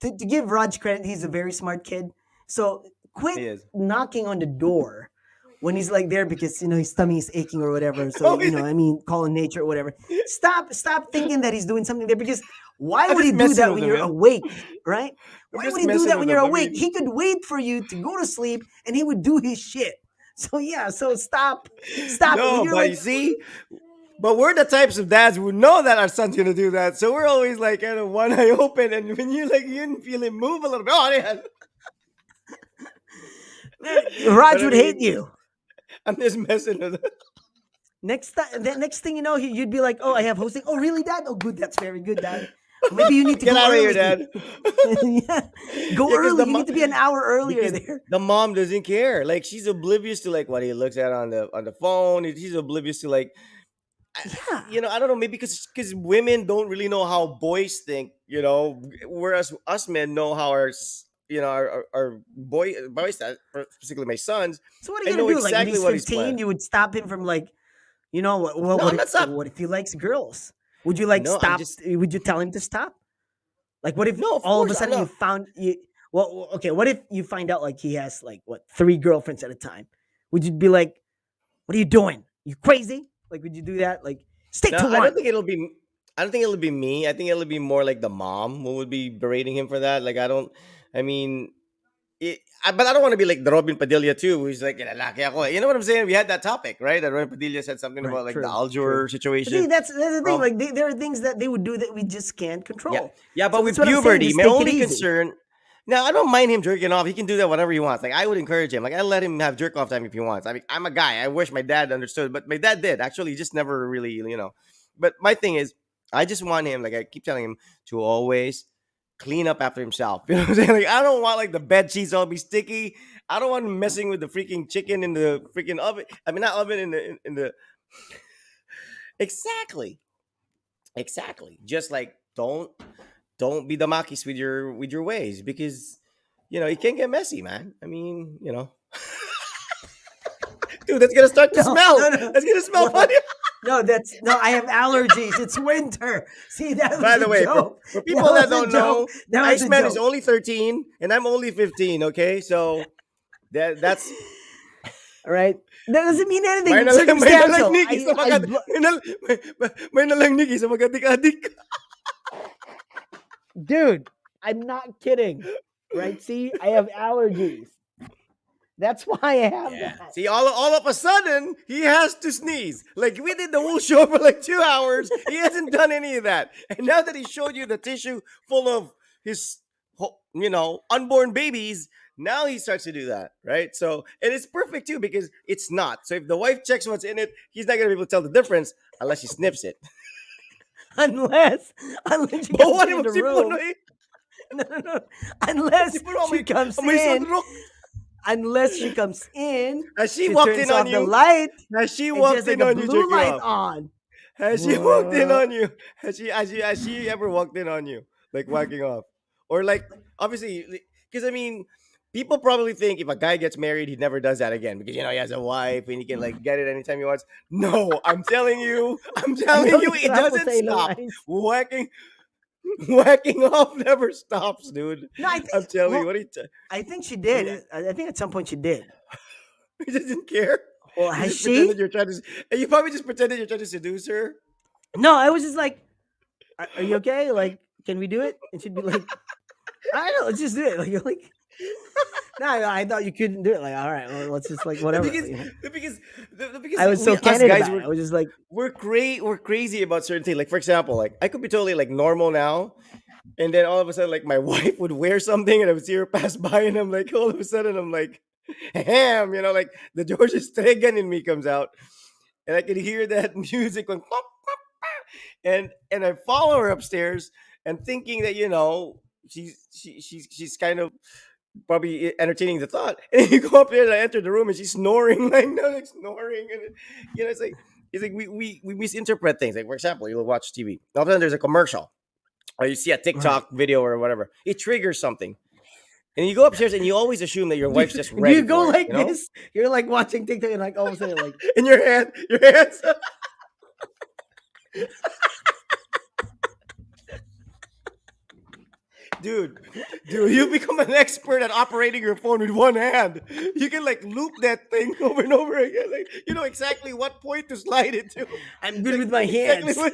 To give Raj credit, he's a very smart kid. So He quit is. knocking on the door when he's like there because his tummy is aching or whatever. So Oh, he's calling nature or whatever. Stop thinking that he's doing something there because why I'm would he just do messing that with when him, you're man. awake, right? I'm Why just would he do messing that with when you're him. I awake? mean, He could wait for you to go to sleep and he would do his shit. So yeah, so stop. When no, you're but you like, see, but we're the types of dads who know that our son's gonna do that, so we're always like kind of one eye open, and when you can feel him move a little bit, oh yeah. Raj But I would hate mean, you. I'm just messing with him. The next thing you know, you'd be like, "Oh, I have hosting. Oh, really, Dad? Oh, good. That's very good, Dad. Maybe you need to Get go out of here, early. Dad. Yeah, go Yeah, 'cause early. You need to be an hour earlier because there. the mom doesn't care. Like, she's oblivious to like what he looks at on the phone. She's oblivious to like, Yeah, I don't know, maybe because women don't really know how boys think, whereas us men know how our boys, particularly my sons, so what are I you know gonna do? Like when exactly he's what he's 15, planning. you would stop him from like, what, No, I'm not stop. what if he likes girls? Would you like No, I'm stop? just Would you tell him to stop? Like what if no. Of all of a course, I'm sudden you not. found you? Well, okay. What if you find out like he has like what 3 girlfriends at a time? Would you be like, "What are you doing? You crazy?" Like, would you do that? Like, stick No, to I don't one. think it'll be. I don't think it'll be me. I think it'll be more like the mom who would be berating him for that. Like, I don't. I mean, but I don't want to be like the Robin Padilla too, who's like, lalaki ako. You know what I'm saying? We had that topic, right? That Robin Padilla said something Right. about like the True. Aljur But see, situation. that's the thing. Um, Like, there are things that they would do that we just can't yeah, control. yeah. So But that's with what I'm saying. puberty, Just my take it only easy. concern Now I don't mind him jerking off. He can do that whenever he wants. Like I would encourage him. Like I let him have jerk off time if he wants. I mean, I'm a guy. I wish my dad understood, but my dad did actually. He just never really, But my thing is, I just want him. Like I keep telling him to always clean up after himself. You know what I'm saying? Like I don't want like the bed sheets all be sticky. I don't want him messing with the freaking chicken in the freaking oven. I mean, not oven in the exactly. Exactly. Just like don't be the makis with your ways because it can get messy, man. I mean, dude, that's gonna start to No, smell. no, no, That's gonna smell no. funny. No, I have allergies. It's winter. See, that was By the a way, joke. for people That that was a don't know, joke. That was a Iceman is joke. only 13 and I'm only 15. Okay, so that's All right. That doesn't mean anything. may It's nalang may nalang circumstantial. Nikki sa I magad may nalang Nikki sa magadik-adik. dude, I'm not kidding. Right? See, I have allergies. That's why I have that. See, all of a sudden, he has to sneeze. Like, we did the whole show for like 2 hours. He hasn't done any of that. And now that he showed you the tissue full of his, unborn babies, now he starts to do that, right? So, and it's perfect too because it's not. So if the wife checks what's in it, he's not going to be able to tell the difference unless she sniffs it. Unless she But what comes in if the room. No. Unless she comes in. Unless she comes in. Has she walked turns in on off the you? light. Has she And walked just like in a on you, blue jerking light off? on. Has she walked in What? on you? Has she ever walked in on you? Like whacking off? Or like obviously because I mean people probably think if a guy gets married, he never does that again because he has a wife and he can like get it anytime he wants. No, I'm telling you, it doesn't stop. Whacking off never stops, dude. No, I I'm think. telling you, Well, what he I think she did. I think at some point she did. he doesn't care. Well, You has just pretended she? you're trying to and you probably just pretended you're trying to seduce her. No, I was just like, "Are you okay? Like, can we do it?" And she'd be like, "I don't know. Let's just do it." Like, you're like, no, I thought you couldn't do it. Like, all right, well, let's just like whatever. because you know? because I was so us candid guys about it. I was just like, we're crazy about certain things. Like for example, like I could be totally like normal now, and then all of a sudden, like my wife would wear something, and I would see her pass by, and I'm like, all of a sudden, I'm like, like the George Stregan in me comes out, and I can hear that music going, pop, pop, pop, and I follow her upstairs, and thinking that she's kind of probably entertaining the thought. And you go up there and I enter the room and she's snoring, like no, like snoring, and it's like we misinterpret things. Like for example, you'll watch TV. All of a sudden there's a commercial, or you see a TikTok video or whatever. It triggers something, and you go upstairs and you always assume that your wife's just do ready. you go for it, like this? You're like watching TikTok and like all of a sudden like, in your hands. Dude, you become an expert at operating your phone with one hand. You can like loop that thing over and over again. Like you know exactly what point to slide it to. I'm good with my Exactly hands. what-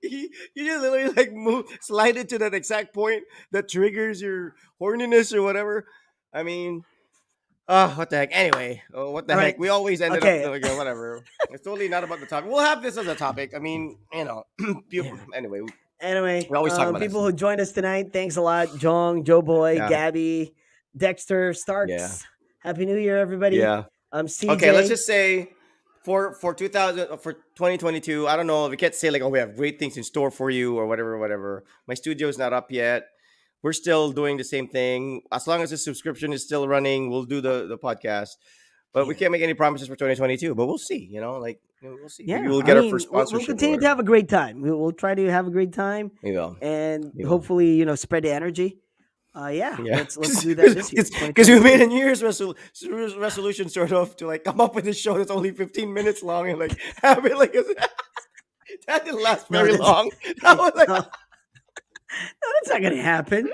you just literally like slide it to that exact point that triggers your horniness or whatever. I mean, what the heck? Anyway, what the All heck? right. We always ended Okay. up like, whatever. It's totally not about the topic. We'll have this as a topic. I mean, anyway, Anyway, we always talk about people this. who joined us tonight, thanks a lot. Jong, Joe Boy, Yeah. Gabby, Dexter, Starks. Yeah. Happy New Year, everybody. Yeah. CJ. Okay, let's just say for 2022, I don't know. We can't say like, oh, we have great things in store for you or whatever. My studio's not up yet. We're still doing the same thing. As long as the subscription is still running, we'll do the podcast. But we can't make any promises for 2022. But we'll see. We'll see. Yeah, Maybe we'll get our first we'll sponsorship. continue to have a great time. We'll try to have a great time We will. and We will. hopefully, spread the energy. Yeah. Let's do that this year. Because we made a New Year's resolution sort of to like come up with a show that's only 15 minutes long and like have it like that didn't last No, very that's- long. That was like, No, that's not gonna happen.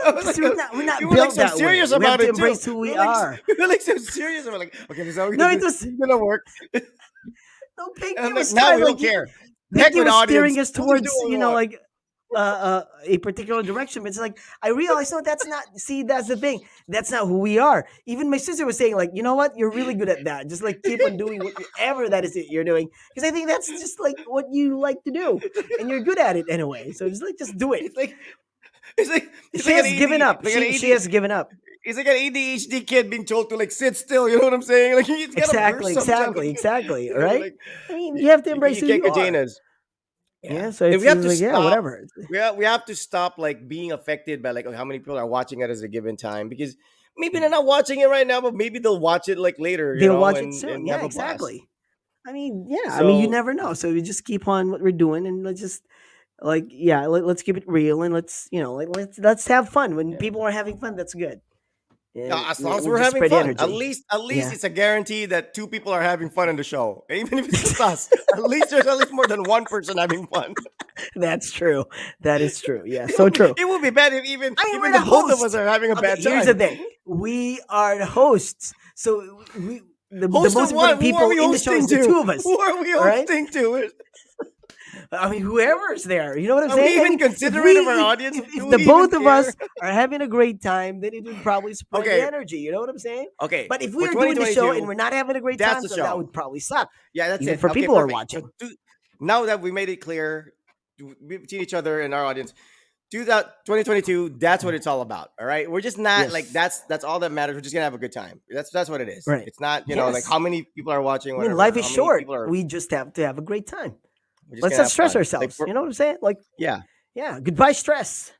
I was like, We're not you were built like so that way. serious We have about to it too. embrace who we You were like, are. You were like so serious about like, okay, this is how we're No, gonna it do was- this. It's gonna work. No, Pinky And I'm was like, now trying, we like, don't care. Heck Pinky with was the steering audience. us We'll just towards, do what we want. like a particular direction. But it's like I realized, no, that's not. See, that's the thing. That's not who we are. Even my sister was saying, like, you know what? You're really good at that. Just like keep on doing whatever that is that you're doing, because I think that's just like what you like to do, and you're good at it anyway. So just do it. It's like It's She like an has given AD, up. like an She AD, has given up. it's like an ADHD kid being told to like sit still. You know what I'm saying? Like it's gotta burst Exactly, sometimes. exactly, exactly. You All know, right. like I mean, you have to embrace you who can't you get are. Janas. Yeah, Yeah. So and it's we have just to like, yeah, stop. whatever. We have to stop like being affected by like how many people are watching it at a given time because maybe they're not watching it right now, but maybe they'll watch it like later, They'll watch it and soon. have Yeah, a blast. exactly. I mean, yeah. I mean, you So never know. So we just keep on what we're doing, and let's just like, yeah, let's keep it real, and let's, like, let's have fun. When yeah. people are having fun, that's good, and As long as we'll we're just having spread the fun, energy. at least Yeah. it's a guarantee that two people are having fun in the show. Even if it's just us, at least there's at least more than one person having fun. That's true. That is true. Yeah, so true. It would be bad if even I mean, we're even the the both of us host. are having a Okay, bad here's the time. thing. We are the hosts. So the Host most of what? important Who are people we in the show hosting is the to? two of us. Who are we All right? hosting to? I mean, whoever's there. You know what I'm Are we saying? I even mean, if considerate of our we audience? if Do the we both even of us care? are having a great time, then it would probably spread the Okay, energy. You know what I'm saying? okay. But if For we're doing the show and 2022, we're not having a great that's time, the so that show. would probably suck, Yeah, that's even it. for Okay, people who are perfect. So watching. now that we made it clear between each other and our audience, 2022, that's what it's all about. All right, we're just not like Yes. that's all that matters. We're just gonna have a good time. That's what it is. Right. It's not like Yes. how many people are watching, I mean, whatever. life is How many short. people are. We just have to have a great time. We're just Let's gonna not have stress fun. Like ourselves. You know what I'm saying? Like, yeah, yeah, goodbye stress.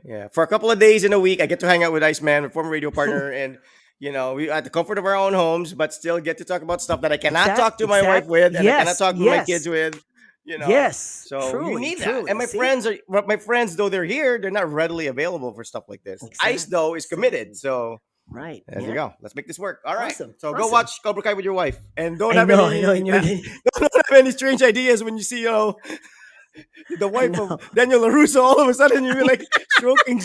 yeah. For a couple of days in a week, I get to hang out with Iceman, my former radio partner, and we at the comfort of our own homes, but still get to talk about stuff that I cannot talk to my wife with, and I cannot Yes, talk to my kids yes, with. yes. So you Truly, need that. truly. And my See? friends, though they're here, they're not readily available for stuff like this. Ice Exactly. though is committed, Exactly. so Right. there you Yeah. go. Let's make this work. All right. Awesome. So go Awesome. watch Cobra Kai with your wife, and don't I have know. any And you're don't have any strange ideas when you see the I wife know. of Daniel LaRusso. All of a sudden you're like stroking.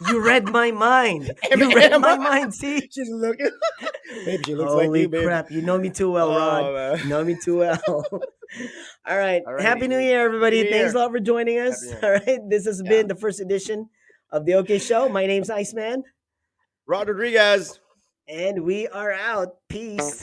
You read my mind. Emma. You read my mind. See? She's looking. Babe, she looks like Holy you, babe. crap! You know me too well, Rod. Oh, man. You know me too well. All right. Alrighty. Happy New Year, everybody. Happy New Thanks a Year. lot for joining us. Happy New All right. This has Yeah. been the first edition of the OK Show. My name's Iceman, Rod Rodriguez. and we are out. Peace.